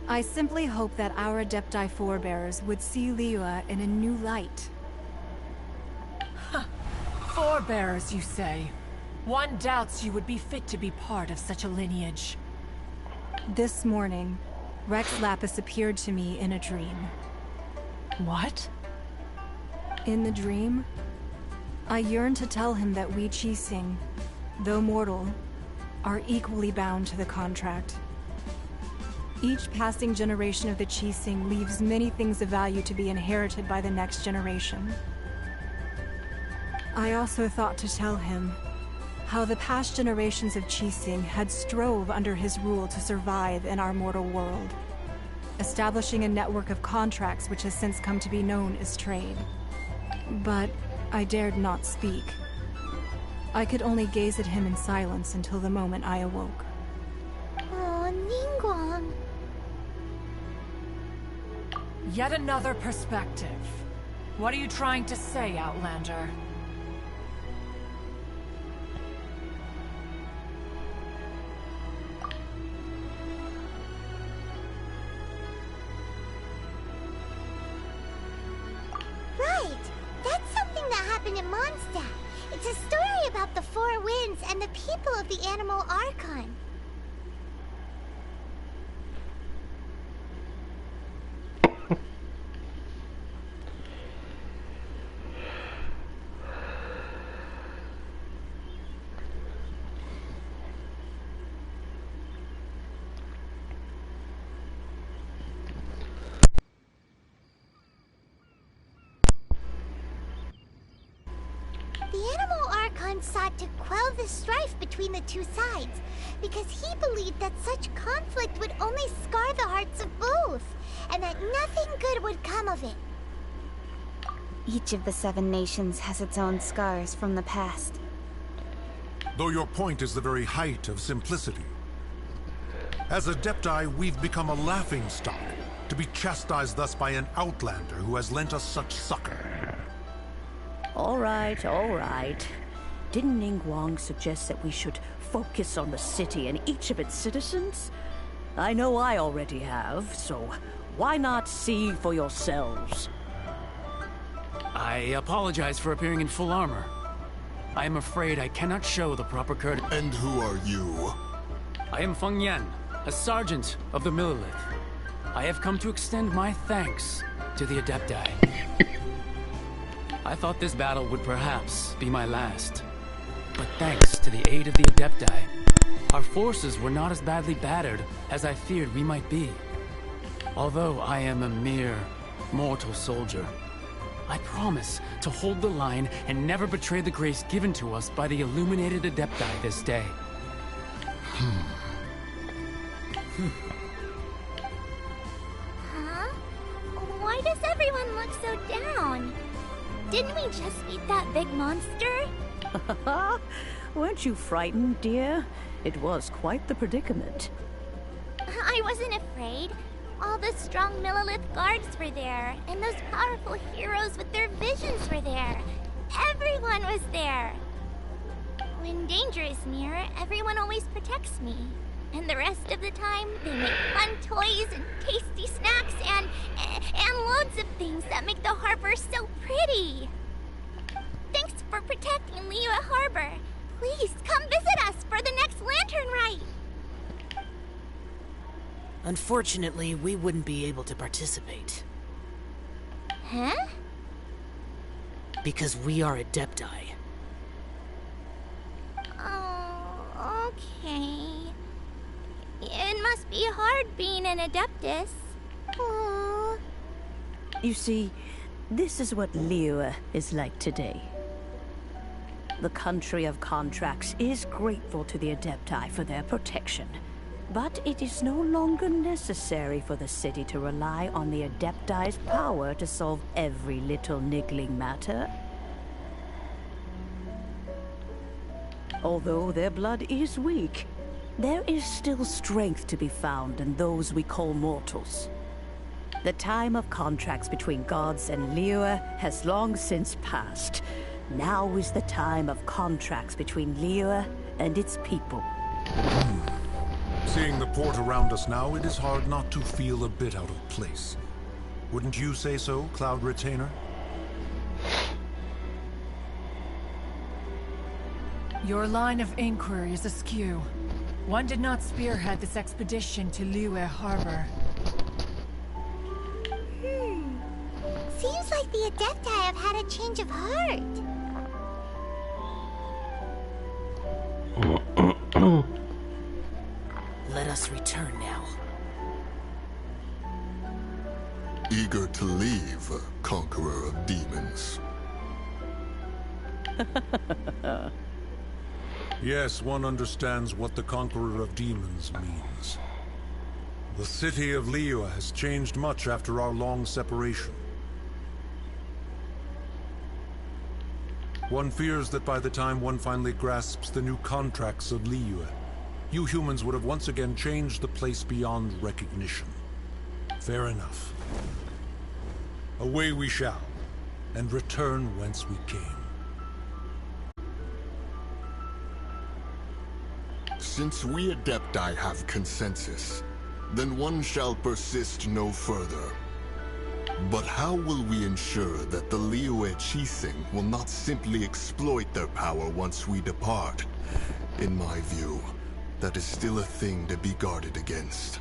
I simply hope that our Adepti forebears would see Liyue in a new light.
Forebears, you say? One doubts you would be fit to be part of such a lineage.
This morning, Rex Lapis appeared to me in a dream.
What?
In the dream, I yearned to tell him that we Qixing, though mortal, are equally bound to the contract. Each passing generation of the Qixing leaves many things of value to be inherited by the next generation. I also thought to tell him how the past generations of Qixing had strove under his rule to survive in our mortal world, establishing a network of contracts which has since come to be known as trade. But I dared not speak. I could only gaze at him in silence until the moment I awoke.
Oh, Ningguang.
Yet another perspective. What are you trying to say, Outlander?
Right! That's something that happened in Mondstadt. It's a story about the Four Winds and the people of the animal Archon. The animal Archon sought to quell the strife between the two sides, because he believed that such conflict would only scar the hearts of both, and that nothing good would come of it.
Each of the 7 nations has its own scars from the past.
Though your point is the very height of simplicity. As Adepti, we've become a laughingstock, to be chastised thus by an outlander who has lent us such succor.
All right, all right. Didn't Ningguang suggest that we should focus on the city and each of its citizens? I know I already have, so why not see for yourselves?
I apologize for appearing in full armor. I am afraid I cannot show the proper courtesy.
And who are you?
I am Feng Yan, a sergeant of the Millelith. I have come to extend my thanks to the Adepti. I thought this battle would perhaps be my last. But thanks to the aid of the Adepti, our forces were not as badly battered as I feared we might be. Although I am a mere mortal soldier, I promise to hold the line and never betray the grace given to us by the illuminated Adepti this day.
Huh? Why does everyone look so down? Didn't we just beat that big monster?
Weren't you frightened, dear? It was quite the predicament.
I wasn't afraid. All the strong Millelith guards were there, and those powerful heroes with their visions were there. Everyone was there. When danger is near, everyone always protects me. And the rest of the time, they make fun toys and tasty snacks and loads of things that make the harbor so pretty. Thanks for protecting Liyue Harbor. Please come visit us for the next lantern rite.
Unfortunately, we wouldn't be able to participate.
Huh?
Because we are Adepti.
Oh, okay. It must be hard being an Adeptus. Aww.
You see, this is what Liyue is like today. The country of contracts is grateful to the Adepti for their protection. But it is no longer necessary for the city to rely on the Adepti's power to solve every little niggling matter. Although their blood is weak, there is still strength to be found in those we call mortals. The time of contracts between gods and Liyue has long since passed. Now is the time of contracts between Liyue and its people.
Seeing the port around us now, it is hard not to feel a bit out of place. Wouldn't you say so, Cloud Retainer?
Your line of inquiry is askew. One did not spearhead this expedition to Liyue Harbor.
Seems like the Adepti have had a change of heart.
Let us return now.
Eager to leave, Conqueror of Demons.
Yes, one understands what the Conqueror of Demons means. The city of Liyue has changed much after our long separation. One fears that by the time one finally grasps the new contracts of Liyue, you humans would have once again changed the place beyond recognition. Fair enough. Away we shall, and return whence we came.
Since we Adepti have consensus, then one shall persist no further. But how will we ensure that the Liyue Chising will not simply exploit their power once we depart? In my view, that is still a thing to be guarded against.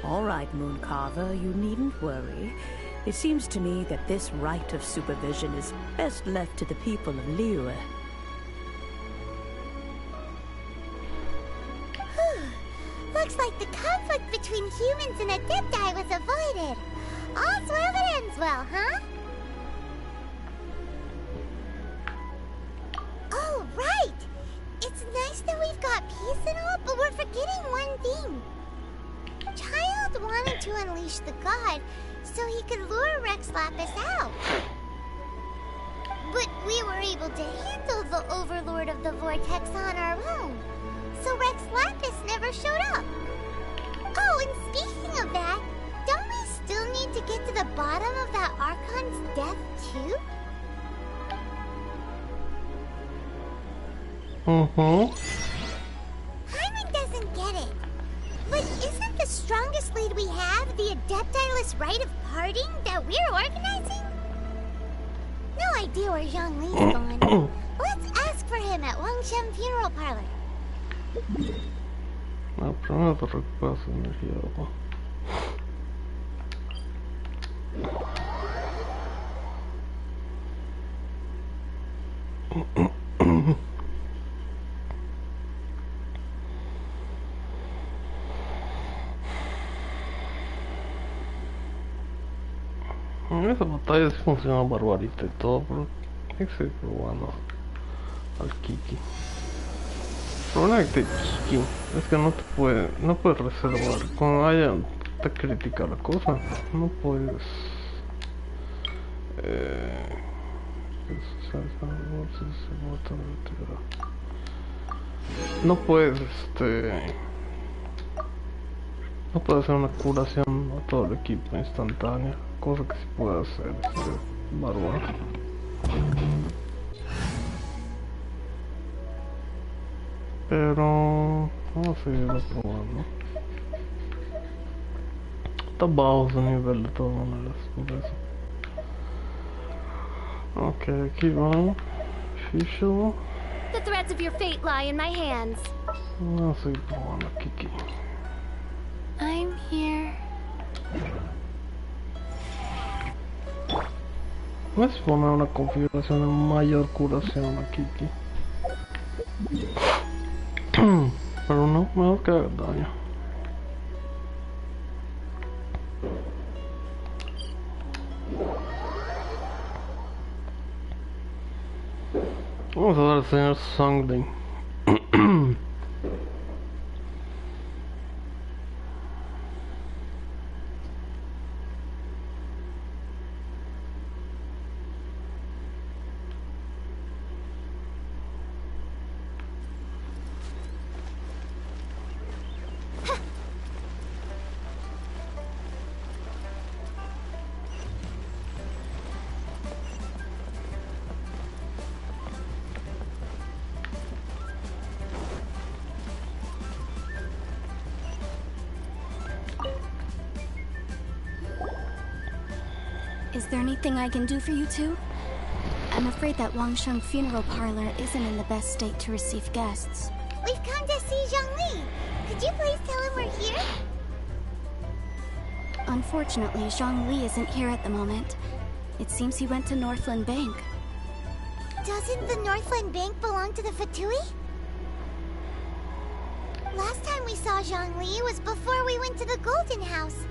All right, Mooncarver, you needn't worry. It seems to me that this right of supervision is best left to the people of Liyue.
Looks like the conflict between humans and Adepti was avoided. All's well that ends well, huh? Oh, right! It's nice that we've got peace and all, but we're forgetting one thing. Child wanted to unleash the god so he could lure Rex Lapis out. But we were able to handle the Overlord of the Vortex on our own, so Rex Lapis never showed up. Oh, and speaking of that, don't we still need to get to the bottom of that Archon's death, too? Hyman doesn't get it. But isn't the strongest lead we have the Adepti-less rite of parting that we're organizing? No idea where Zhongli's gone. Let's ask for him at Wangshan Funeral Parlor.
No, primero te recuperas energía, ¿no? Esa batalla sí funciona barbarita y todo, pero hay que seguir probando al Kiki. El problema de Kiki es que no puedes reservar. Cuando haya te crítica la cosa, no puedes no puedes no puede hacer una curación a todo el equipo instantánea, cosa que sí puede hacer bárbaro. Pero vamos a seguirlo probando. Está bajo su nivel de todas maneras, por eso. Ok, aquí va. Official.
The threads of your fate lie in my hands.
Vamos a seguir probando a Kiki.
I'm here.
Voy a poner una configuración de mayor curación a Kiki. Pero no, mejor que haga daño. Vamos a ver al señor Songling.
Is there anything I can do for you two? I'm afraid that Wangshan Funeral Parlor isn't in the best state to receive guests.
We've come to see Zhongli. Could you please tell him we're here?
Unfortunately, Zhongli isn't here at the moment. It seems he went to Northland Bank.
Doesn't the Northland Bank belong to the Fatui? Last time we saw Zhongli was before we went to the Golden House.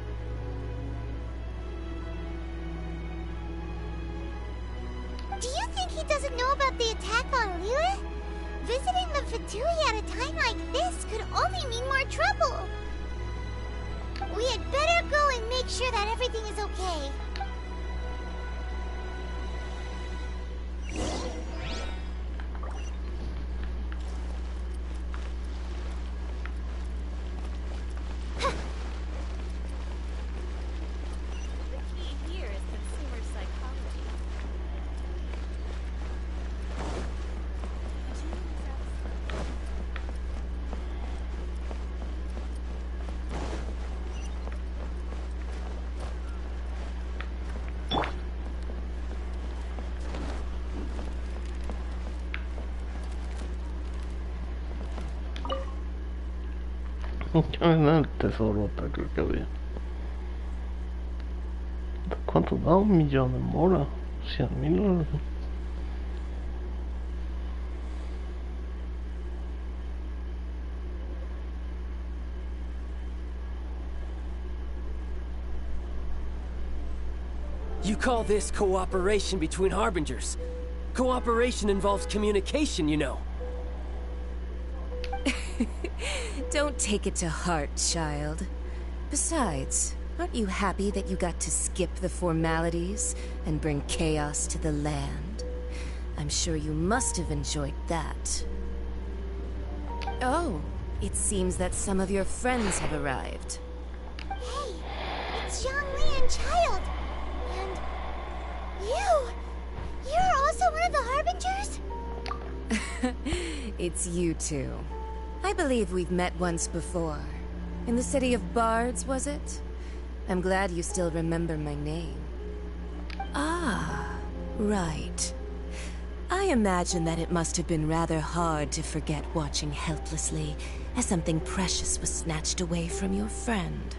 Do you think he doesn't know about the attack on Liyue? Visiting the Fatui at a time like this could only mean more trouble. We had better go and make sure that everything is okay.
El tesorota creo que había. ¿Cuánto da? 1 millón de mora. 100.000 $.
You call this cooperation between Harbingers? Cooperation involves communication, you know.
Don't take it to heart, child. Besides, aren't you happy that you got to skip the formalities and bring chaos to the land? I'm sure you must have enjoyed that. Oh, it seems that some of your friends have arrived.
Hey, it's Zhongli and Child. And you! You're also one of the Harbingers?
It's you two. I believe we've met once before. In the city of Bards, was it? I'm glad you still remember my name. Ah, right. I imagine that it must have been rather hard to forget watching helplessly as something precious was snatched away from your friend.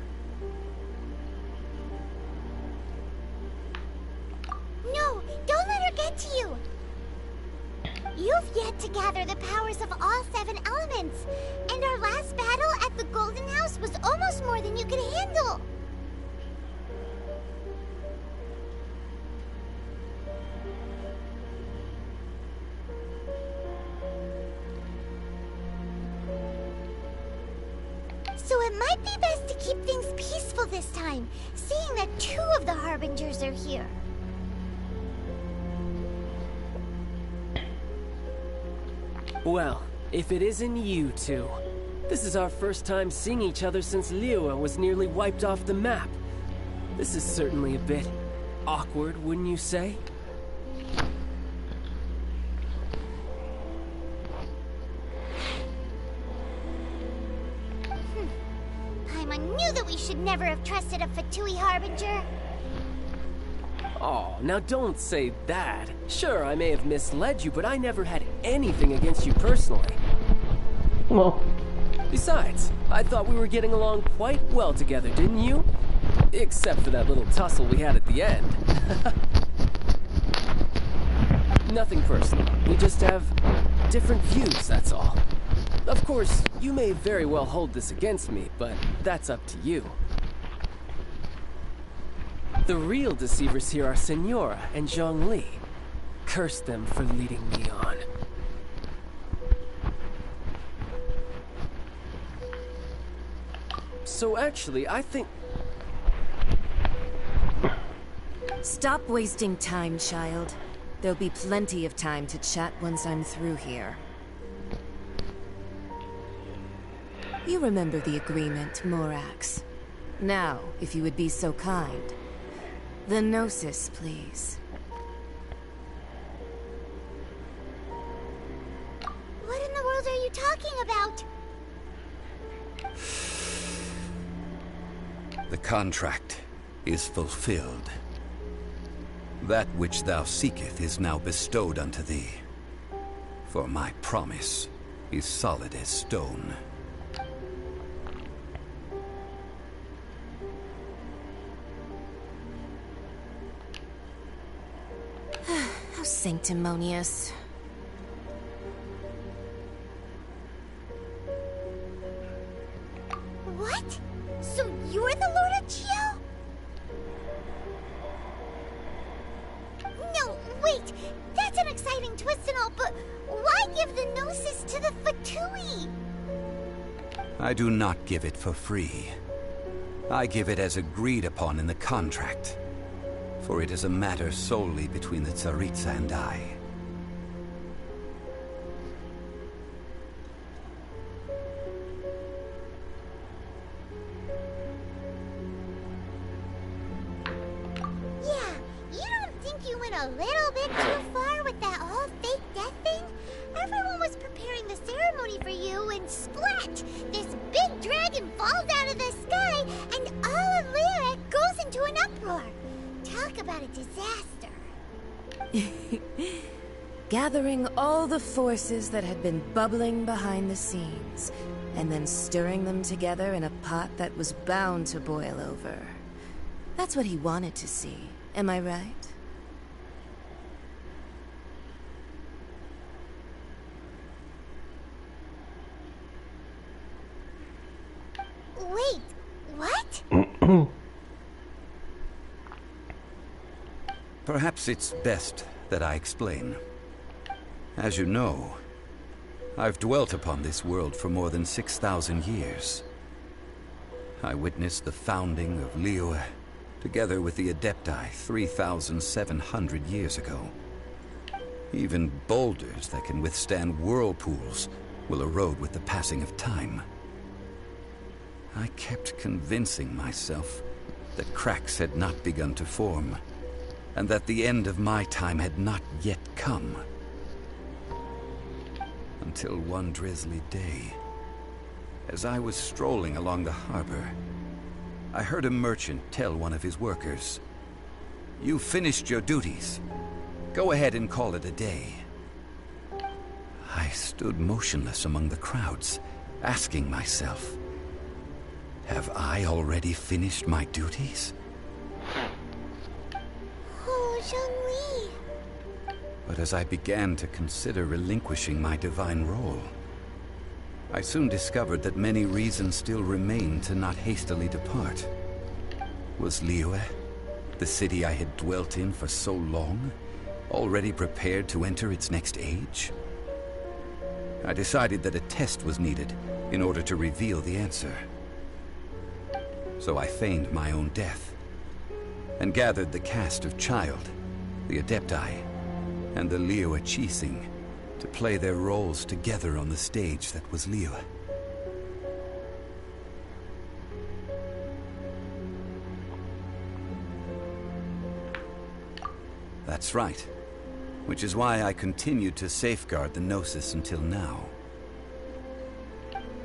No, don't let her get to you! You've yet to gather the powers of all 7 elements, and our last battle at the Golden House was almost more than you could handle! So it might be best to keep things peaceful this time, seeing that 2 of the Harbingers are here.
Well, if it isn't you two. This is our first time seeing each other since Liyue was nearly wiped off the map. This is certainly a bit awkward, wouldn't you say?
Paimon knew that we should never have trusted a Fatui Harbinger.
Oh, now don't say that. Sure, I may have misled you, but I never had anything against you personally.
Well.
Besides, I thought we were getting along quite well together, didn't you? Except for that little tussle we had at the end. Nothing personal. We just have different views, that's all. Of course, you may very well hold this against me, but that's up to you. The real deceivers here are Senora and Zhongli. Curse them for leading me on. So actually, I think...
Stop wasting time, child. There'll be plenty of time to chat once I'm through here. You remember the agreement, Morax. Now, if you would be so kind. The Gnosis, please.
What in the world are you talking about?
The contract is fulfilled. That which thou seeketh is now bestowed unto thee. For my promise is solid as stone.
How sanctimonious.
What? So you're the Lord of Geo? No, wait! That's an exciting twist and all, but why give the Gnosis to the Fatui?
I do not give it for free. I give it as agreed upon in the contract. For it is a matter solely between the Tsaritsa and I.
Yeah, you don't think you went a little bit too far with that whole fake death thing? Everyone was preparing the ceremony for you, and splat! This big dragon falls out of the sky, and all of Lyra goes into an uproar. Talk about a disaster.
Gathering all the forces that had been bubbling behind the scenes, and then stirring them together in a pot that was bound to boil over. That's what he wanted to see, am I right?
Wait, what?
Perhaps it's best that I explain. As you know, I've dwelt upon this world for more than 6,000 years. I witnessed the founding of Liyue, together with the Adepti 3,700 years ago. Even boulders that can withstand whirlpools will erode with the passing of time. I kept convincing myself that cracks had not begun to form, and that the end of my time had not yet come. Until one drizzly day, as I was strolling along the harbor, I heard a merchant tell one of his workers, "You've finished your duties. Go ahead and call it a day." I stood motionless among the crowds, asking myself, have I already finished my duties?
Oh, Zhongli.
But as I began to consider relinquishing my divine role, I soon discovered that many reasons still remained to not hastily depart. Was Liyue, the city I had dwelt in for so long, already prepared to enter its next age? I decided that a test was needed in order to reveal the answer. So I feigned my own death, and gathered the cast of Child, the Adepti, and the Liyue Qixing to play their roles together on the stage that was Liyue. That's right. Which is why I continued to safeguard the Gnosis until now.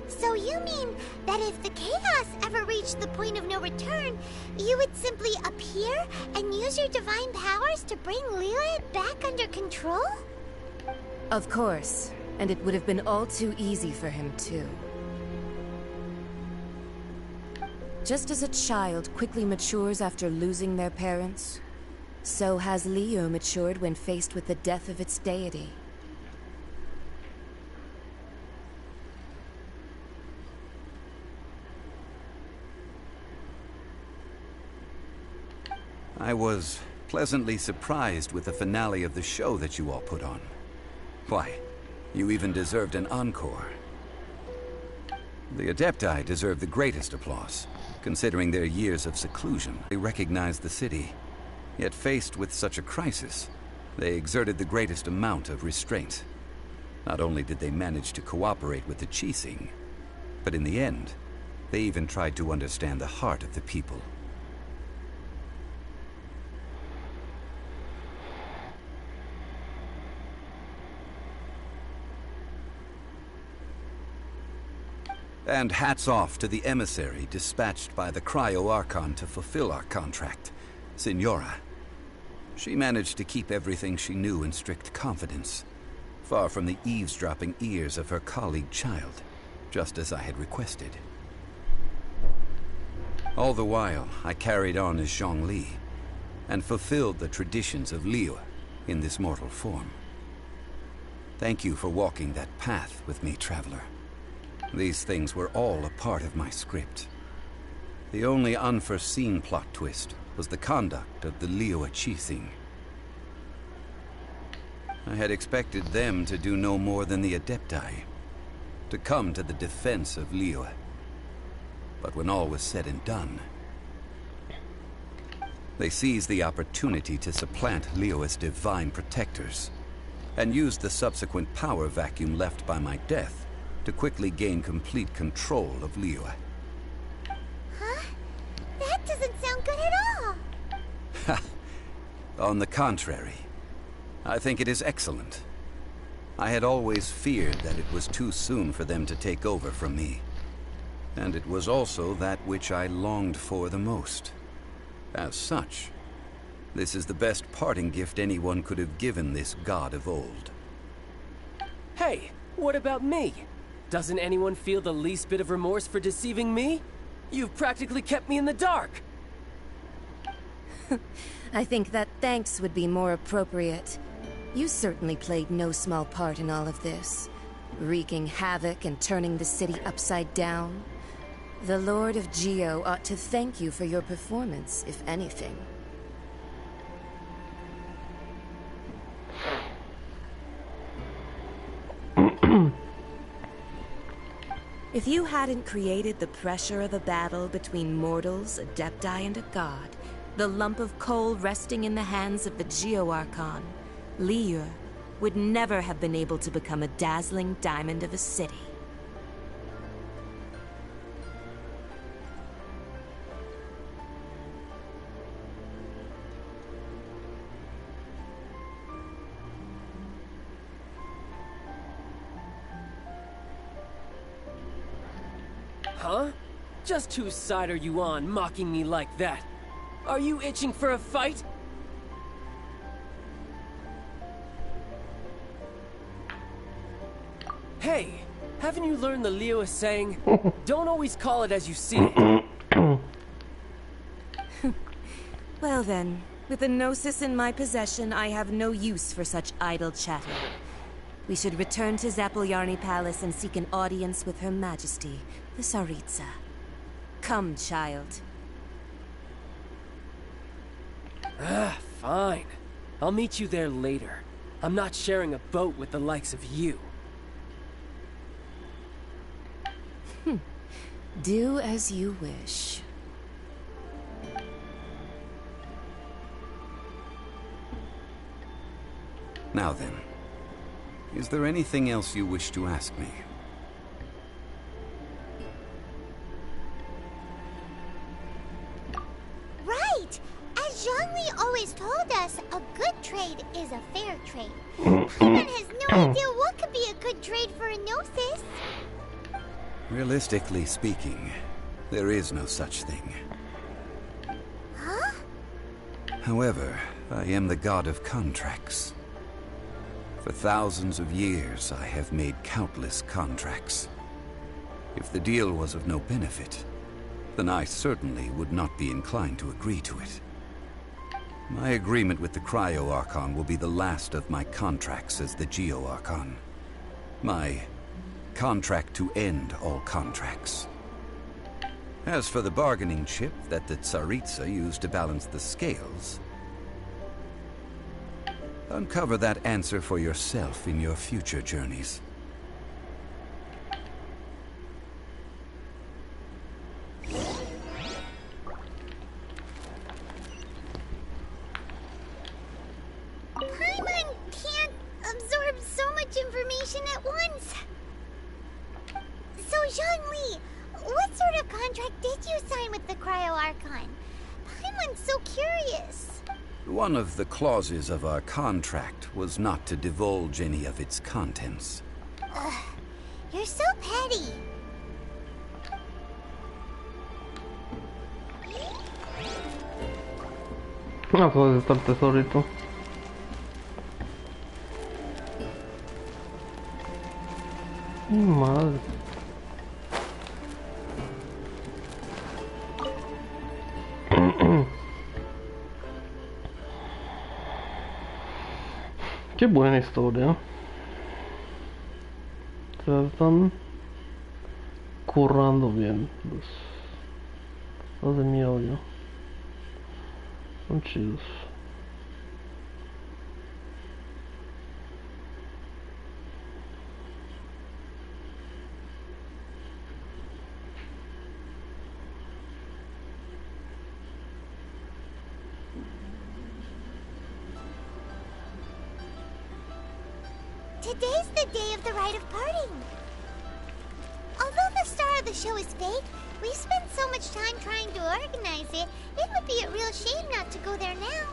So you mean that if the chaos ever reached the point of no return, you would simply appear and use your divine powers to bring Liyue back under control?
Of course, and it would have been all too easy for him too. Just as a child quickly matures after losing their parents, so has Liyue matured when faced with the death of its deity.
I was pleasantly surprised with the finale of the show that you all put on. Why, you even deserved an encore. The Adepti deserve the greatest applause, considering their years of seclusion. They recognized the city, yet faced with such a crisis, they exerted the greatest amount of restraint. Not only did they manage to cooperate with the Qixing, but in the end, they even tried to understand the heart of the people. And hats off to the emissary dispatched by the Cryo-Archon to fulfill our contract, Signora. She managed to keep everything she knew in strict confidence, far from the eavesdropping ears of her colleague Child, just as I had requested. All the while, I carried on as Zhongli, and fulfilled the traditions of Liyue in this mortal form. Thank you for walking that path with me, Traveler. These things were all a part of my script. The only unforeseen plot twist was the conduct of the Liyue Qixing. I had expected them to do no more than the Adepti, to come to the defense of Liyue. But when all was said and done, they seized the opportunity to supplant Liyue's divine protectors, and used the subsequent power vacuum left by my death to quickly gain complete control of Liyue.
Huh? That doesn't sound good at all!
Ha! On the contrary, I think it is excellent. I had always feared that it was too soon for them to take over from me. And it was also that which I longed for the most. As such, this is the best parting gift anyone could have given this god of old.
Hey, what about me? Doesn't anyone feel the least bit of remorse for deceiving me? You've practically kept me in the dark!
I think that thanks would be more appropriate. You certainly played no small part in all of this, wreaking havoc and turning the city upside down. The Lord of Geo ought to thank you for your performance, if anything. If you hadn't created the pressure of a battle between mortals, adepti, and a god, the lump of coal resting in the hands of the Geo-Archon, Liyue would never have been able to become a dazzling diamond of a city.
Huh? Just whose side are you on, mocking me like that? Are you itching for a fight? Hey, haven't you learned the Liyue saying, don't always call it as you see it?
Well then, with the Gnosis in my possession, I have no use for such idle chatter. We should return to Zapoljarny Palace and seek an audience with Her Majesty, the Tsaritsa. Come, child.
Fine. I'll meet you there later. I'm not sharing a boat with the likes of you.
Do as you wish.
Now then, is there anything else you wish to ask me?
Right! As Zhongli always told us, a good trade is a fair trade. Paimon has no idea what could be a good trade for a Gnosis.
Realistically speaking, there is no such thing.
Huh?
However, I am the god of contracts. For thousands of years, I have made countless contracts. If the deal was of no benefit, then I certainly would not be inclined to agree to it. My agreement with the Cryo-Archon will be the last of my contracts as the Geo-Archon. My contract to end all contracts. As for the bargaining chip that the Tsaritsa used to balance the scales, uncover that answer for yourself in your future journeys.
Paimon can't absorb so much information at once. So, Zhongli, what sort of contract did you sign with the Cryo-Archon? Paimon's so curious.
One of the clauses of our contract was not to divulge any of its contents.
You're so petty.
No, puede estar el tesorito. Madre. Qué buena historia. Se están currando bien los de mi audio. Son chidos.
Today's the day of the rite of parting. Although the star of the show is fake, we've spent so much time trying to organize it, it would be a real shame not to go there now.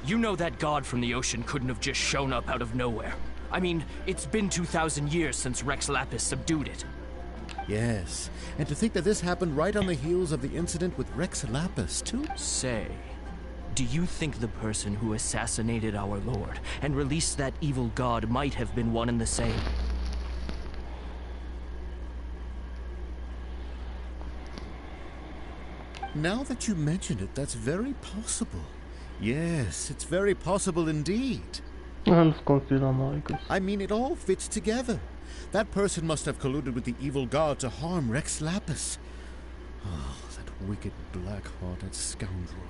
You know that god from the ocean couldn't have just shown up out of nowhere. I mean, it's been 2,000 years since Rex Lapis subdued it.
Yes, and to think that this happened right on the heels of the incident with Rex Lapis, too?
Say, do you think the person who assassinated our lord and released that evil god might have been one and the same?
Now that you mention it, that's very possible. Yes, it's very possible indeed. I mean, it all fits together. That person must have colluded with the evil god to harm Rex Lapis. Oh, that wicked, black-hearted scoundrel.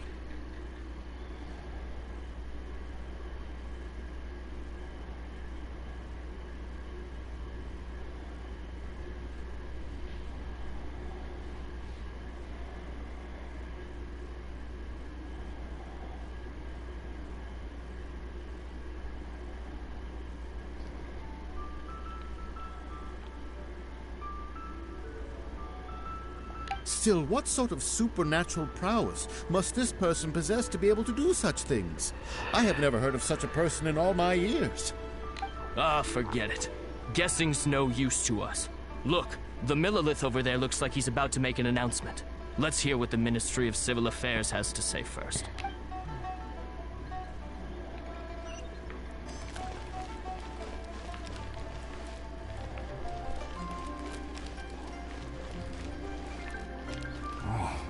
Still, what sort of supernatural prowess must this person possess to be able to do such things? I have never heard of such a person in all my years.
Ah, forget it. Guessing's no use to us. Look, the Millilith over there looks like he's about to make an announcement. Let's hear what the Ministry of Civil Affairs has to say first.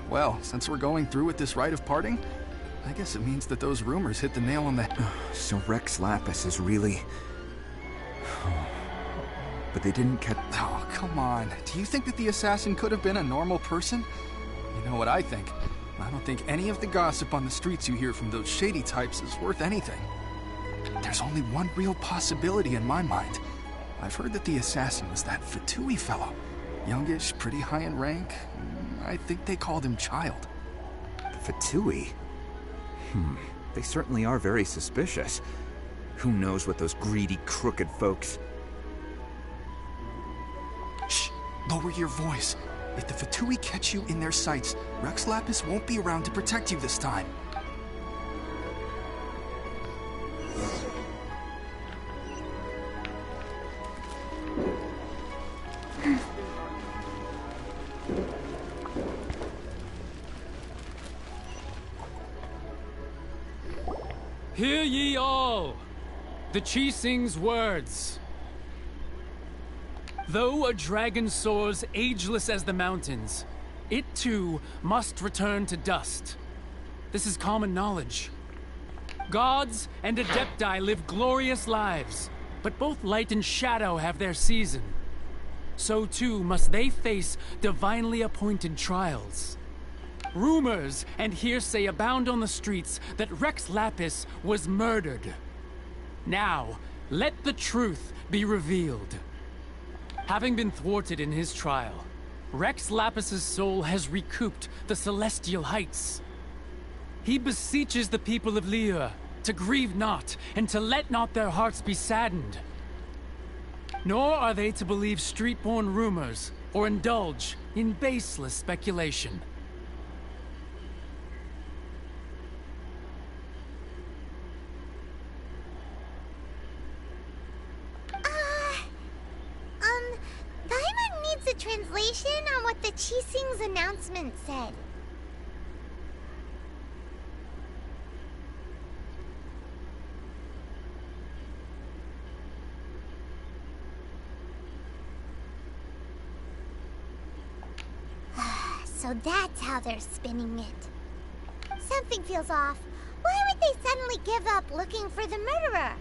Well, since we're going through with this rite of parting, I guess it means that those rumors hit the nail on the head.
So Rex Lapis is really... But they didn't catch...
Oh, come on. Do you think that the assassin could have been a normal person? You know what I think? I don't think any of the gossip on the streets you hear from those shady types is worth anything. There's only one real possibility in my mind. I've heard that the assassin was that Fatui fellow. Youngish, pretty high in rank. I think they called him Child.
The Fatui? They certainly are very suspicious. Who knows what those greedy, crooked folks...
Shh! Lower your voice. If the Fatui catch you in their sights, Rex Lapis won't be around to protect you this time.
Hear ye all, the Qixing's words. Though a dragon soars ageless as the mountains, it too must return to dust. This is common knowledge. Gods and Adepti live glorious lives, but both light and shadow have their season. So too must they face divinely appointed trials. Rumors and hearsay abound on the streets that Rex Lapis was murdered. Now, let the truth be revealed. Having been thwarted in his trial, Rex Lapis's soul has recouped the celestial heights. He beseeches the people of Liyue to grieve not and to let not their hearts be saddened. Nor are they to believe street-born rumors or indulge in baseless speculation.
Paimon needs a translation on what the Qixing's announcement said. So that's how they're spinning it. Something feels off. Why would they suddenly give up looking for the murderer?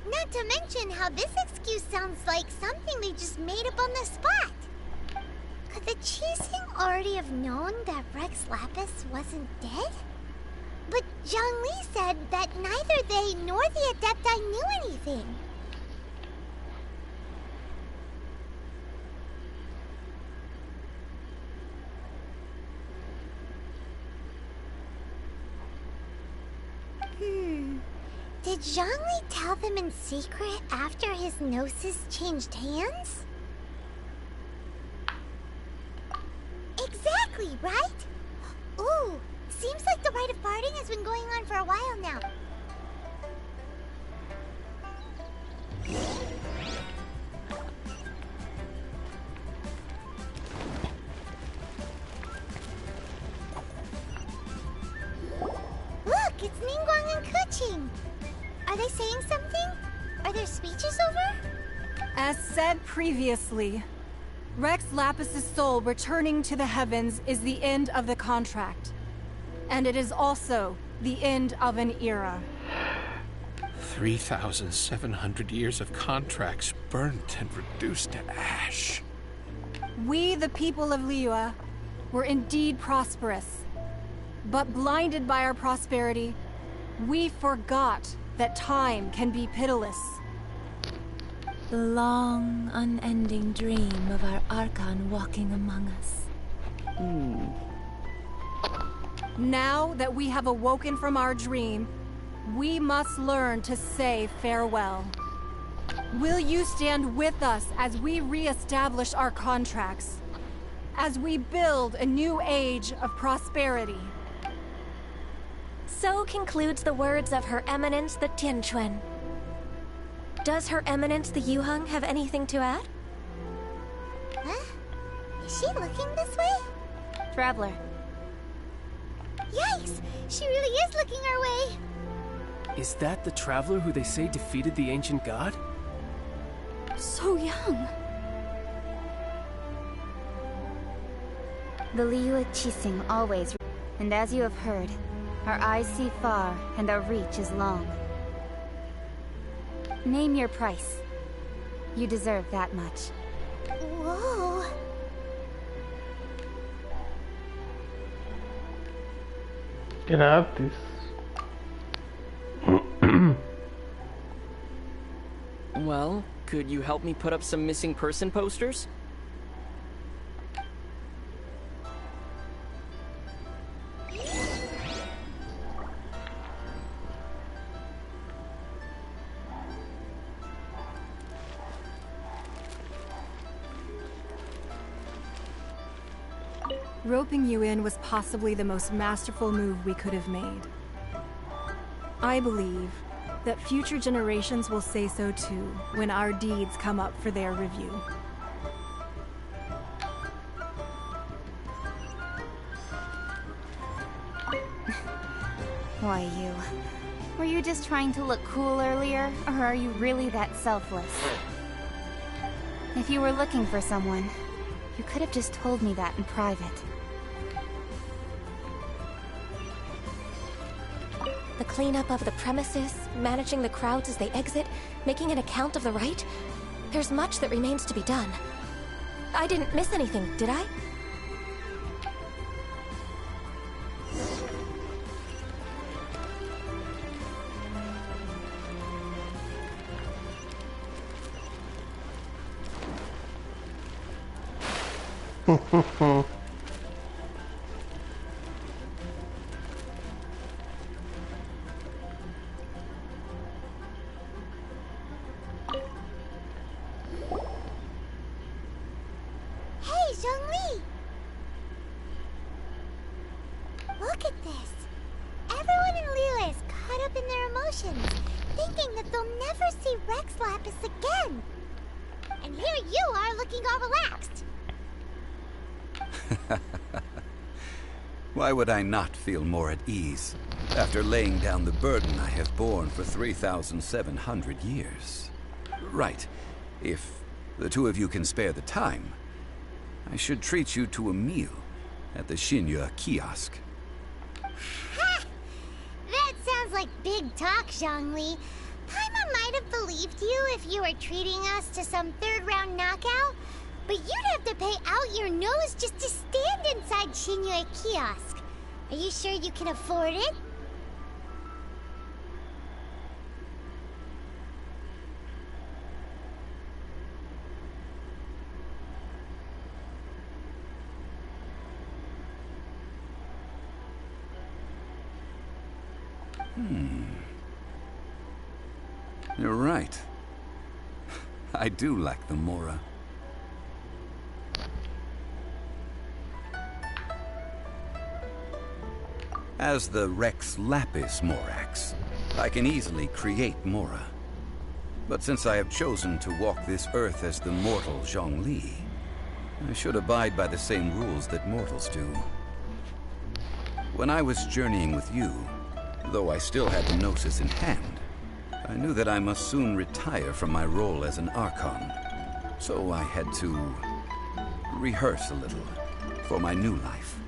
Not to mention how this excuse sounds like something they just made up on the spot. Could the Qixing already have known that Rex Lapis wasn't dead? But Zhongli said that neither they nor the Adepti knew anything. Did Zhongli tell them in secret after his gnosis changed hands? Exactly, right? Ooh, seems like the rite of parting has been going on for a while now. Look, it's Ningguang and Keqing. Are they saying something? Are their speeches over?
As said previously, Rex Lapis's soul returning to the heavens is the end of the contract. And it is also the end of an era.
3,700 years of contracts burnt and reduced to ash.
We, the people of Liyue, were indeed prosperous. But blinded by our prosperity, we forgot that time can be pitiless.
The long, unending dream of our Archon walking among us.
Now that we have awoken from our dream, we must learn to say farewell. Will you stand with us as we re-establish our contracts? As we build a new age of prosperity?
So concludes the words of Her Eminence the Tianquan. Does Her Eminence the Yuheng have anything to add?
Huh? Is she looking this way?
Traveler.
Yikes! She really is looking our way!
Is that the traveler who they say defeated the ancient god?
So young.
The Liyue Qixing always... And as you have heard, our eyes see far and our reach is long. Name your price. You deserve that much.
Whoa!
Gratis.
Well, could you help me put up some missing person posters?
Roping you in was possibly the most masterful move we could have made. I believe that future generations will say so too when our deeds come up for their review.
Why, you? Were you just trying to look cool earlier, or are you really that selfless? If you were looking for someone, you could have just told me that in private.
The cleanup of the premises, managing the crowds as they exit, making an account of the rite? There's much that remains to be done. I didn't miss anything, did I?
Look at this. Everyone in Liyue is caught up in their emotions, thinking that they'll never see Rex Lapis again. And here you are looking all relaxed.
Why would I not feel more at ease after laying down the burden I have borne for 3,700 years? Right. If the two of you can spare the time, I should treat you to a meal at the Xinyue kiosk.
Ha! That sounds like big talk, Zhongli. Paimon might have believed you if you were treating us to some third-round knockout, but you'd have to pay out your nose just to stand inside Xinyue kiosk. Are you sure you can afford it?
You're right. I do like the Mora. As the Rex Lapis Morax, I can easily create Mora. But since I have chosen to walk this earth as the mortal Zhongli, I should abide by the same rules that mortals do. When I was journeying with you, though I still had the Gnosis in hand, I knew that I must soon retire from my role as an Archon. So I had to rehearse a little for my new life.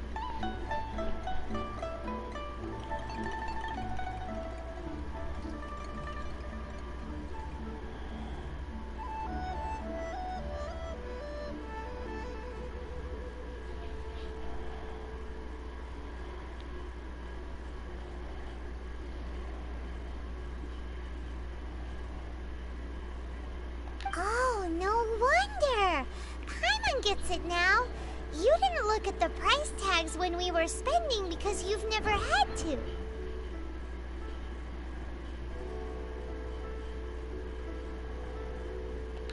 Oh, no wonder! Paimon gets it now. You didn't look at the price tags when we were spending because you've never had to.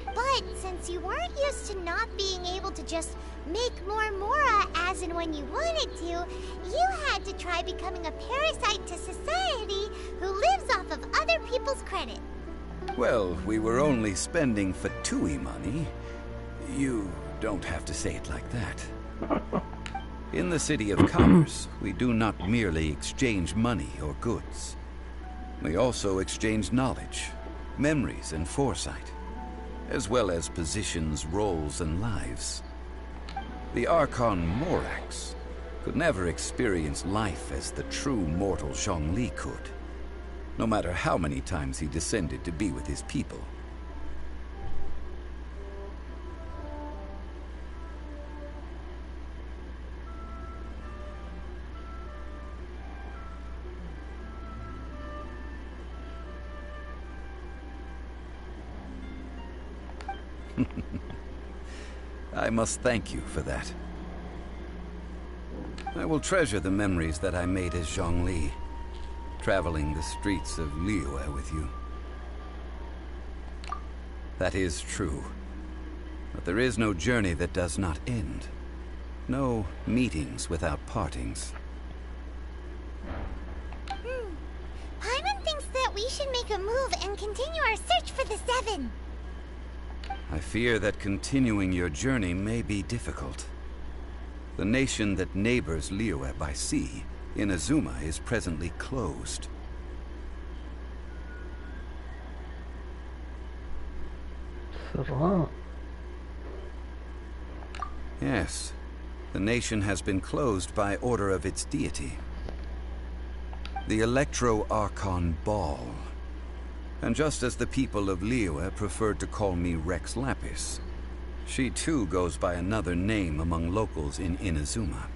But since you weren't used to not being able to just make more Mora as and when you wanted to, you had to try becoming a parasite to society who lives off of other people's credit.
Well, we were only spending Fatui money. You don't have to say it like that. In the City of Commerce, we do not merely exchange money or goods. We also exchange knowledge, memories, and foresight, as well as positions, roles, and lives. The Archon Morax could never experience life as the true mortal Zhongli could, no matter how many times he descended to be with his people. I must thank you for that. I will treasure the memories that I made as Zhongli, traveling the streets of Liyue with you. That is true. But there is no journey that does not end. No meetings without partings.
Paimon thinks that we should make a move and continue our search for the Seven.
I fear that continuing your journey may be difficult. The nation that neighbors Liyue by sea, Inazuma, is presently closed. Yes, the nation has been closed by order of its deity, the Electro-Archon Ball. And just as the people of Liyue preferred to call me Rex Lapis, she too goes by another name among locals in Inazuma.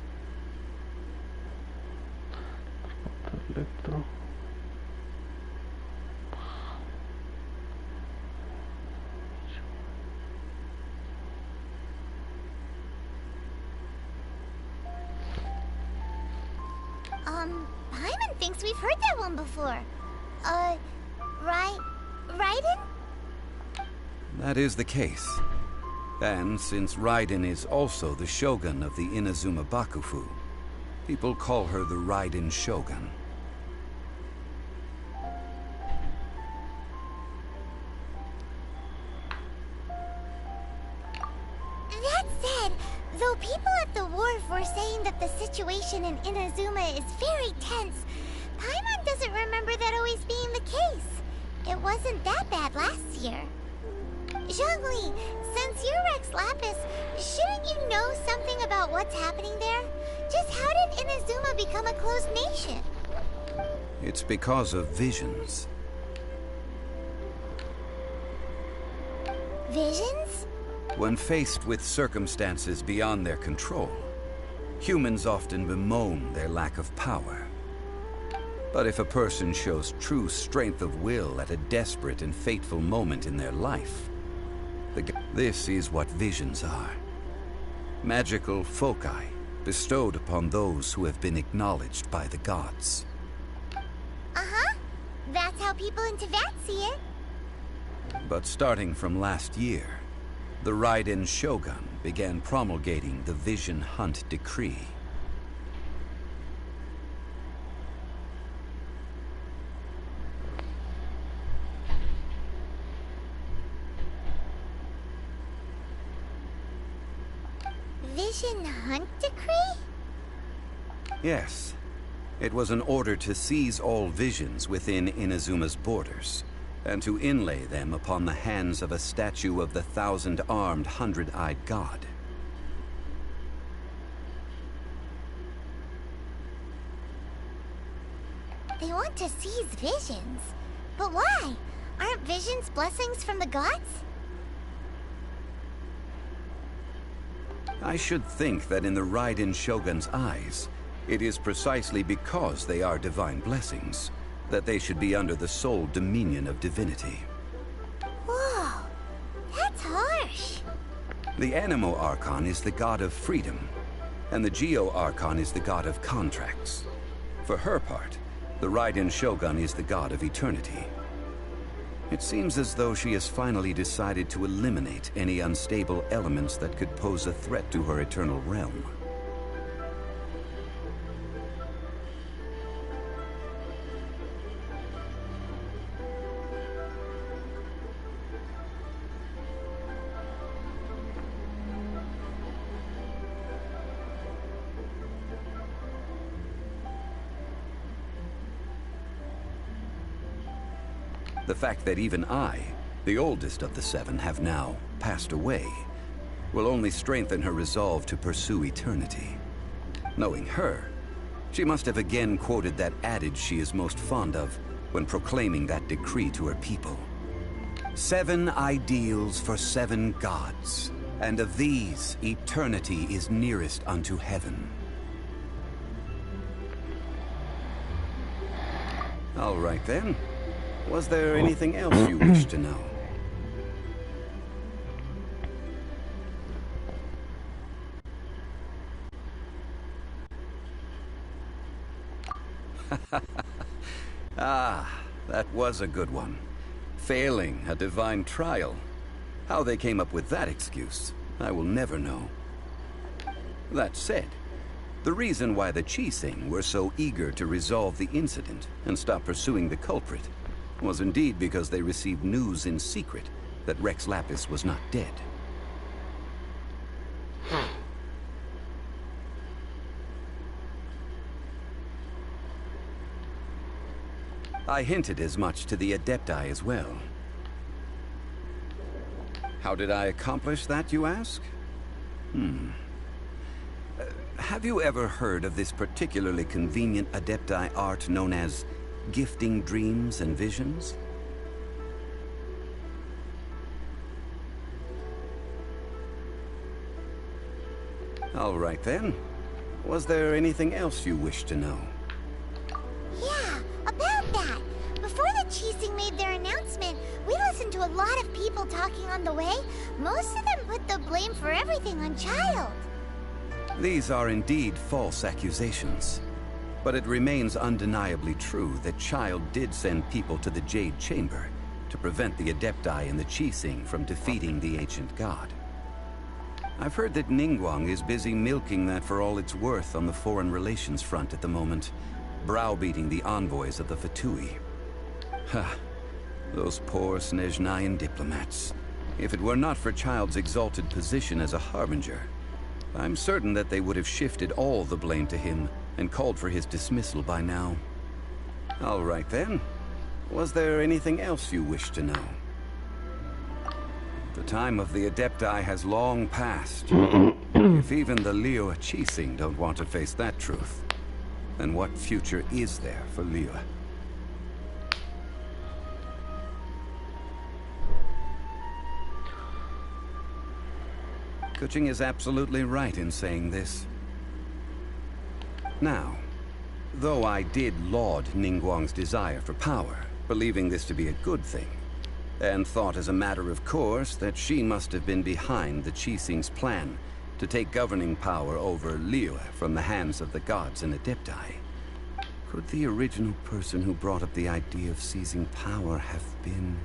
Paimon thinks we've heard that one before. Raiden?
That is the case. And since Raiden is also the Shogun of the Inazuma Bakufu, people call her the Raiden Shogun.
That said, though people at the wharf were saying that the situation in Inazuma is very tense, Paimon doesn't remember that always being the case. It wasn't that bad last year. Zhongli, since you're Rex Lapis, shouldn't you know something about what's happening there? Just how did Inazuma become a closed nation?
It's because of visions.
Visions?
When faced with circumstances beyond their control, humans often bemoan their lack of power. But if a person shows true strength of will at a desperate and fateful moment in their life, this is what visions are. Magical foci bestowed upon those who have been acknowledged by the gods.
Uh-huh. That's how people in Teyvat see it.
But starting from last year, the Raiden Shogun began promulgating the Vision Hunt Decree.
Vision Hunt Decree?
Yes. It was an order to seize all visions within Inazuma's borders, and to inlay them upon the hands of a statue of the 1,000-armed, 100-eyed god.
They want to seize visions. But why? Aren't visions blessings from the gods?
I should think that in the Raiden Shogun's eyes, it is precisely because they are divine blessings that they should be under the sole dominion of divinity.
Whoa, that's harsh.
The Anemo Archon is the god of freedom, and the Geo Archon is the god of contracts. For her part, the Raiden Shogun is the god of eternity. It seems as though she has finally decided to eliminate any unstable elements that could pose a threat to her eternal realm. The fact that even I, the oldest of the seven, have now passed away, will only strengthen her resolve to pursue eternity. Knowing her, she must have again quoted that adage she is most fond of when proclaiming that decree to her people. 7 ideals for 7 gods, and of these, eternity is nearest unto heaven. All right then. Was there anything else you wish to know? Ah, that was a good one. Failing a divine trial. How they came up with that excuse, I will never know. That said, the reason why the Qixing were so eager to resolve the incident and stop pursuing the culprit was indeed because they received news in secret that Rex Lapis was not dead. I hinted as much to the Adepti as well. How did I accomplish that, you ask? Have you ever heard of this particularly convenient Adepti art known as gifting dreams and visions? All right then. Was there anything else you wish to know?
Yeah, about that. Before the Qixing made their announcement, we listened to a lot of people talking on the way. Most of them put the blame for everything on Child.
These are indeed false accusations. But it remains undeniably true that Child did send people to the Jade Chamber to prevent the Adepti and the Qixing from defeating the ancient god. I've heard that Ningguang is busy milking that for all it's worth on the foreign relations front at the moment, browbeating the envoys of the Fatui. Ha! Those poor Snezhnayan diplomats. If it were not for Child's exalted position as a harbinger, I'm certain that they would have shifted all the blame to him and called for his dismissal by now. All right then. Was there anything else you wish to know? The time of the Adepti has long passed. If even the Liyue Qixing don't want to face that truth, then what future is there for Liyue? Kuching is absolutely right in saying this. Now, though I did laud Ningguang's desire for power, believing this to be a good thing, and thought as a matter of course that she must have been behind the Qixing's plan to take governing power over Liyue from the hands of the gods and Adepti, could the original person who brought up the idea of seizing power have been...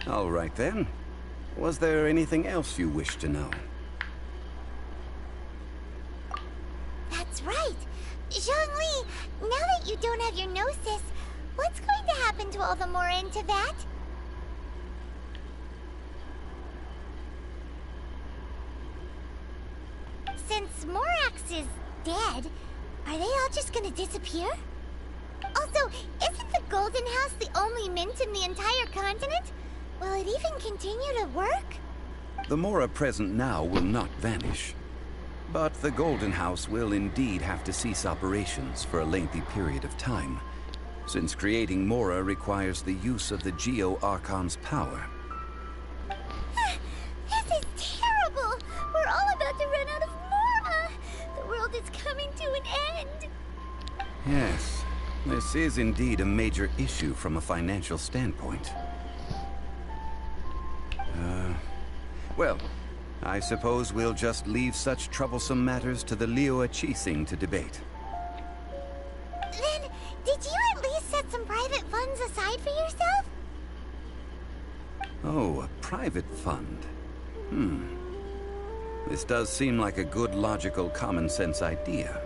All right then. Was there anything else you wish to know?
That's right. Zhongli, now that you don't have your gnosis, what's going to happen to all the more into that? since Morax is dead, are they all just gonna disappear? Also, isn't the Golden House the only mint in the entire continent? Will it even continue to work?
The Mora present now will not vanish. But the Golden House will indeed have to cease operations for a lengthy period of time, since creating Mora requires the use of the Geo-Archon's power.
This is terrible! We're all about to run out of Mora! The world is coming to an end!
Yes, this is indeed a major issue from a financial standpoint. Well, I suppose we'll just leave such troublesome matters to the Liyue Qixing to debate.
Then, did you at least set some private funds aside for yourself?
Oh, a private fund. This does seem like a good, logical, common-sense idea.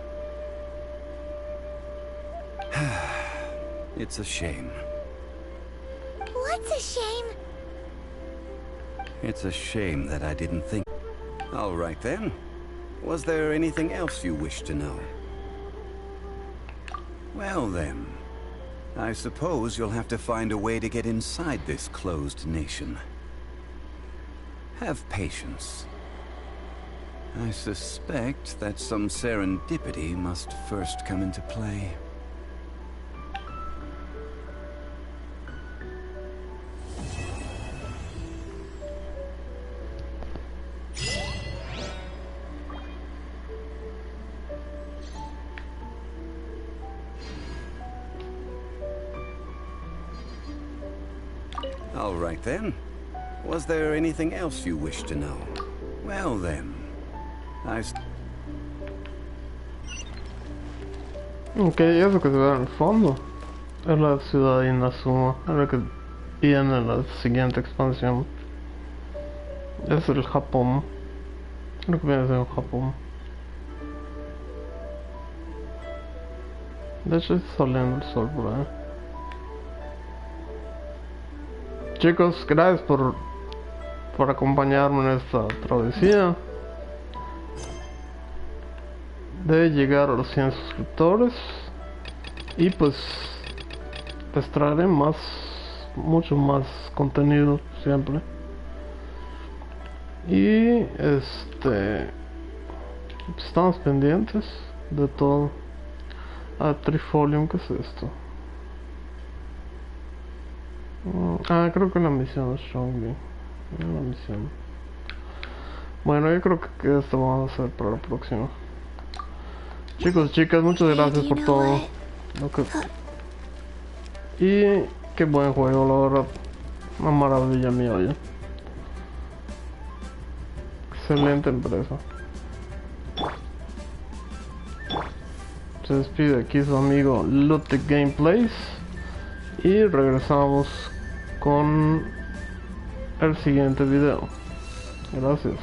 It's a shame.
What's a shame?
It's a shame that I didn't think... All right, then. Was there anything else you wish to know? Well, then. I suppose you'll have to find a way to get inside this closed nation. Have patience. I suspect that some serendipity must first come into play. All right, then. Was there anything else you wish to know? Well, then.
Ok, eso que se ve en el fondo es la ciudad de Inazuma, es la que viene en la siguiente expansión. Es el Japón, lo que viene a ser el Japón. De hecho está saliendo el sol por ahí. Chicos, gracias por acompañarme en esta travesía de llegar a los 100 suscriptores, y pues les traeré mucho más contenido siempre. Y estamos pendientes de todo. Trifolium, ¿qué es esto? Creo que la misión es Shongli. La misión. Bueno, yo creo que esto vamos a hacer para la próxima. Chicos, chicas, muchas gracias por todo. Y qué buen juego, la verdad. Una maravilla mía, oye. Excelente empresa. Se despide aquí su amigo LOOTIK Gameplays. Y regresamos con el siguiente video. Gracias.